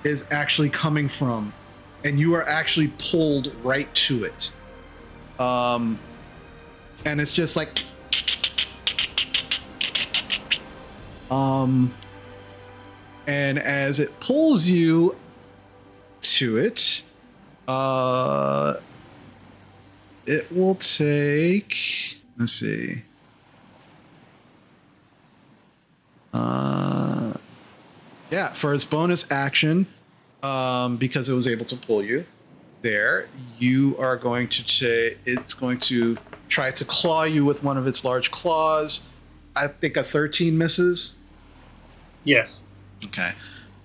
is actually coming from, and you are actually pulled right to it. And it's just like and as it pulls you to it, it will take, let's see, yeah, for its bonus action, because it was able to pull you there, you are going to it's going to try to claw you with one of its large claws. I think a 13 misses. Yes. Okay.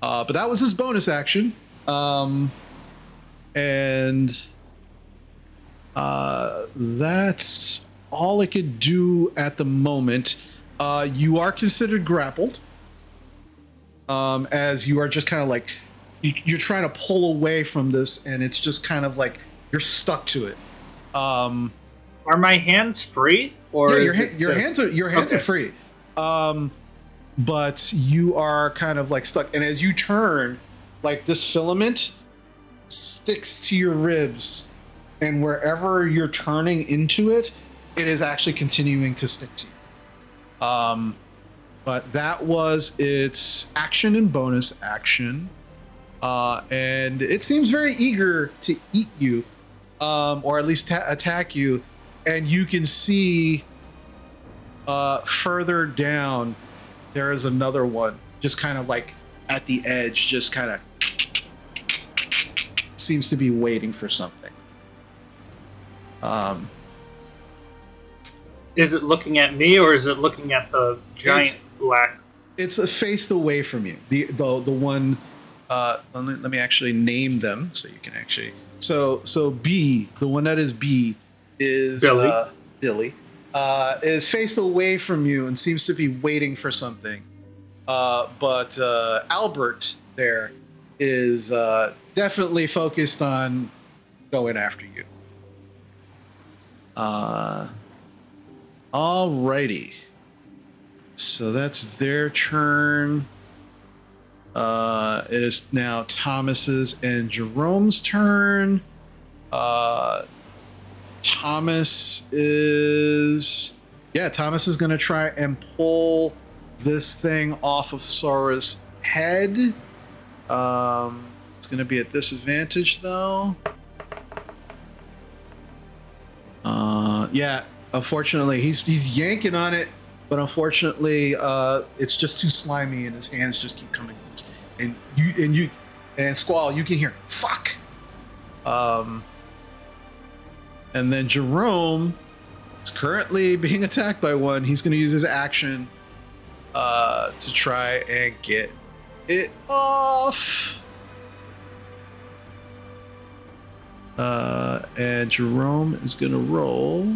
But that was his bonus action. And that's all it could do at the moment. You are considered grappled, as you are just kind of like, you're trying to pull away from this, and it's just kind of like you're stuck to it. Are my hands free? Or yeah, your hands are free. But you are kind of like stuck, and as you turn, like this filament sticks to your ribs, and wherever you're turning into it, it is actually continuing to stick to you. But that was its action and bonus action, and it seems very eager to eat you, or at least attack you. And you can see further down there is another one, just kind of like at the edge, just kind of seems to be waiting for something. Is it looking at me, or is it looking at the giant black? It's faced away from you. The one. Let me actually name them so you can actually. So B, the one that is B, is Billy. Is faced away from you and seems to be waiting for something. But Albert there is definitely focused on going after you. Alrighty. So that's their turn. It is now Thomas's and Jerome's turn. Thomas is going to try and pull this thing off of Sora's head. It's going to be at disadvantage though. Yeah, unfortunately he's yanking on it, but unfortunately it's just too slimy and his hands just keep coming loose. And you Squall, you can hear fuck. And then Jerome is currently being attacked by one. He's going to use his action to try and get it off. And Jerome is going to roll.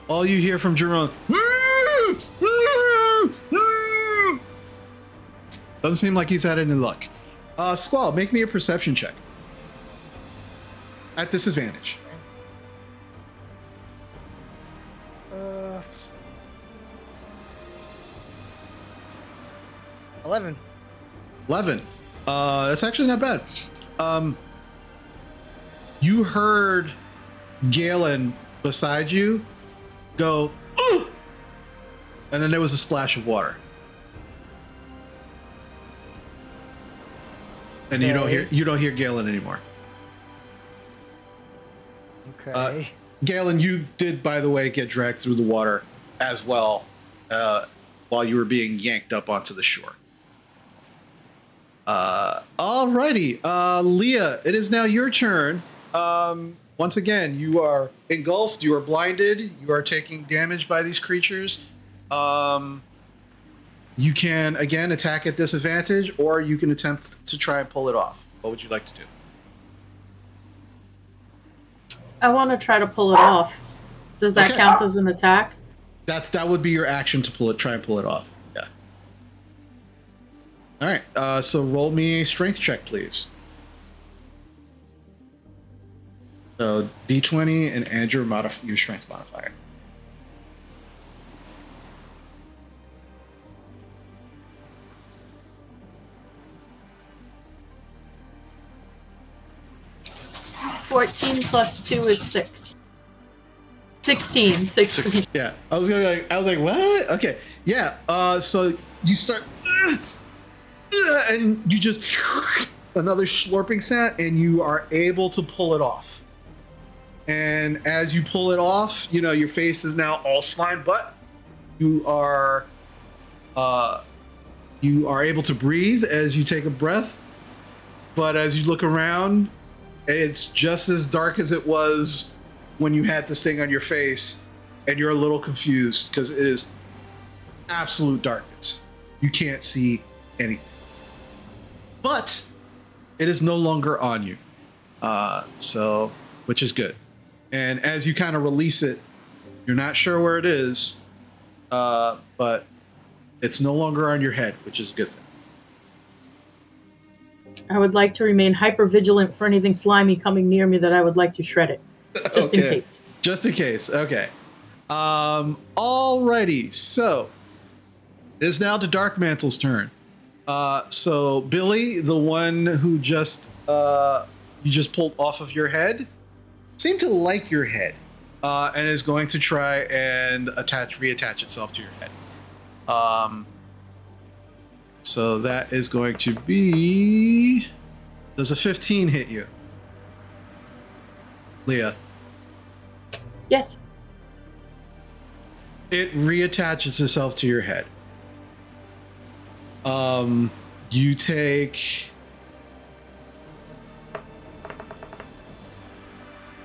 All you hear from Jerome. Doesn't seem like he's had any luck. Squall, make me a perception check. At disadvantage. 11. 11. That's actually not bad. You heard Galen beside you go, "Ooh!" And then there was a splash of water. And you don't hear Galen anymore. Okay. Galen, you did, by the way, get dragged through the water as well, while you were being yanked up onto the shore. Alrighty, Leah, it is now your turn. Once again, you are engulfed, you are blinded, you are taking damage by these creatures. You can, again, attack at disadvantage, or you can attempt to try and pull it off. What would you like to do? I want to try to pull it off. Does that count as an attack? That would be your action to try and pull it off. Yeah. All right. So roll me a strength check, please. So D20 and add your strength modifier. $14 plus 2 is 6. 16. 16. Yeah. I was like, what? Okay. Yeah. So you start, and you just another slurping sound, and you are able to pull it off. And as you pull it off, your face is now all slime, but you are able to breathe as you take a breath. But as you look around, it's just as dark as it was when you had this thing on your face, and you're a little confused because it is absolute darkness. You can't see anything. But it is no longer on you. Which is good. And as you kind of release it, you're not sure where it is, but it's no longer on your head, which is a good thing. I would like to remain hyper vigilant for anything slimy coming near me that I would like to shred it. Just in case. Just in case. Okay. Alrighty. So it's now the Dark Mantle's turn. So Billy, the one who you just pulled off of your head, seemed to like your head, and is going to try and reattach itself to your head. So that is going to be. Does a 15 hit you, Leah? Yes. It reattaches itself to your head. You take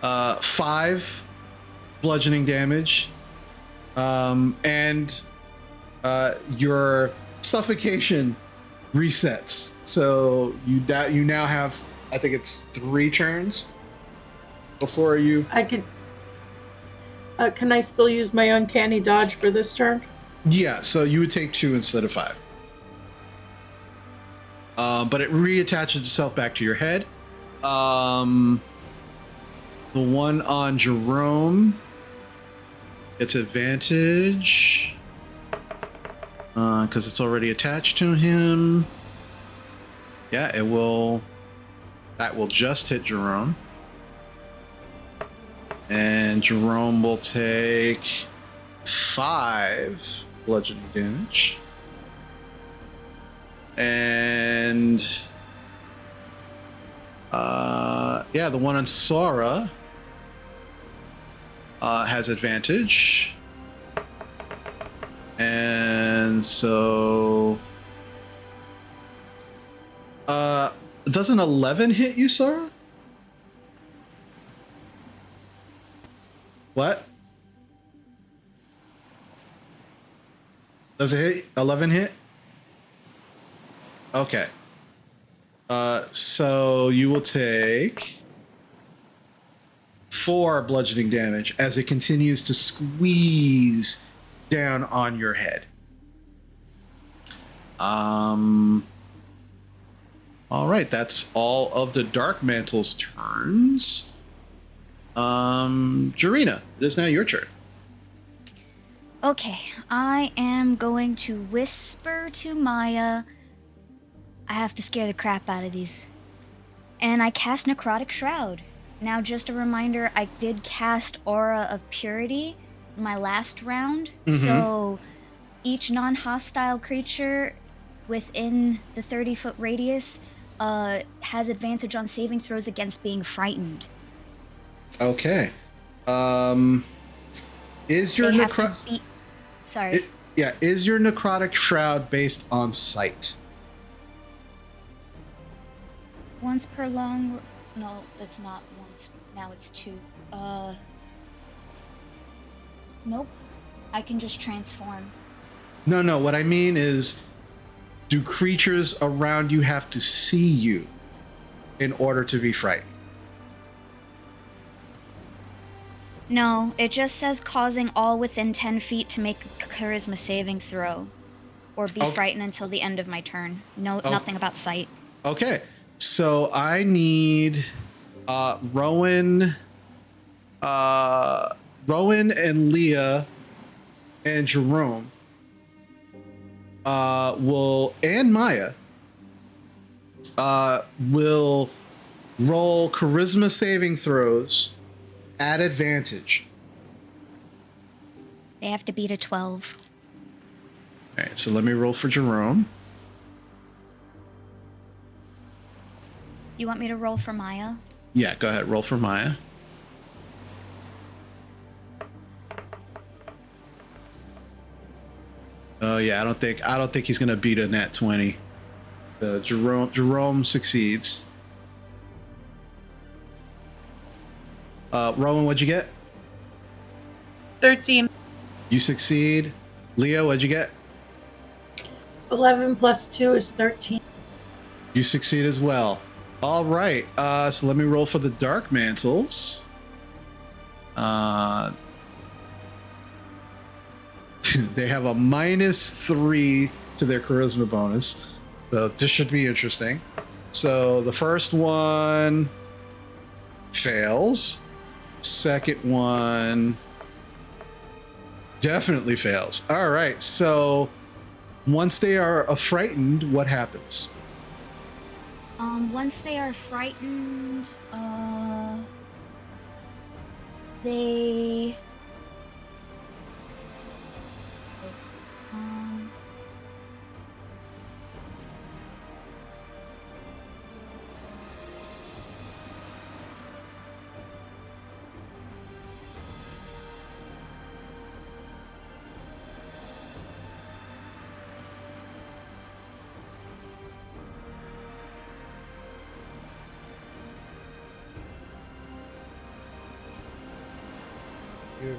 5 bludgeoning damage, and your suffocation resets. So you now have, I think it's 3 turns before you. I can. Can I still use my uncanny dodge for this turn? Yeah, so you would take 2 instead of 5. But it reattaches itself back to your head. The one on Jerome, it's advantage because it's already attached to him. Yeah, it will. That will just hit Jerome. And Jerome will take 5 bludgeoning damage. And the one on Sora has advantage. And so does an 11 hit you, Sora? What? Does it hit? 11 hit? Okay. So you will take 4 bludgeoning damage as it continues to squeeze down on your head. All right, that's all of the Dark Mantle's turns. Jarina, it is now your turn. Okay, I am going to whisper to Maya. I have to scare the crap out of these. And I cast Necrotic Shroud. Now, just a reminder, I did cast Aura of Purity my last round. So each non-hostile creature within the 30-foot radius has advantage on saving throws against being frightened. Okay. Is your Sorry. Is your Necrotic Shroud based on sight? Once per long... No, it's not once. Now it's 2. Nope. I can just transform. No. What I mean is, do creatures around you have to see you in order to be frightened? No, it just says causing all within 10 feet to make a charisma saving throw. Or be frightened until the end of my turn. Nothing about sight. Okay. So I need Rowan and Leah and Jerome and Maya will roll charisma saving throws at advantage. They have to beat a 12. All right, so let me roll for Jerome. You want me to roll for Maya? Yeah, go ahead. Roll for Maya. Oh yeah, I don't think he's gonna beat a nat 20. Jerome succeeds. Rowan, what'd you get? 13. You succeed. Leo, what'd you get? 11 plus 2 is 13. You succeed as well. All right. So let me roll for the Dark Mantles. They have a -3 to their charisma bonus, so this should be interesting. So the first one fails. Second one definitely fails. All right. So once they are frightened, what happens? Once they are frightened, they...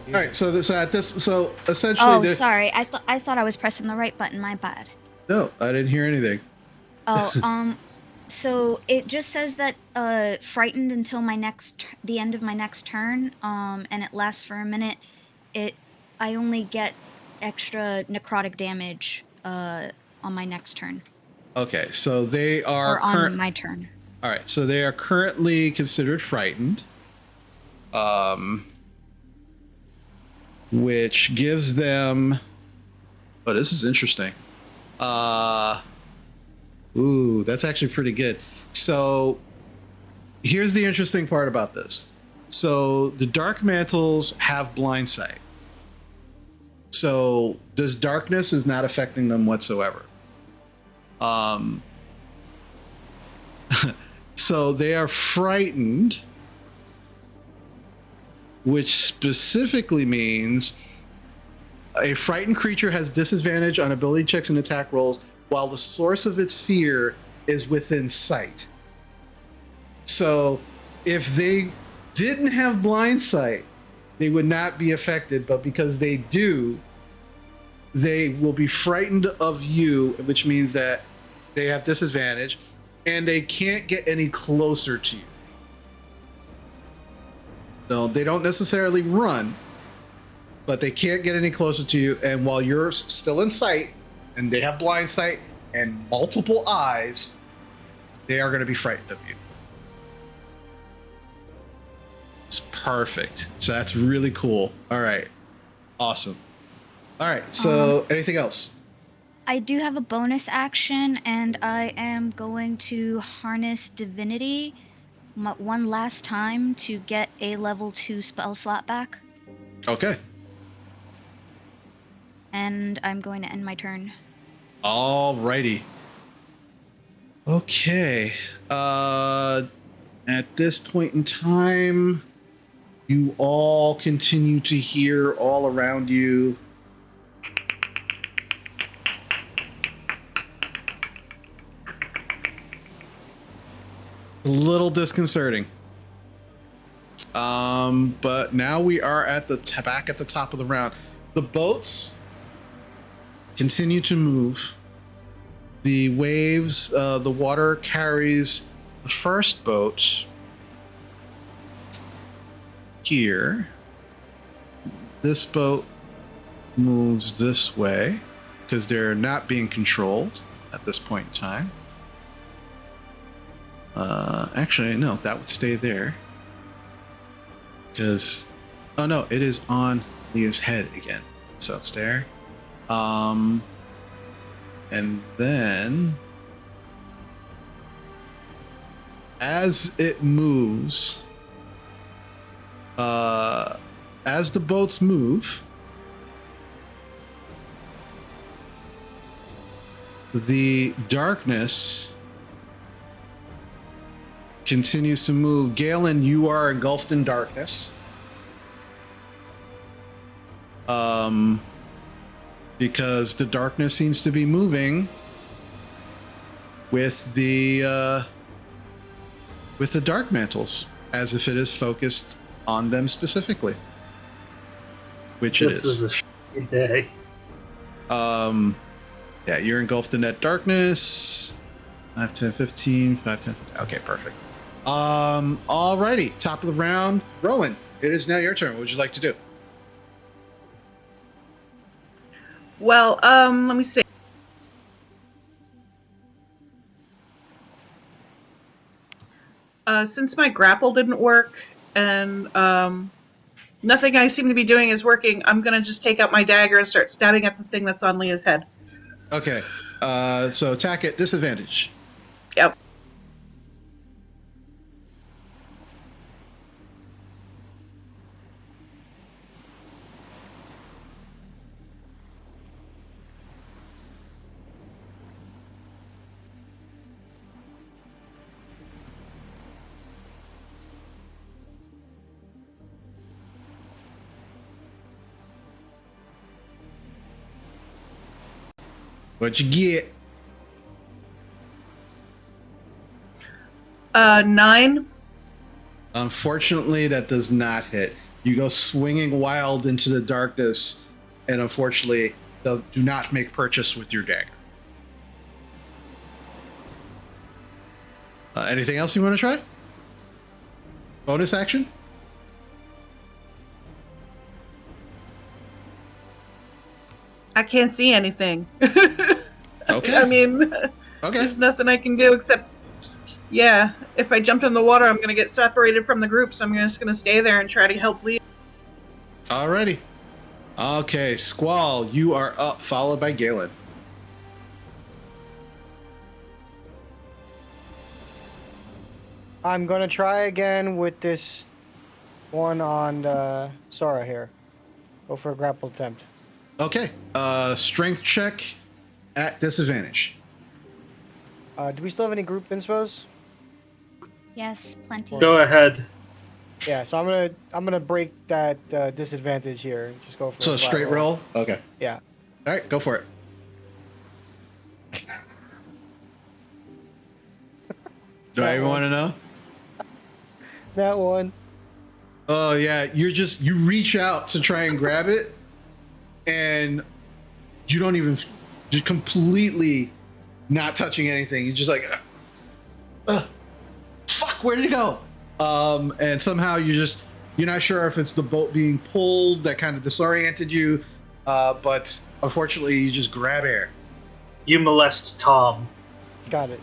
All right, so essentially. Oh, sorry. I thought I was pressing the right button. My bad. No, I didn't hear anything. Oh, so it just says that frightened until the end of my next turn. And it lasts for a minute. I only get extra necrotic damage on my next turn. Okay, so they are on my turn. All right, so they are currently considered frightened. Which gives them... Oh, this is interesting. Ooh, that's actually pretty good. So here's the interesting part about this. So the Dark Mantles have blind sight. So this darkness is not affecting them whatsoever. So they are frightened, which specifically means a frightened creature has disadvantage on ability checks and attack rolls while the source of its fear is within sight. So if they didn't have blind sight, they would not be affected, but because they do, they will be frightened of you, which means that they have disadvantage and they can't get any closer to you. No, they don't necessarily run, but they can't get any closer to you. And while you're still in sight, and they have blind sight and multiple eyes, they are going to be frightened of you. It's perfect. So that's really cool. All right. Awesome. All right. So anything else? I do have a bonus action, and I am going to harness divinity one last time to get a level 2 spell slot back. Okay. And I'm going to end my turn. All righty. Okay. At this point in time, you all continue to hear all around you a little disconcerting. But now we are at the back at the top of the round. The boats continue to move. The waves, the water carries the first boat here. This boat moves this way because they're not being controlled at this point in time. Actually, no, that would stay there. Because, oh no, it is on Leah's head again. So it's there. And then, as it moves, as the boats move, the darkness continues to move. Galen, you are engulfed in darkness. Because the darkness seems to be moving with the dark mantles, as if it is focused on them specifically, which it is. This is a shitty day. Yeah, you're engulfed in that darkness. 5, 10, 15, 5, 10, 15. Okay, perfect. Alrighty, top of the round. Rowan, it is now your turn. What would you like to do? Well, let me see. Since my grapple didn't work and nothing I seem to be doing is working, I'm going to just take out my dagger and start stabbing at the thing that's on Leah's head. Okay, so attack at disadvantage. Yep. What you get? 9. Unfortunately, that does not hit. You go swinging wild into the darkness, and unfortunately, do not make purchase with your dagger. Anything else you want to try? Bonus action? I can't see anything. Okay. I mean, there's nothing I can do except, yeah, if I jumped in the water, I'm going to get separated from the group, so I'm just going to stay there and try to help Leah. Alrighty. Okay, Squall, you are up, followed by Galen. I'm gonna try again with this one on Sora here. Go for a grapple attempt. Okay, strength check at disadvantage. Do we still have any group inspos? Yes, plenty. Go ahead. Yeah, so I'm gonna break that disadvantage here. Just go for So a flat straight roll? Okay. Yeah. All right, go for it. Do I even want to know? That one. Oh yeah, you reach out to try and grab it, and you don't even, just completely not touching anything. You're just like, fuck, where did it go? And somehow you're not sure if it's the boat being pulled that kind of disoriented you, but unfortunately you just grab air. You molest Tom. Got it.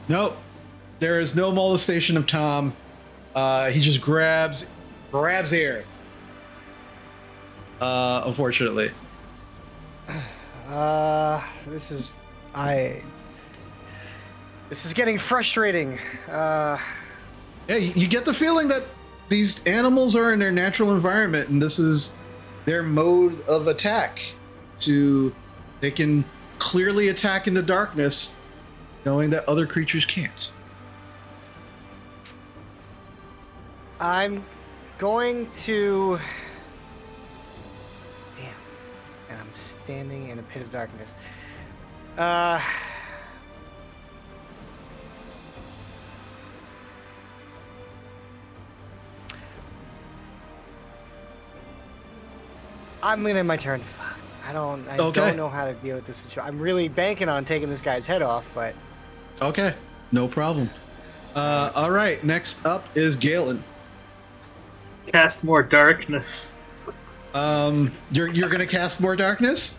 Nope, there is no molestation of Tom. He just grabs grabs air. Unfortunately. This is getting frustrating. Yeah, you get the feeling that these animals are in their natural environment, and this is their mode of attack. They can clearly attack in the darkness, knowing that other creatures can't. I'm going to... Damn. And I'm standing in a pit of darkness. I'm gonna end my turn. Fuck. I don't know how to deal with this situation. I'm really banking on taking this guy's head off, but... Okay, no problem. All right, next up is Galen. Cast more darkness. You're gonna cast more darkness?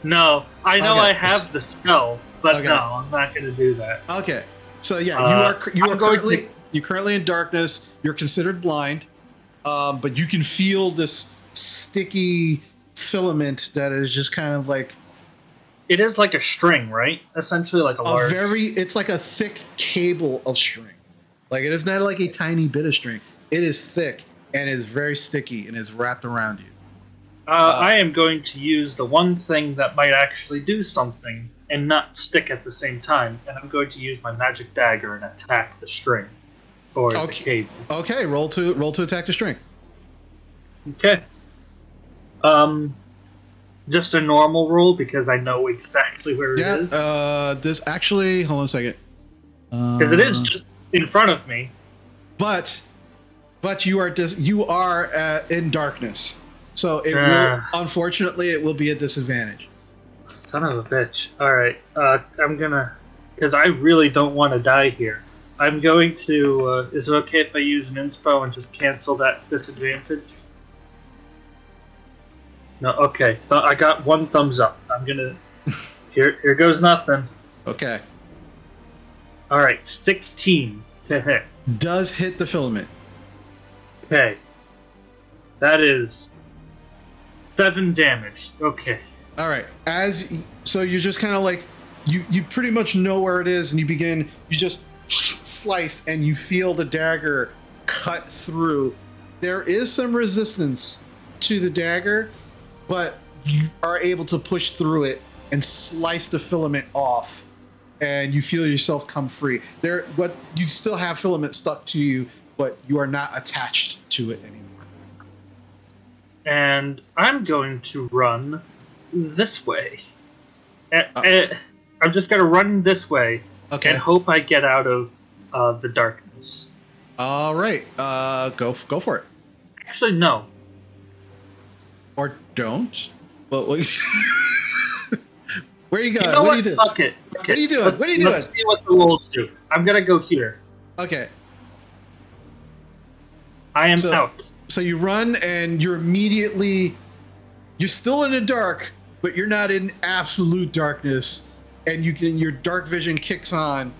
No, I know Okay. I have the spell, but Okay. no, I'm not going to do that. Okay, so yeah, you're I'm going currently in darkness. You're considered blind, but you can feel this sticky filament that is just kind of like It is like a string, right? Essentially, like a large. It's like a thick cable of string. Like it is not like a tiny bit of string. It is thick and is very sticky and is wrapped around you. I am going to use the one thing that might actually do something and not stick at the same time, and I'm going to use my magic dagger and attack the string or the cable. Okay, roll to attack the string. Okay. Just a normal roll because I know exactly where it is. This actually, hold on a second. Because it is just in front of me. But you are in darkness, so it will, unfortunately, it will be a disadvantage. Son of a bitch. All right, I'm gonna, because I really don't want to die here. I'm going to. Is it okay if I use an inspo and just cancel that disadvantage? No. Okay. I got one thumbs up. I'm gonna. Here goes nothing. Okay. All right. 16 to hit. Does hit the filament. Okay. That is 7 damage. Okay. All right. So you're just kind of like you pretty much know where it is, and you just slice, and you feel the dagger cut through. There is some resistance to the dagger, but you are able to push through it and slice the filament off, and you feel yourself come free. You still have filament stuck to you, but you are not attached to it anymore. And I'm going to run this way. I'm just going to run this way and hope I get out of the darkness. All right. Go for it. Actually, no. Or don't. But where are you going? You know what are you doing? Fuck it. What are you doing? Let's see what the rolls do. I'm going to go here. Okay. I am out. So you run, and you're still in the dark, but you're not in absolute darkness, and your dark vision kicks on,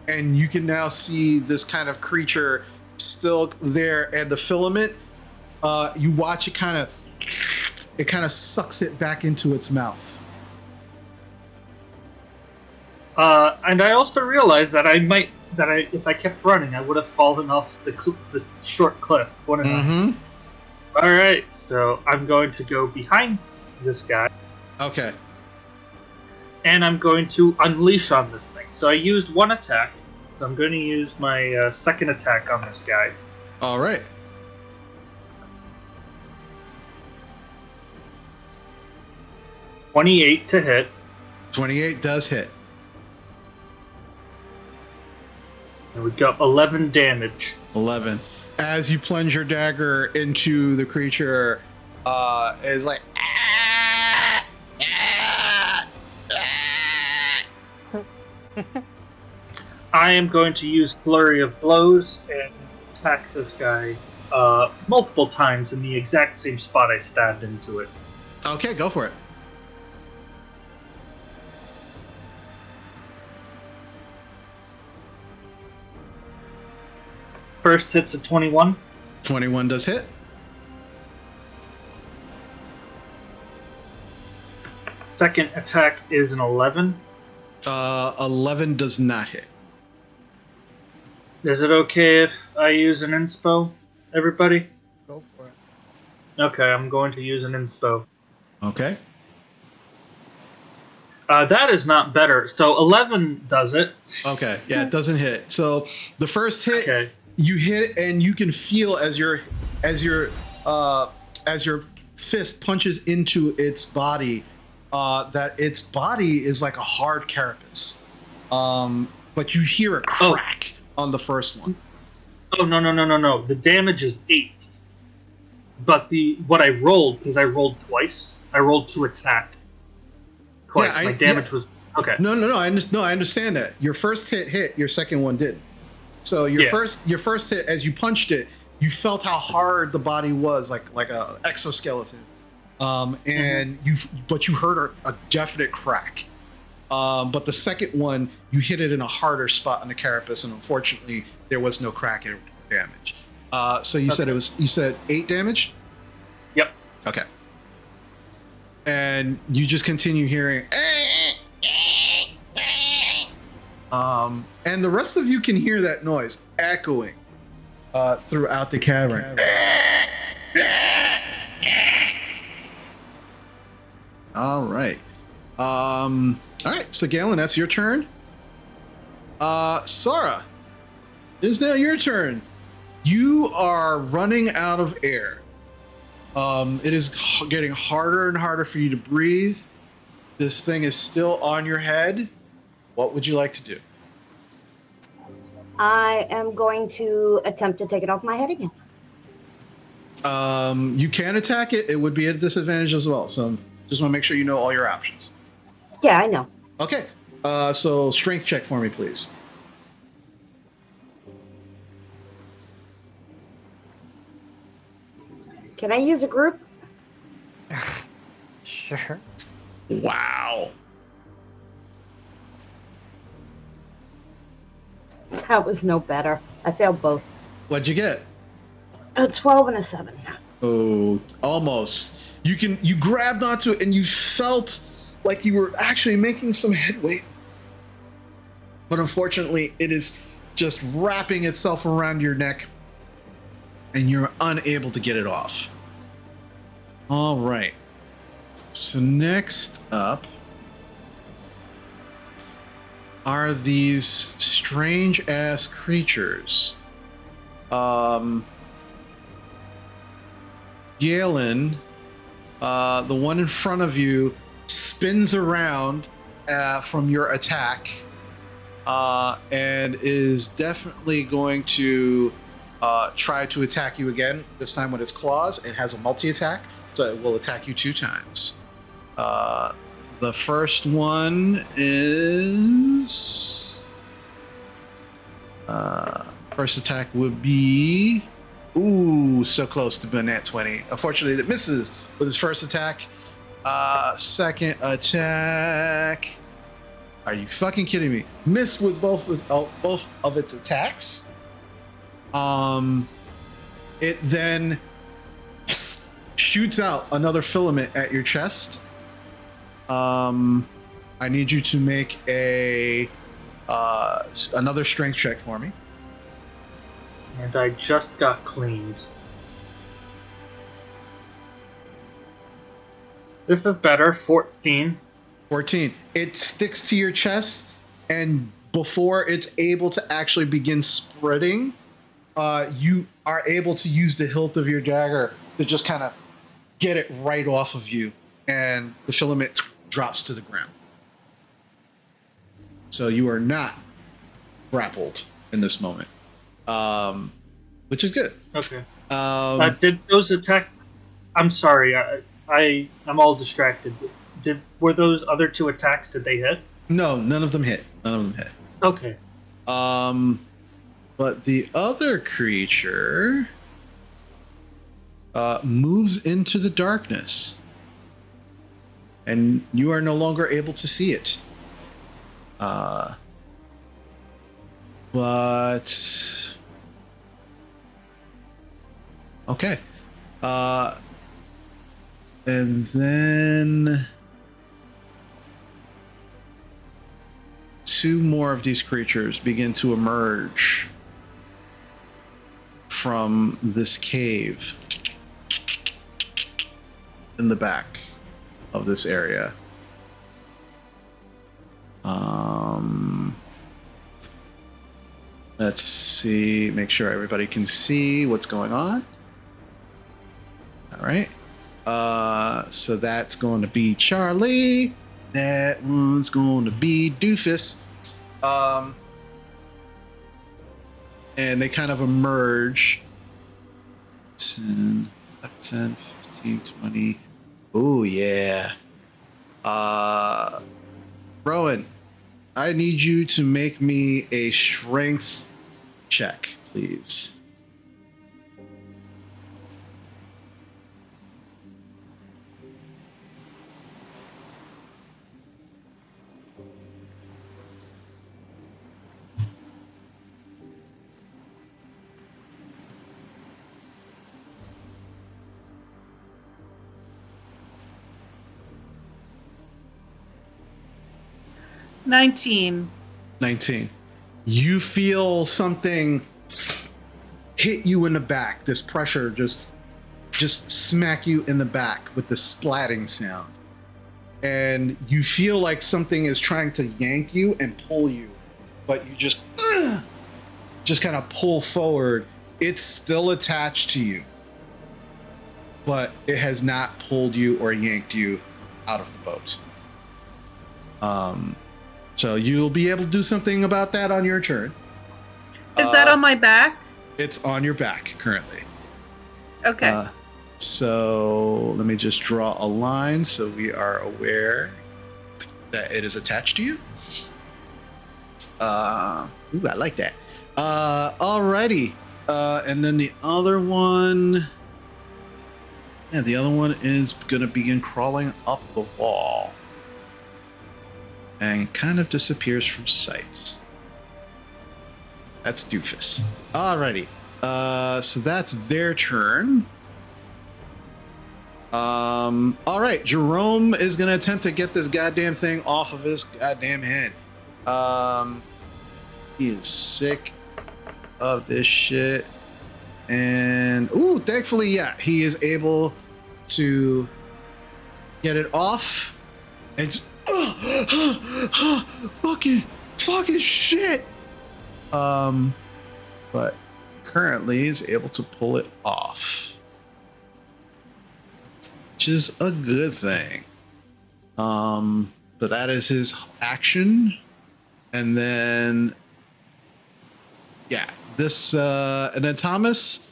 and you can now see this kind of creature still there, and the filament, you watch it kind of sucks it back into its mouth. And I also realized that if I kept running, I would have fallen off the short cliff, wouldn't I? All right, so I'm going to go behind this guy. Okay. And I'm going to unleash on this thing. So I used one attack, so I'm going to use my second attack on this guy. All right. $28 to hit. 28 does hit. And we got 11 damage. 11. As you plunge your dagger into the creature, is like. I am going to use Flurry of Blows and attack this guy multiple times in the exact same spot I stabbed into it. Okay, go for it. First hit's a 21. 21 does hit. Second attack is an 11. 11 does not hit. Is it okay if I use an inspo, everybody? Go for it. Okay, I'm going to use an inspo. Okay. That is not better. So 11 does it. Okay. Yeah, it doesn't hit. So the first hit, Okay. you hit it, and you can feel as your fist punches into its body, that its body is like a hard carapace. But you hear a crack on the first one. Oh no! The damage is 8. But what I rolled, because I rolled twice, I rolled to attack. Twice. Yeah, my damage was okay. No. I understand that. Your first hit. Your second one didn't. So your first hit, as you punched it, you felt how hard the body was, like a exoskeleton. And you heard a definite crack. But the second one, you hit it in a harder spot on the carapace, and unfortunately, there was no crack or damage. So you said 8 damage? Yep. Okay. And you just continue hearing, and the rest of you can hear that noise echoing throughout the cavern. All right. All right. So Galen, that's your turn. Sara, it's now your turn. You are running out of air. It is getting harder and harder for you to breathe. This thing is still on your head. What would you like to do? I am going to attempt to take it off my head again. You can attack it. It would be at a disadvantage as well. So just want to make sure you know all your options. Yeah, I know. Okay. So strength check for me, please. Can I use a group? Sure. Wow. That was no better. I failed both. What'd you get? A 12 and a 7. Oh, almost. You grabbed onto it and you felt like you were actually making some headway. But unfortunately, it is just wrapping itself around your neck and you're unable to get it off. All right. So next up are these strange ass creatures. Galen, the one in front of you spins around from your attack and is definitely going to try to attack you again, this time with its claws. It has a multi-attack, so it will attack you 2 times. The first one is... first attack would be... Ooh, so close to being at 20. Unfortunately, it misses with his first attack. Second attack... Are you fucking kidding me? Missed with both of its attacks. It then shoots out another filament at your chest. I need you to make another strength check for me. And I just got cleaned. This is better. 14. 14. It sticks to your chest, and before it's able to actually begin spreading, you are able to use the hilt of your dagger to just kind of get it right off of you, and the filament drops to the ground. So you are not grappled in this moment, which is good. Okay. Did those attack? I'm sorry. I'm all distracted. Were those other 2 attacks? Did they hit? No, none of them hit. Okay. But the other creature moves into the darkness, and you are no longer able to see it. But Okay. And then 2 more of these creatures begin to emerge from this cave in the back of this area. Let's see, make sure everybody can see what's going on. All right. So that's going to be Charlie. That one's going to be Doofus. And they kind of emerge. 10, 15, 20. Oh, yeah. Rowan, I need you to make me a strength check, please. $19. 19. You feel something hit you in the back. This pressure just smack you in the back with the splatting sound. And you feel like something is trying to yank you and pull you, but you just kind of pull forward. It's still attached to you, but it has not pulled you or yanked you out of the boat. So you'll be able to do something about that on your turn. Is that on my back? It's on your back currently. Okay. So let me just draw a line so we are aware that it is attached to you. Ooh, I like that. Alrighty. And then the other one. Yeah, the other one is going to begin crawling up the wall. And kind of disappears from sight. That's Doofus. Alrighty. So that's their turn. Alright, Jerome is gonna attempt to get this goddamn thing off of his goddamn head. He is sick of this shit. And ooh, thankfully, yeah, he is able to get it off. And just, fucking shit. But currently is able to pull it off, which is a good thing. But that is his action. And then, yeah, this, and then Thomas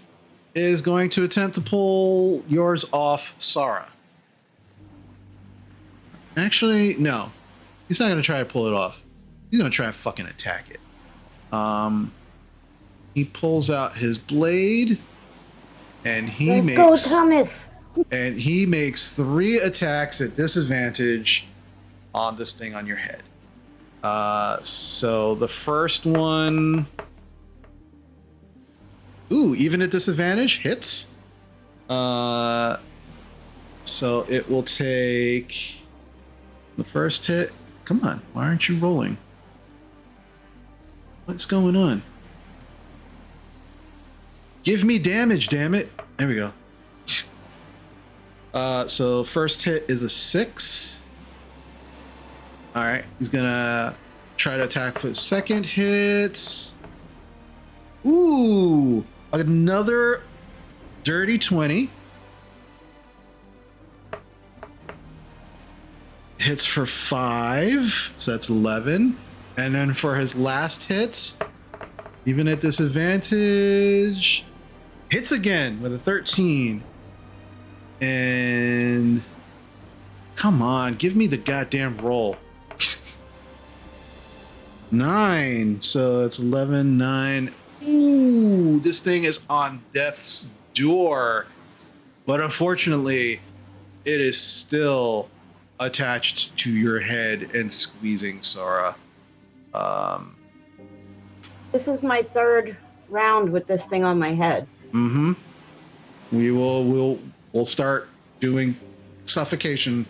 is going to attempt to pull yours off, Sarah. Actually, no. He's not going to try to pull it off. He's going to try and fucking attack it. He pulls out his blade, and Let's go, Thomas. And he makes 3 attacks at disadvantage on this thing on your head. So the first one, ooh, even at disadvantage, hits. So it will take the first hit. Come on, why aren't you rolling? What's going on? Give me damage, damn it. There we go. So first hit is a 6. All right, he's gonna try to attack for second hits. Ooh, another dirty 20. Hits for 5, so that's 11. And then for his last hits, even at disadvantage, hits again with a 13. And come on, give me the goddamn roll. 9, so it's 11, 9. Ooh, this thing is on death's door. But unfortunately, it is still attached to your head and squeezing Sora. This is my 3rd round with this thing on my head. Mm-hmm. we'll start doing suffocation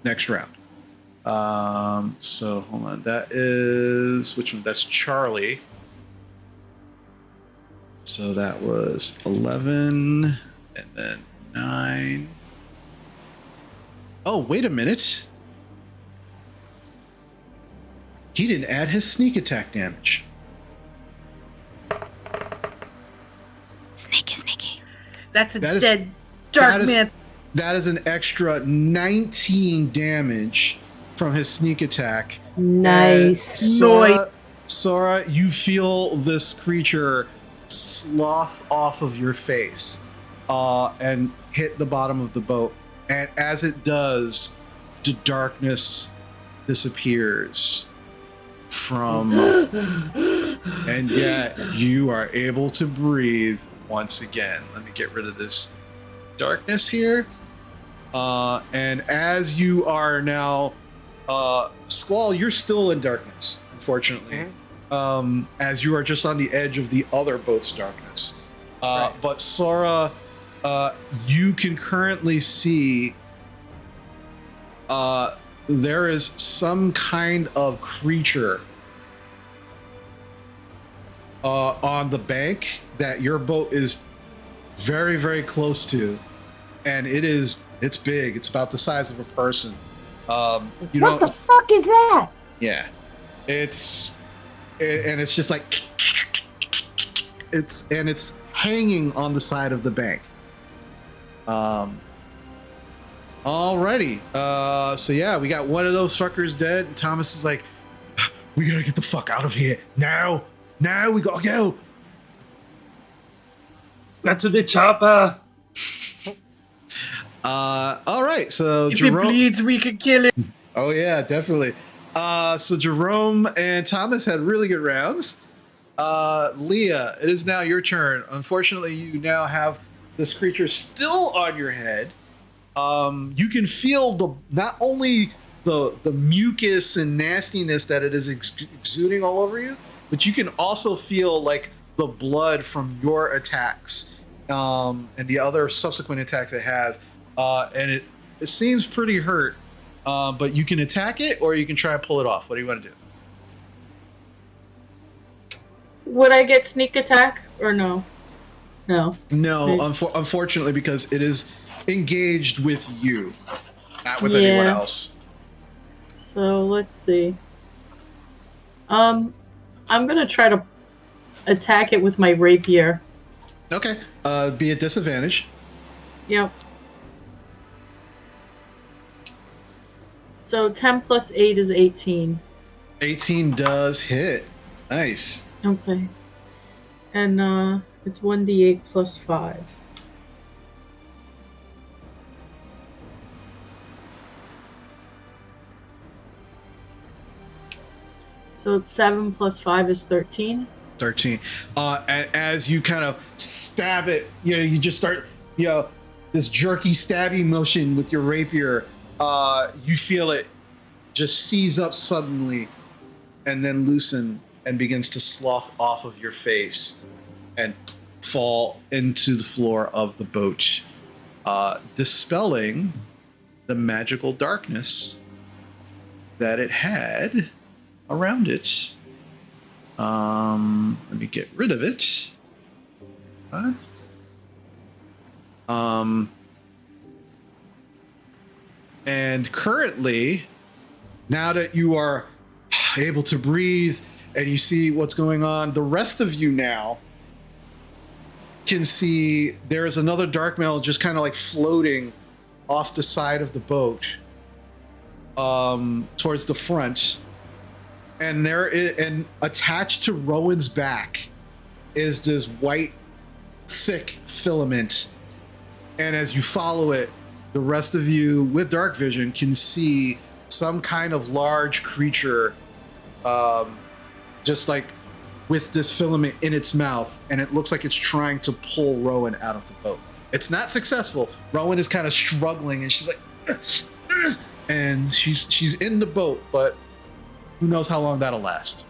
next round. So hold on, that is which one? That's Charlie. So that was 11 and then 9. Oh, wait a minute. He didn't add his sneak attack damage. Sneaky. That's dead dark man. That is an extra 19 damage from his sneak attack. Nice. Sora, you feel this creature slough off of your face and hit the bottom of the boat. And as it does, the darkness disappears from and yet you are able to breathe once again. Let me get rid of this darkness here. And as you are now Squall, you're still in darkness, unfortunately. As you are just on the edge of the other boat's darkness. Right. But Sora, you can currently see there is some kind of creature on the bank that your boat is very, very close to, and it's big. It's about the size of a person. What the fuck is that? Yeah, it's just like it's hanging on the side of the bank. Alrighty. So yeah, we got one of those fuckers dead. And Thomas is like, we gotta get the fuck out of here now. Now we gotta go. That's to the chopper. All right. So if Jerome, it bleeds, we could kill it. Oh yeah, definitely. So Jerome and Thomas had really good rounds. Leah, it is now your turn. Unfortunately, you now have this creature still on your head. You can feel not only the mucus and nastiness that it is exuding all over you, but you can also feel like the blood from your attacks and the other subsequent attacks it has. And it seems pretty hurt, but you can attack it or you can try and pull it off. What do you want to do? Would I get sneak attack or no? No, unfortunately, because it is engaged with you, not with anyone else. So let's see. I'm gonna try to attack it with my rapier. Okay. Be at disadvantage. Yep. So 10 plus 8 is 18. 18 does hit. Nice. Okay. And it's 1d8 plus 5. So it's 7 plus 5 is 13. 13. And as you kind of stab it, you just start, this jerky stabbing motion with your rapier. You feel it just seize up suddenly and then loosen and begins to slough off of your face and fall into the floor of the boat, dispelling the magical darkness that it had around it. Let me get rid of it. And currently, now that you are able to breathe and you see what's going on, the rest of you now can see there is another dark metal just kind of like floating off the side of the boat towards the front. And and attached to Rowan's back is this white, thick filament. And as you follow it, the rest of you with dark vision can see some kind of large creature, just like with this filament in its mouth, and it looks like it's trying to pull Rowan out of the boat. It's not successful. Rowan is kind of struggling, and she's like, and she's in the boat, but who knows how long that'll last.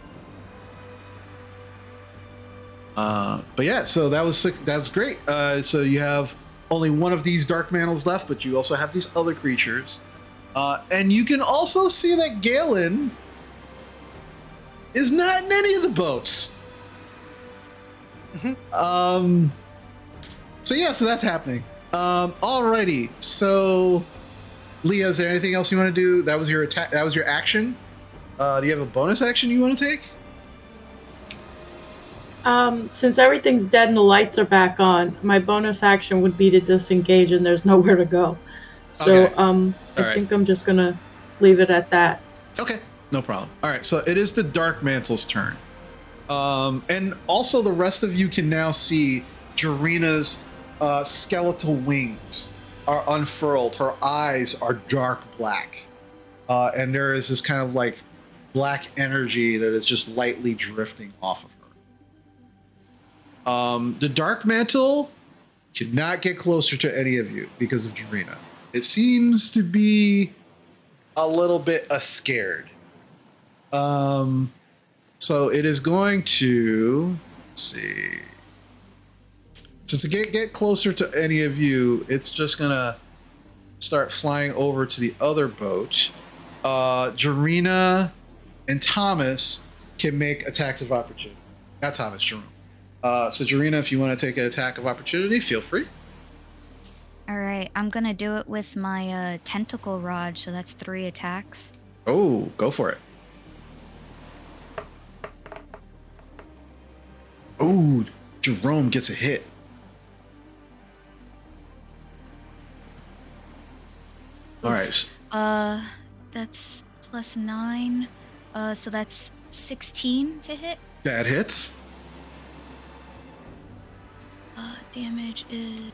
But yeah, so that's great. So you have only one of these dark mantles left, but you also have these other creatures. And you can also see that Galen is not in any of the boats. So that's happening. Alrighty. So, Leah, is there anything else you want to do? That was your attack. That was your action. Do you have a bonus action you want to take? Since everything's dead and the lights are back on, my bonus action would be to disengage, and there's nowhere to go. So, Okay. I think I'm just gonna leave it at that. Okay, no problem. All right, so it is the Dark Mantle's turn. And also the rest of you can now see Jarina's skeletal wings are unfurled. Her eyes are dark black. And there is this kind of like black energy that is just lightly drifting off of her. The Dark Mantle cannot get closer to any of you because of Jarina. It seems to be a little bit scared. So it is going to, let's see. Since it can't get closer to any of you, it's just gonna start flying over to the other boat. Jarina and Thomas can make attacks of opportunity. Not Thomas, Jerome. So Jarina, if you want to take an attack of opportunity, feel free. All right, I'm gonna do it with my tentacle rod, so that's 3 attacks. Oh, go for it. Oh, Jerome gets a hit. All right. That's plus 9. So that's 16 to hit. That hits. Damage is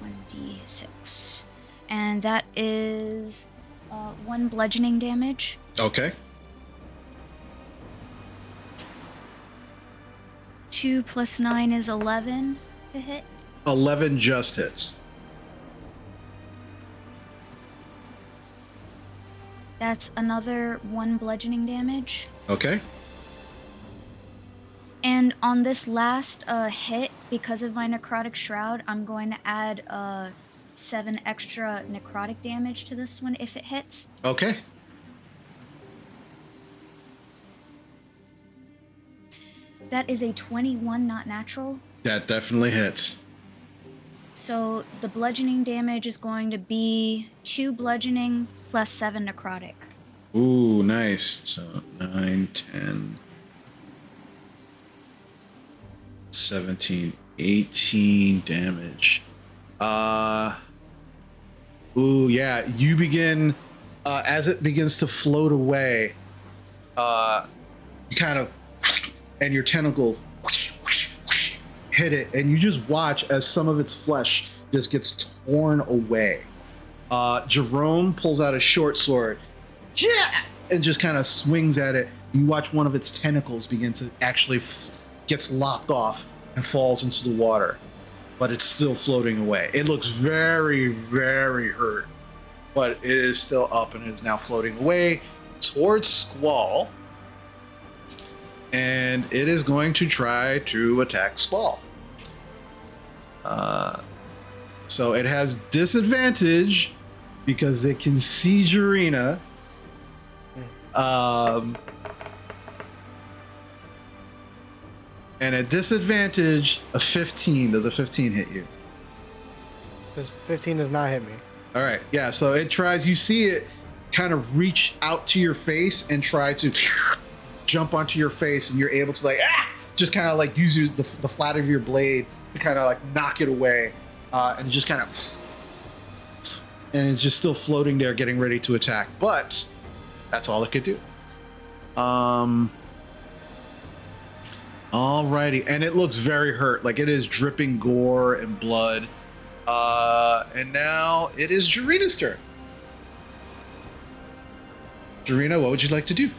1d6, and that is 1 bludgeoning damage. Okay. 2 plus 9 is 11 to hit. 11 just hits. That's another 1 bludgeoning damage. Okay. And on this last hit, because of my necrotic shroud, I'm going to add 7 extra necrotic damage to this one if it hits. Okay. That is a 21, not natural. That definitely hits. So the bludgeoning damage is going to be 2 bludgeoning plus 7 necrotic. Ooh, nice. So 9, 10, 17, 18 damage. Ooh, yeah. You begin, as it begins to float away, you kind of, and your tentacles hit it, and you just watch as some of its flesh just gets torn away. Jerome pulls out a short sword, yeah, and just kind of swings at it. You watch one of its tentacles begin to actually gets lopped off and falls into the water, but it's still floating away. It looks very, very hurt, but it is still up and is now floating away towards Squall. And it is going to try to attack Squall. So it has disadvantage because it can see Jarina. And at disadvantage, a 15. Does a 15 hit you? This 15 does not hit me. All right. Yeah. So it tries. You see it kind of reach out to your face and try to jump onto your face, and you're able to just kind of like use the flat of your blade to kind of like knock it away, and it just kind of, and it's just still floating there, getting ready to attack. But that's all it could do. Alrighty, and it looks very hurt, like it is dripping gore and blood. And now it is Jarina's turn. Jarina, what would you like to do?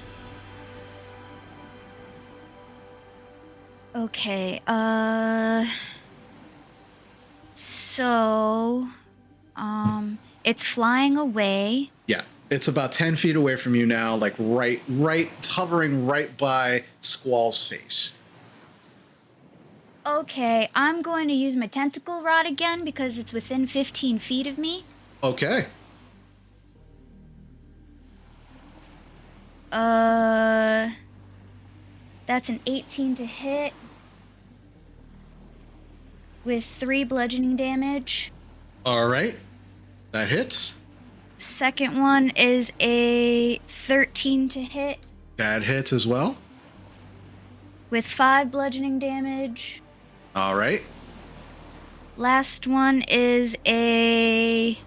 Okay, so, it's flying away. Yeah, It's about 10 feet away from you now, like right, hovering right by Squall's face. Okay, I'm going to use my tentacle rod again because it's within 15 feet of me. Okay. That's an 18 to hit with 3 bludgeoning damage. All right. That hits. Second one is a 13 to hit That hits as well. with 5 bludgeoning damage. All right. Last one is a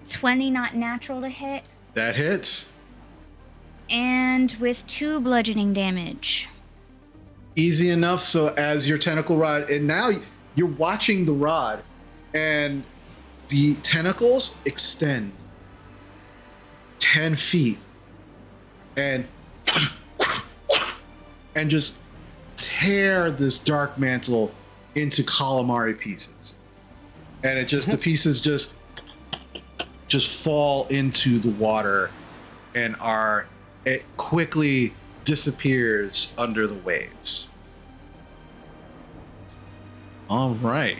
20 not natural to hit That hits. and with 2 bludgeoning damage. Easy enough. So as your tentacle rod, and now you're watching the rod, and the tentacles extend 10 feet and just tear this dark mantle into calamari pieces. And it just, the pieces just fall into the water and it quickly disappears under the waves. All right.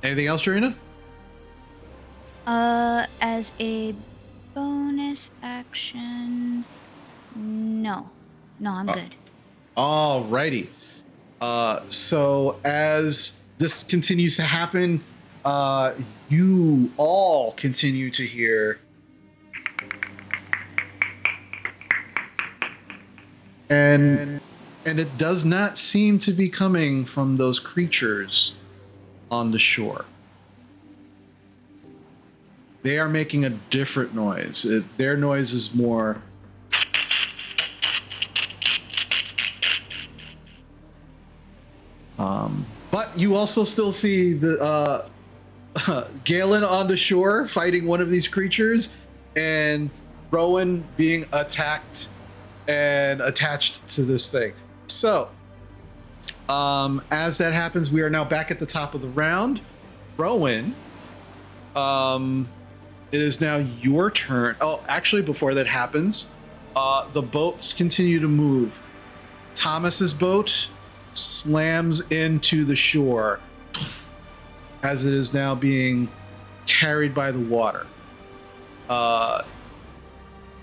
Anything else, Jarina? As a bonus action, no, I'm good. All righty. So as this continues to happen, you all continue to hear and it does not seem to be coming from those creatures on the shore. They are making a different noise. Their noise is more but you also still see the Galen on the shore fighting one of these creatures, and Rowan being attacked and attached to this thing. So, as that happens, we are now back at the top of the round. Rowan, it is now your turn. Oh, actually, before that happens, the boats continue to move. Thomas's boat slams into the shore as it is now being carried by the water. The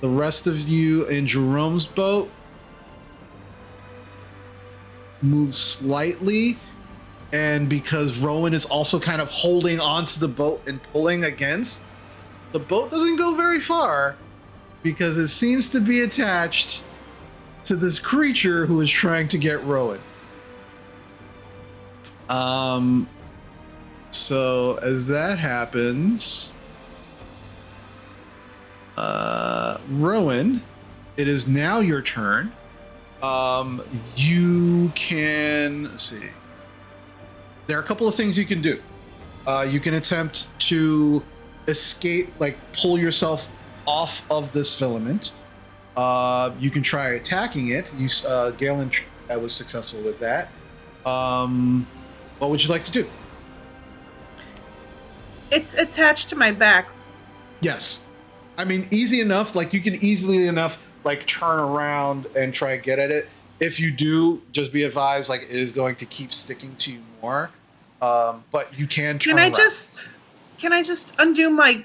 rest of you in Jerome's boat move slightly, and because Rowan is also kind of holding onto the boat and pulling against, the boat doesn't go very far because it seems to be attached to this creature who is trying to get Rowan. So as that happens, Rowan, it is now your turn. You can, let's see. There are a couple of things you can do. You can attempt to escape, like pull yourself off of this filament. You can try attacking it. Galen was successful with that. What would you like to do? It's attached to my back. Yes. I mean, easy enough. Like, you can easily enough, like, turn around and try and get at it. If you do, just be advised, like, it is going to keep sticking to you more. But you can turn around. Can I just undo my...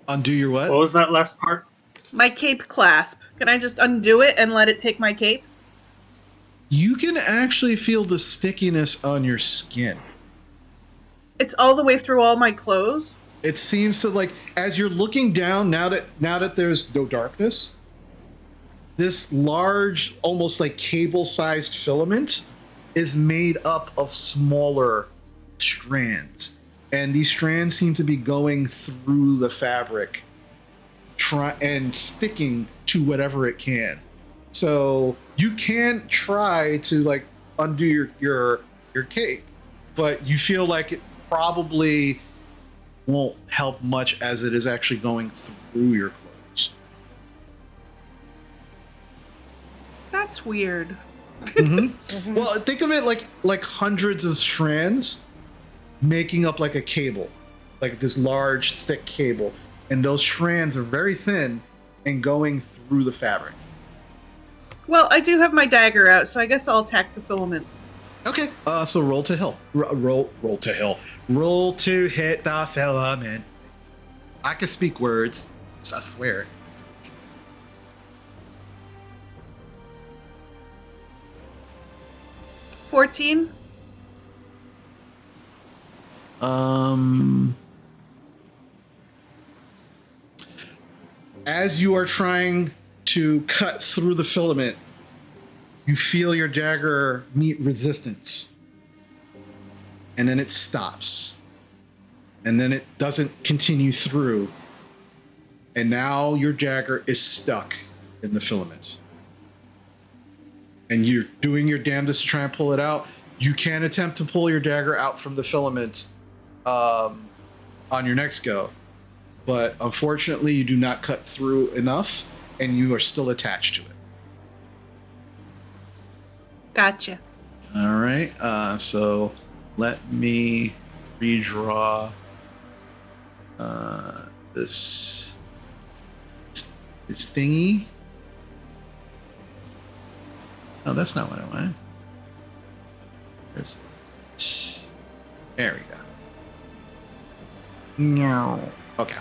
Undo your what? What was that last part? My cape clasp. Can I just undo it and let it take my cape? You can actually feel the stickiness on your skin. It's all the way through all my clothes? It seems to, like, as you're looking down, now that there's no darkness, this large, almost like cable-sized filament is made up of smaller strands. And these strands seem to be going through the fabric and sticking to whatever it can. So you can try to, like, undo your cape, but you feel like it probably won't help much as it is actually going through your clothes. That's weird. Mm-hmm. Well, think of it like hundreds of strands making up like a cable. like this large, thick cable, and those strands are very thin and going through the fabric. Well, I do have my dagger out, so I guess I'll attack the filament. Okay. So roll to hill. Roll to hill. Roll to hit the filament. I can speak words. I swear. $14. As you are trying to cut through the filament, you feel your dagger meet resistance. And then it stops. And then it doesn't continue through. And now your dagger is stuck in the filament. And you're doing your damnedest to try and pull it out. You can attempt to pull your dagger out from the filament on your next go. But unfortunately, you do not cut through enough, and you are still attached to it. Gotcha. All right. So let me redraw this thingy. Oh, that's not what I wanted. There we go. No. Okay.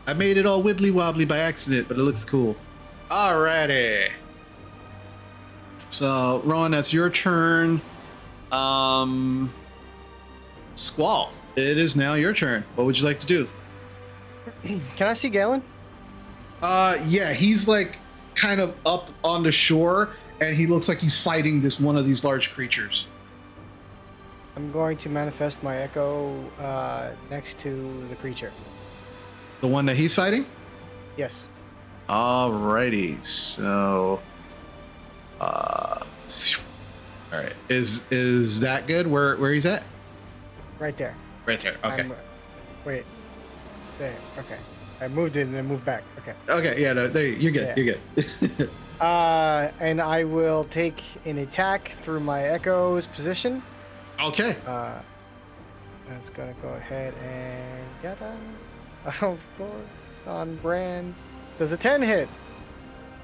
I made it all wibbly wobbly by accident, but it looks cool. Alrighty. So, Rowan, that's your turn. Squall, it is now your turn. What would you like to do? Can I see Galen? Yeah, he's like kind of up on the shore, and he looks like he's fighting one of these large creatures. I'm going to manifest my echo next to the creature. The one that he's fighting? Yes. Alrighty, so all right. Is that good? Where he's at? Right there. Right there. Okay. Wait. There. Okay. I moved it and then moved back. Okay. Okay. Yeah. No, there. You're good. Yeah. You're good. And I will take an attack through my echo's position. Okay. That's gonna go ahead and get that. Of course, on brand. Does a 10 hit?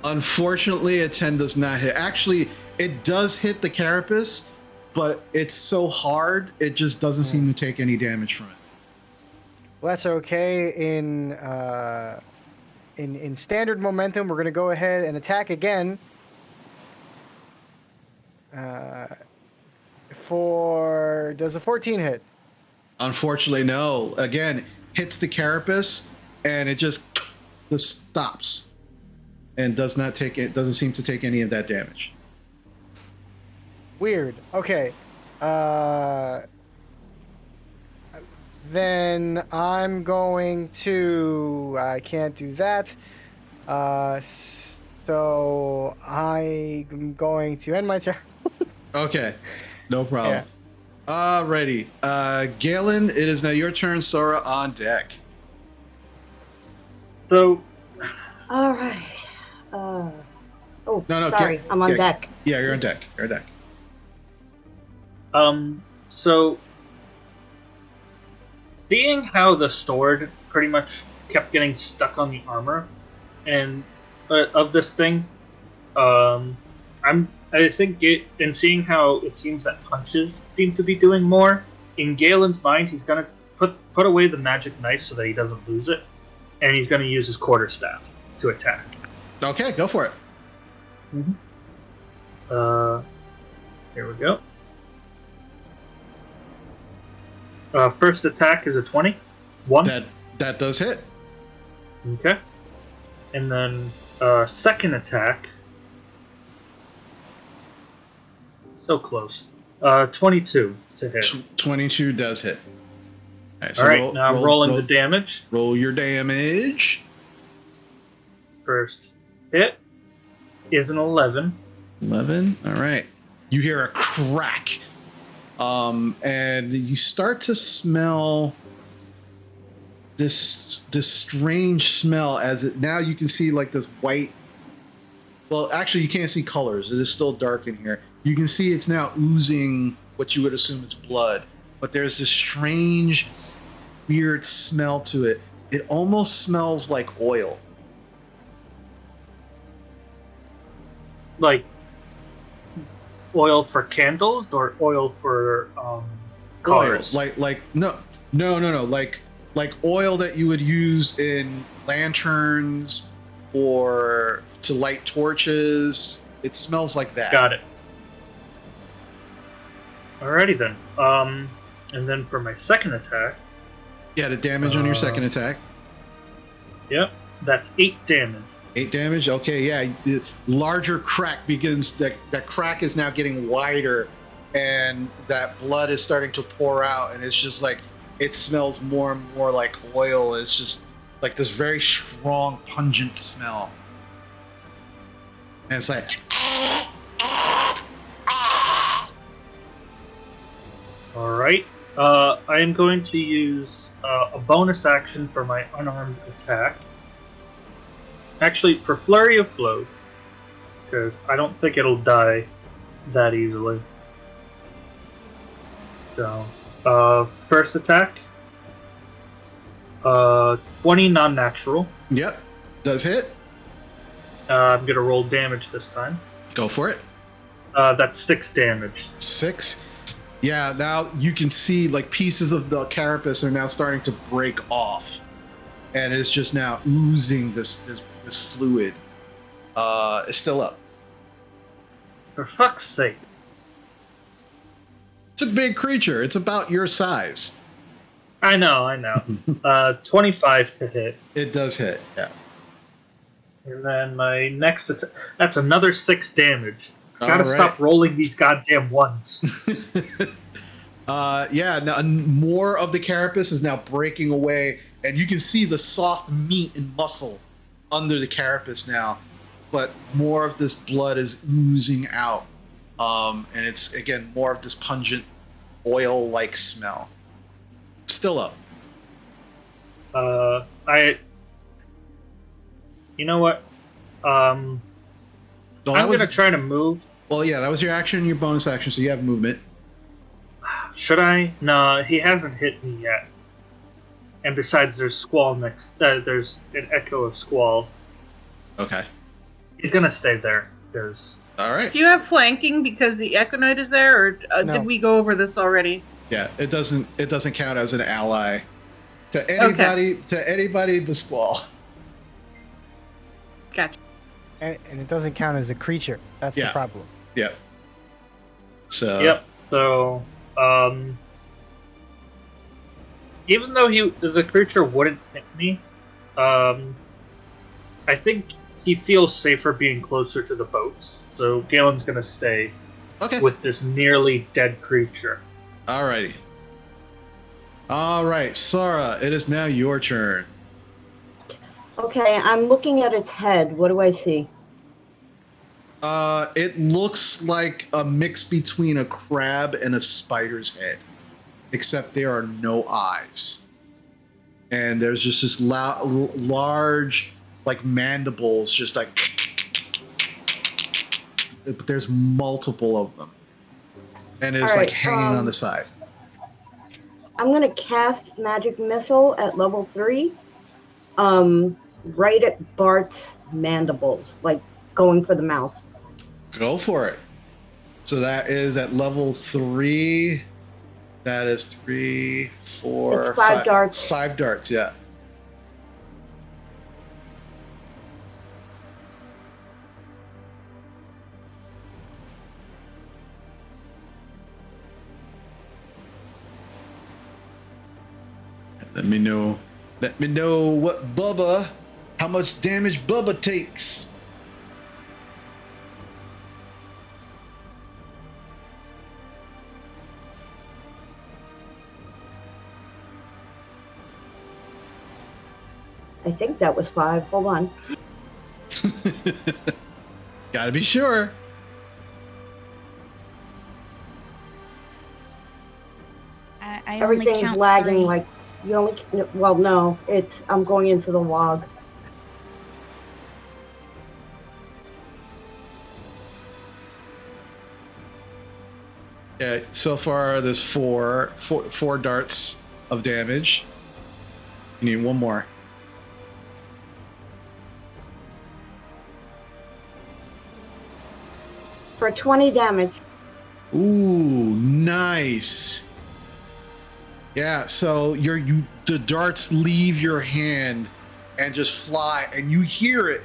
Unfortunately, a 10 does not hit. Actually, it does hit the carapace, but it's so hard, it just doesn't seem to take any damage from it. Well, that's okay. In standard momentum, we're gonna go ahead and attack again. Does a 14 hit? Unfortunately, no. Again, hits the carapace, and it just stops, and doesn't seem to take any of that damage. Weird. Okay. Then I'm going to. I can't do that. So I'm going to end my turn. Okay, no problem. Yeah. Alrighty. Galen, it is now your turn. Sora on deck. So, All right. Oh, No, sorry. I'm on deck. Yeah, you're on deck. You're on deck. so seeing how the sword pretty much kept getting stuck on the armor and of this thing, I think and seeing how it seems that punches seem to be doing more, in Galen's mind, he's gonna put away the magic knife so that he doesn't lose it, and he's gonna use his quarterstaff to attack. Okay, go for it. Here we go. First attack is a 20. 1. That does hit. Okay. And then second attack. So close. 22 to hit. 22 does hit. All right, now I'm rolling the damage. Roll your damage. First hit is an 11. 11. All right. You hear a crack. And you start to smell this strange smell now you can see like this white. Well, actually you can't see colors. It is still dark in here. You can see it's now oozing what you would assume is blood, but there's this strange weird smell to it. It almost smells like oil. Like oil for candles or oil for cars? Oil, like no, like oil that you would use in lanterns or to light torches. It smells like that. Got it. Alrighty then. And then for my second attack. Yeah, the damage on your second attack. Yep, that's 8 damage. 8 damage. Okay, yeah. The larger crack begins. That crack is now getting wider, and that blood is starting to pour out, and it's just like it smells more and more like oil. It's just like this very strong, pungent smell, and it's like. All right. I am going to use a bonus action for my unarmed attack. Actually, for Flurry of Blows, because I don't think it'll die that easily. So, first attack. 20 non-natural. Yep, does hit. I'm gonna roll damage this time. Go for it. That's 6 damage. 6. Yeah, now you can see like pieces of the carapace are now starting to break off, and it's just now oozing this fluid. It's still up. For fuck's sake! It's a big creature. It's about your size. I know. 25 to hit. It does hit. Yeah. And then my next attack. That's another 6 damage. Gotta right. stop rolling these goddamn ones. Yeah, now more of the carapace is now breaking away, and you can see the soft meat and muscle under the carapace now, but more of this blood is oozing out, and it's again more of this pungent oil-like smell. Still up. You know what? I'm gonna try to move. Well, yeah, that was your action and your bonus action, so you have movement. Should I? No, he hasn't hit me yet. And besides, there's Squall next. There's an echo of Squall. Okay. He's gonna stay there. Because. All right. Do you have flanking because the Econite is there, or No. did we go over this already? Yeah, it doesn't count as an ally to anybody but Squall. Gotcha. And it doesn't count as a creature. That's the problem. Yep. So. Yep. So, even though the creature wouldn't hit me, I think he feels safer being closer to the boats. So Galen's gonna stay with this nearly dead creature. Alrighty. Alright, Sara, it is now your turn. Okay, I'm looking at its head. What do I see? It looks like a mix between a crab and a spider's head, except there are no eyes. And there's just this large, like, mandibles, just like... But there's multiple of them. And it's, like, hanging on the side. I'm going to cast Magic Missile at level 3. Right at Bart's mandibles, like, going for the mouth. Go for it. So that is at level 3. That is 3, 4, it's 5 darts. 5 darts, yeah. Let me know how much damage Bubba takes. I think that was 5. Hold on. Gotta be sure. I only Everything's count lagging. 3. Like you only. Well, no. I'm going into the log. Yeah. So far, there's four darts of damage. You need one more. For 20 damage. Ooh, nice. Yeah, so the darts leave your hand and just fly, and you hear it.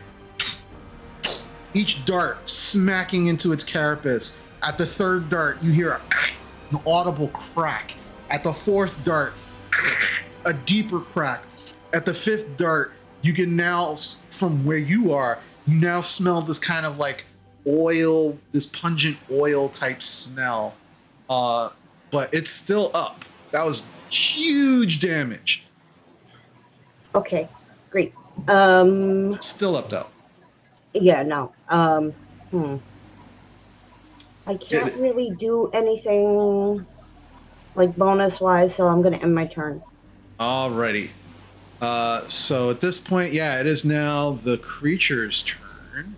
Each dart smacking into its carapace. At the third dart, you hear an audible crack. At the fourth dart, a deeper crack. At the fifth dart, you can now, from where you are, you now smell this kind of like oil, this pungent oil type smell. But it's still up. That was huge damage. Okay, great. Still up though. Yeah, no. I can't really do anything like bonus wise, so I'm gonna end my turn. Alrighty. So at this point, yeah, it is now the creature's turn.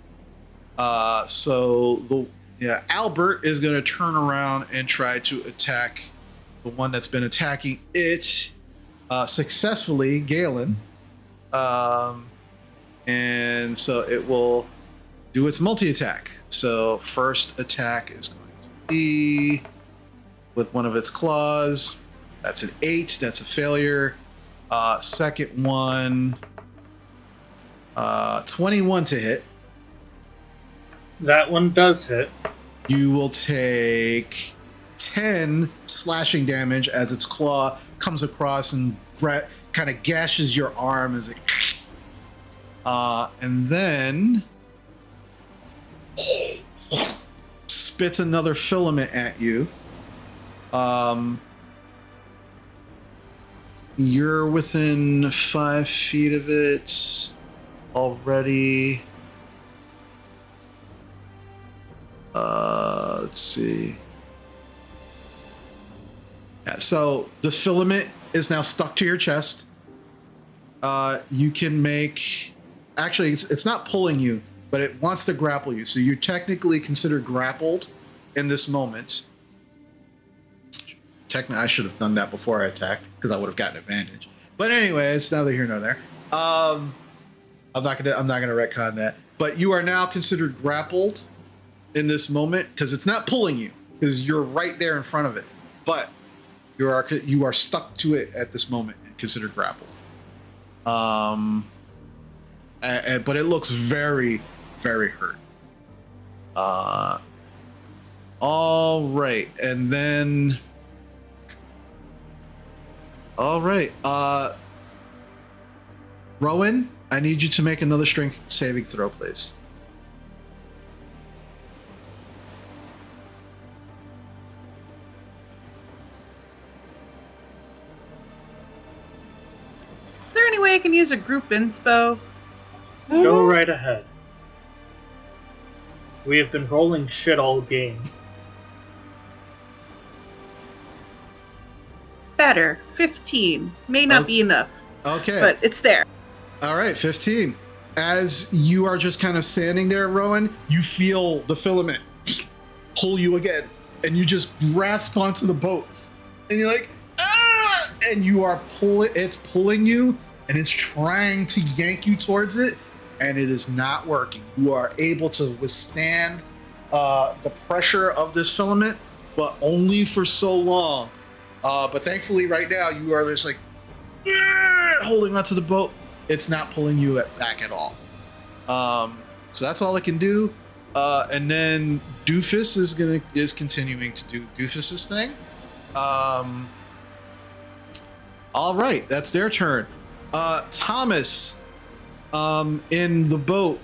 Albert is gonna turn around and try to attack the one that's been attacking it successfully, Galen. And so it will do its multi-attack. So first attack is going to be with one of its claws. That's an 8. That's a failure. Second one, 21 to hit. That one does hit. You will take 10 slashing damage as its claw comes across and kind of gashes your arm as it. And then spits another filament at you. You're within 5 feet of it already. Let's see. Yeah, so the filament is now stuck to your chest. You can make... Actually, it's not pulling you, but it wants to grapple you. So you're technically considered grappled in this moment. Technically, I should have done that before I attacked because I would have gotten advantage. But anyways, neither here nor there. I'm not gonna retcon that. But you are now considered grappled in this moment because it's not pulling you because you're right there in front of it. But you are stuck to it at this moment and considered grappled. But it looks very, very hurt. All right, and then. All right, Rowan, I need you to make another strength saving throw, please. Is there any way I can use a group inspo? Go right ahead. We have been rolling shit all game. Better. 15. May not be enough. Okay. But it's there. All right, 15. As you are just kind of standing there, Rowan, you feel the filament pull you again. And you just grasp onto the boat. And you're like, ah! And you are it's pulling you, and it's trying to yank you towards it, and it is not working. You are able to withstand the pressure of this filament, but only for so long. But thankfully, right now, you are just like holding onto the boat. It's not pulling you back at all. So that's all it can do. And then Doofus is continuing to do Doofus's thing. All right, that's their turn. Thomas, in the boat,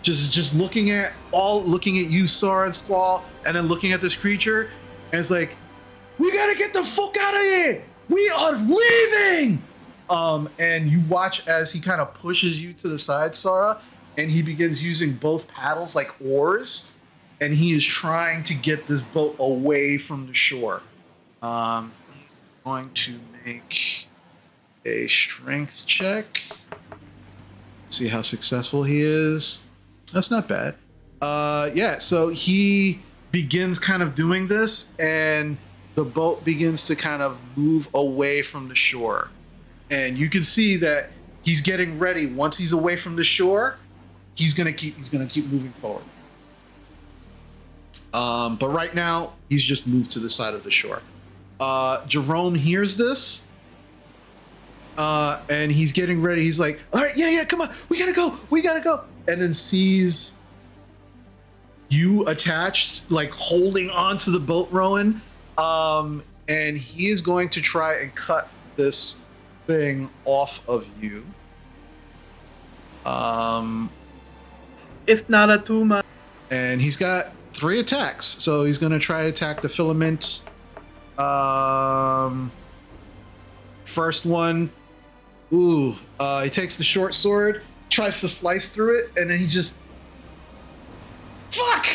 just looking at you, Sora and Squall, and then looking at this creature, and it's like, we gotta get the fuck out of here! We are leaving! And you watch as he kind of pushes you to the side, Sora, and he begins using both paddles like oars, and he is trying to get this boat away from the shore. I'm going to make a strength check. See how successful he is. That's not bad. Yeah, so he begins kind of doing this, and the boat begins to kind of move away from the shore. and you can see that he's getting ready. Once he's away from the shore, he's gonna keep moving forward. But right now, he's just moved to the side of the shore. Jerome hears this, and he's getting ready. He's like, all right, yeah, come on, we gotta go. And then sees you attached, like holding onto the boat, Rowan. And he is going to try and cut this thing off of you. If not a tumor. And he's got 3 attacks, so he's going to try to attack the filament. First one, he takes the short sword, tries to slice through it, and then he just fuck,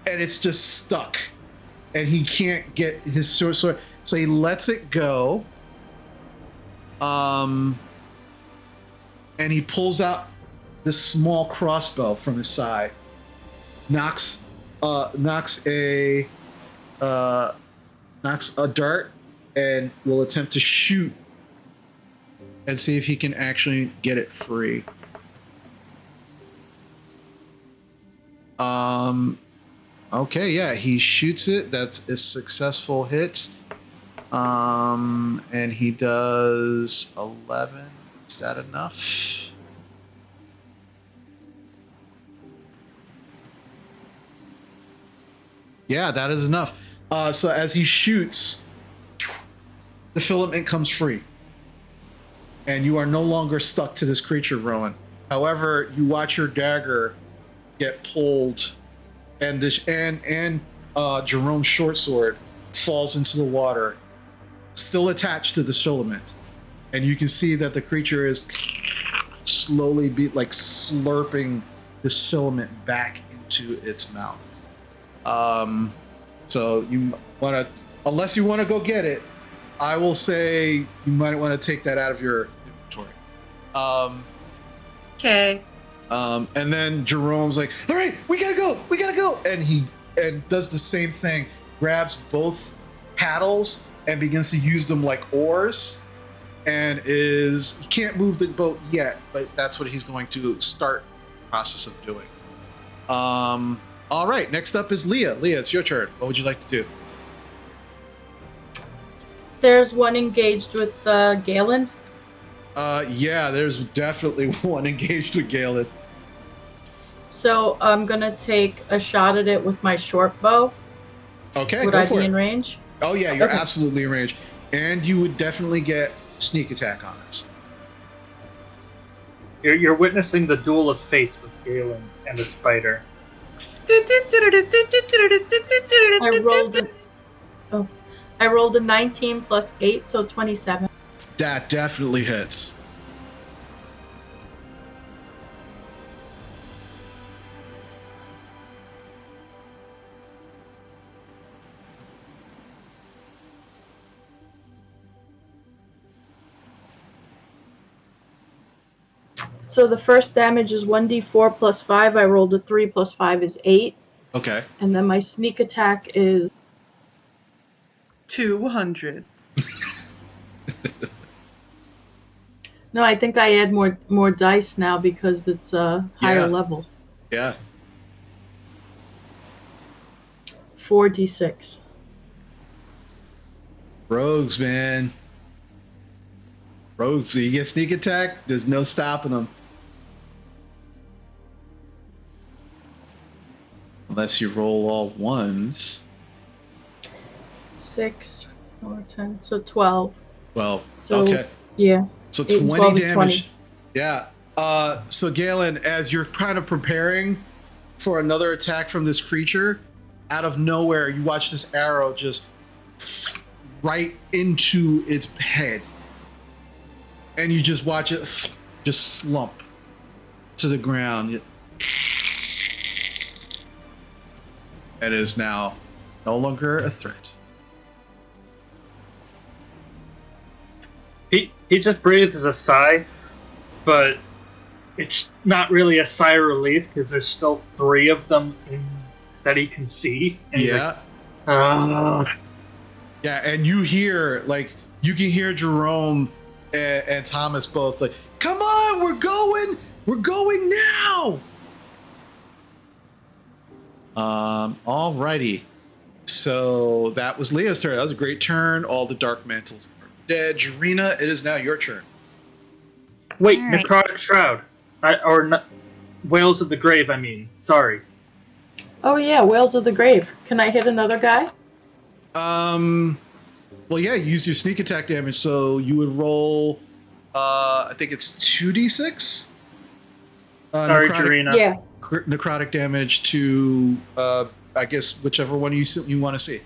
and it's just stuck, and he can't get his short sword, so he lets it go. And he pulls out this small crossbow from his side, knocks a dart, and will attempt to shoot and see if he can actually get it free. Okay, yeah, he shoots it. That's a successful hit. And he does 11. Is that enough? Yeah, that is enough. So as he shoots, the filament comes free. And you are no longer stuck to this creature, Rowan. However, you watch your dagger get pulled, and Jerome's short sword falls into the water, still attached to the filament. And you can see that the creature is slowly slurping this filament back into its mouth. So you want to, unless you want to go get it, I will say you might want to take that out of your inventory. Okay. And then Jerome's like, all right, we gotta go. And he does the same thing, grabs both paddles and begins to use them like oars, and he can't move the boat yet, but that's what he's going to start the process of doing. All right, next up is Leah. Leah, it's your turn. What would you like to do? There's one engaged with Galen. Yeah, there's definitely one engaged with Galen. So I'm gonna take a shot at it with my short bow. Okay, would go I for be it. in range? Oh yeah, you're Okay. absolutely in range, and you would definitely get sneak attack on this. You're witnessing the duel of fates with Galen and the spider. I rolled a 19 plus 8, so 27. That definitely hits. So the first damage is 1d4 plus 5. I rolled a 3 plus 5 is 8. Okay. And then my sneak attack is 200. No, I think I add more dice now because it's a higher level. Yeah. 4d6. Rogues, man. Rogues, so you get sneak attack, there's no stopping them. Unless you roll all ones. 6 or 10, so 12. 12. So, okay. Yeah. So 8 and 20 12 is damage. 20. Yeah. So Galen, as you're kind of preparing for another attack from this creature, out of nowhere, you watch this arrow just right into its head. And you just watch it just slump to the ground. It is now no longer a threat. He just breathes a sigh, but it's not really a sigh of relief because there's still 3 of them that he can see. And Yeah. Like, Yeah, and you can hear Jerome and Thomas both like, come on, we're going now. Alrighty. So that was Leah's turn. That was a great turn. All the Dark Mantles are dead. Jarina, it is now your turn. Wait, Alright. Necrotic Shroud. Whales of the Grave, I mean. Sorry. Oh yeah, Whales of the Grave. Can I hit another guy? Well, yeah, use your sneak attack damage. So you would roll, I think it's 2d6? Sorry, Jarina. Yeah. Necrotic damage to, I guess, whichever one you want to see.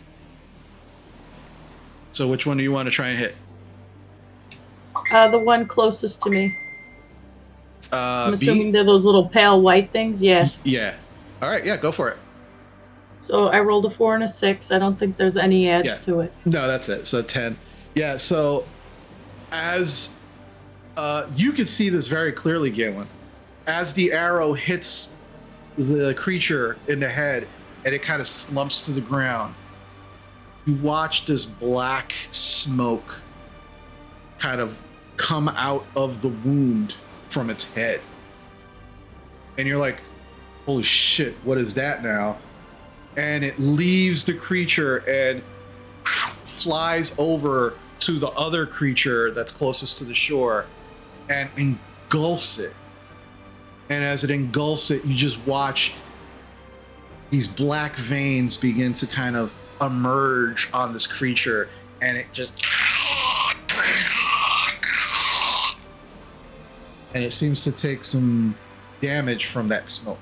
So which one do you want to try and hit? The one closest to me. I'm assuming B? they're those little pale white things. Yeah. Yeah. All right, yeah, go for it. So I rolled a 4 and a 6. I don't think there's any edge Yeah. to it. No, that's it. So 10. Yeah, so as you can see this very clearly, Galen, as the arrow hits the creature in the head and it kind of slumps to the ground, you watch this black smoke kind of come out of the wound from its head. And you're like, holy shit, what is that now? And it leaves the creature and flies over to the other creature that's closest to the shore and engulfs it. And as it engulfs it, you just watch these black veins begin to kind of emerge on this creature, and it just... And it seems to take some damage from that smoke.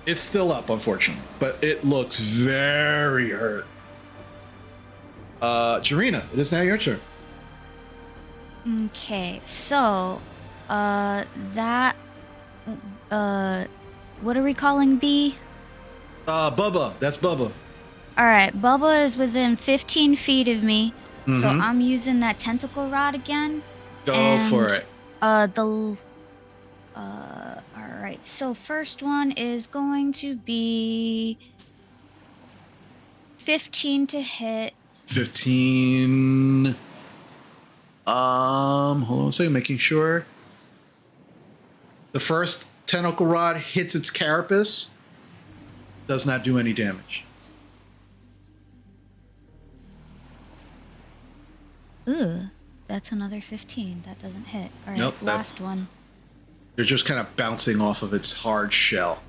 It's still up, unfortunately, but it looks very hurt. Jarina, it is now your turn. Okay, so, what are we calling B? Bubba, that's Bubba. Alright, Bubba is within 15 feet of me, so Mhm. I'm using that tentacle rod again. Go for it. Alright, so first one is going to be 15 to hit. 15. Hold on a second, making sure. The first tentacle rod hits its carapace, does not do any damage. Ugh, that's another 15. That doesn't hit. Alright, Nope, that- last one. They're just kind of bouncing off of its hard shell.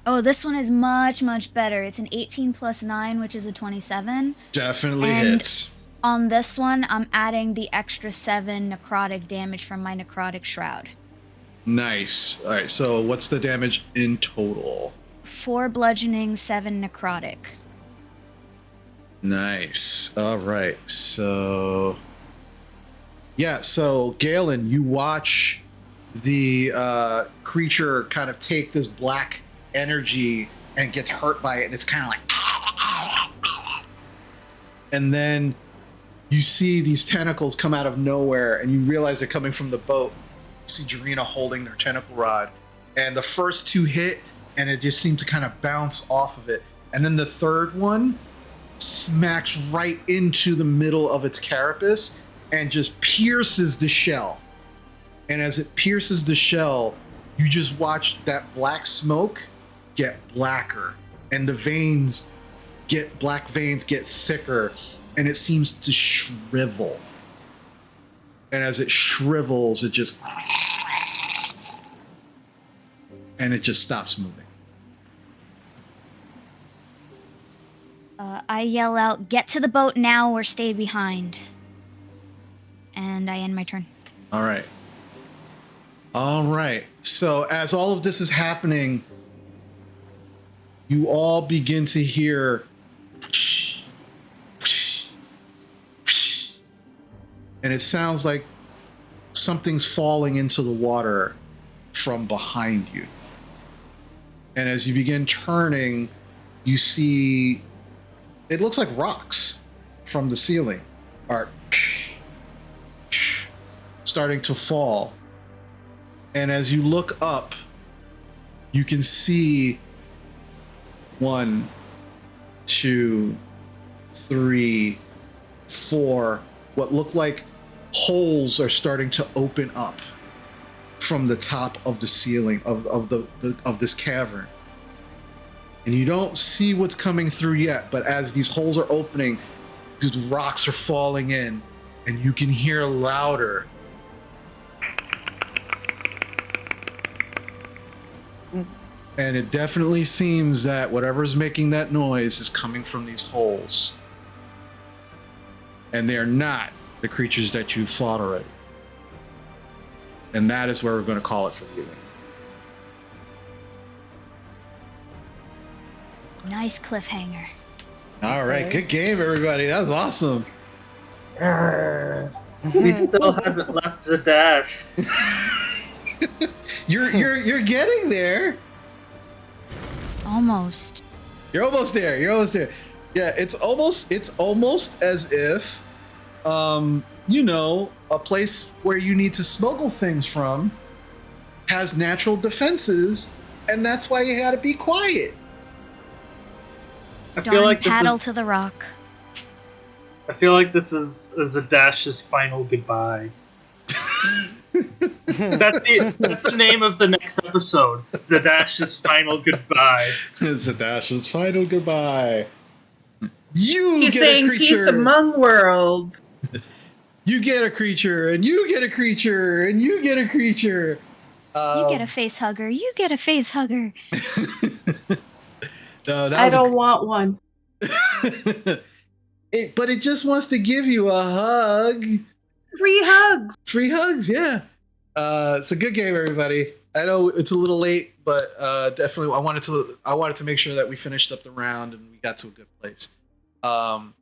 Oh, this one is much, much better. It's an 18 plus 9, which is a 27. Definitely And- hits. On this one, I'm adding the extra 7 necrotic damage from my necrotic shroud. Nice. All right, so what's the damage in total? 4 bludgeoning, 7 necrotic. Nice. All right, so... Yeah, so Galen, you watch the creature kind of take this black energy and gets hurt by it, and it's kind of like... And then you see these tentacles come out of nowhere, and you realize they're coming from the boat. You see Jarina holding their tentacle rod, and the first 2 hit, and it just seemed to kind of bounce off of it. And then the third one smacks right into the middle of its carapace and just pierces the shell. And as it pierces the shell, you just watch that black smoke get blacker, and the black veins get thicker, and it seems to shrivel. And as it shrivels, it just stops moving. I yell out, "Get to the boat now or stay behind." And I end my turn. All right. So as all of this is happening, you all begin to hear, and it sounds like something's falling into the water from behind you. And as you begin turning, you see, it looks like rocks from the ceiling are starting to fall. And as you look up, you can see 1, 2, 3, 4, what look like holes are starting to open up from the top of the ceiling of this cavern. And you don't see what's coming through yet, but as these holes are opening, these rocks are falling in, and you can hear louder. And it definitely seems that whatever's making that noise is coming from these holes. And they're not the creatures that you fought already. And that is where we're going to call it for the evening. Nice cliffhanger. All right, good game, everybody. That was awesome. We still haven't left Zadash. You're getting there. Almost. You're almost there. You're almost there. Yeah, it's almost as if, you know, a place where you need to smuggle things from has natural defenses, and that's why you gotta be quiet. I feel like paddle to the rock. I feel like this is Zadash's final goodbye. That's the name of the next episode. Zadash's final goodbye. Zadash's final goodbye. He's saying peace among worlds. You get a creature, and you get a creature, and you get a creature. You get a face hugger. You get a face hugger. No, I don't want one. But it just wants to give you a hug. Free hugs. Free hugs, yeah. It's a good game, everybody. I know it's a little late, but definitely I wanted to make sure that we finished up the round and we got to a good place. So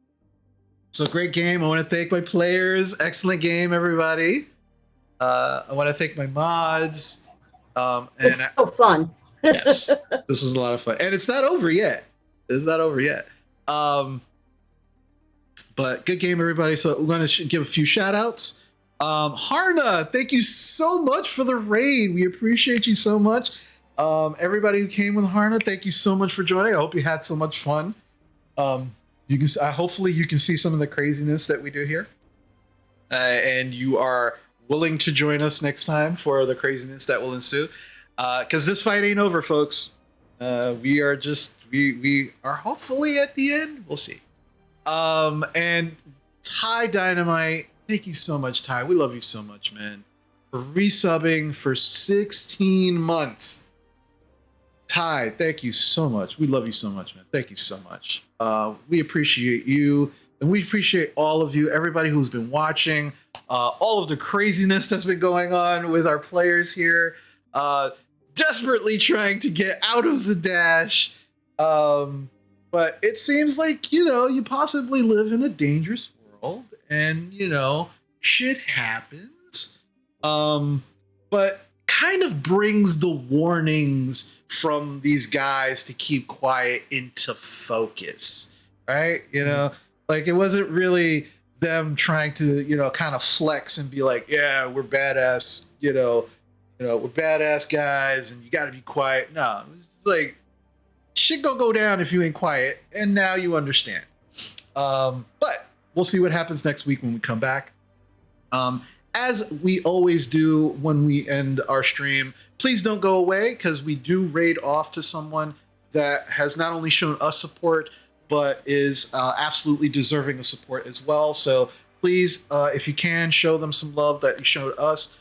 great game. I want to thank my players. Excellent game, everybody. I want to thank my mods. It's so fun. Yes, this was a lot of fun, and it's not over yet. But good game, everybody. So we're going to give a few shout outs. Harna, thank you so much for the raid. We appreciate you so much. Everybody who came with Harna, thank you so much for joining. I hope you had so much fun. Hopefully you can see some of the craziness that we do here, and you are willing to join us next time for the craziness that will ensue. Because this fight ain't over, folks. We are hopefully at the end. We'll see. And Ty Dynamite, thank you so much, Ty. We love you so much, man. For resubbing for 16 months. Ty, thank you so much. We love you so much, man. Thank you so much. We appreciate you, and we appreciate all of you, everybody who's been watching, all of the craziness that's been going on with our players here. Desperately trying to get out of Zadash. But it seems like, you possibly live in a dangerous world, and, shit happens. But kind of brings the warnings from these guys to keep quiet into focus, right? Like it wasn't really them trying to, kind of flex and be like, yeah, we're badass, we're badass guys and you got to be quiet. No, it's like shit go down if you ain't quiet. And now you understand. But we'll see what happens next week when we come back. As we always do when we end our stream, please don't go away because we do raid off to someone that has not only shown us support, but is absolutely deserving of support as well. So please, if you can, show them some love that you showed us.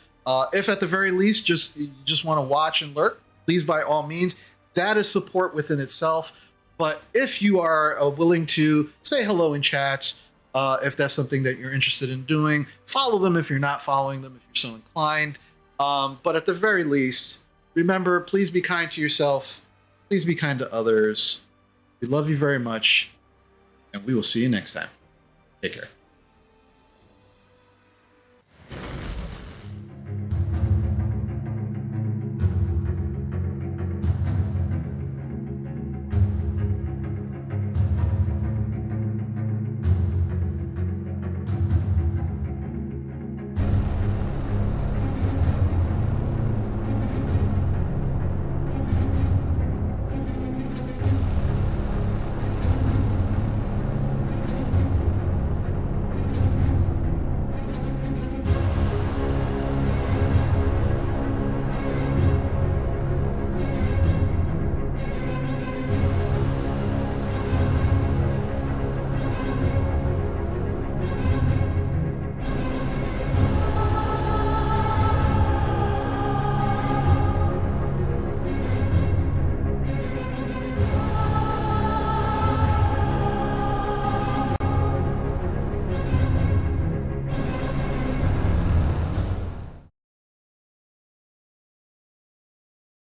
If at the very least, you just want to watch and lurk, please, by all means, that is support within itself. But if you are willing to say hello in chat, if that's something that you're interested in doing, follow them if you're not following them, if you're so inclined. But at the very least, remember, please be kind to yourself. Please be kind to others. We love you very much, and we will see you next time. Take care.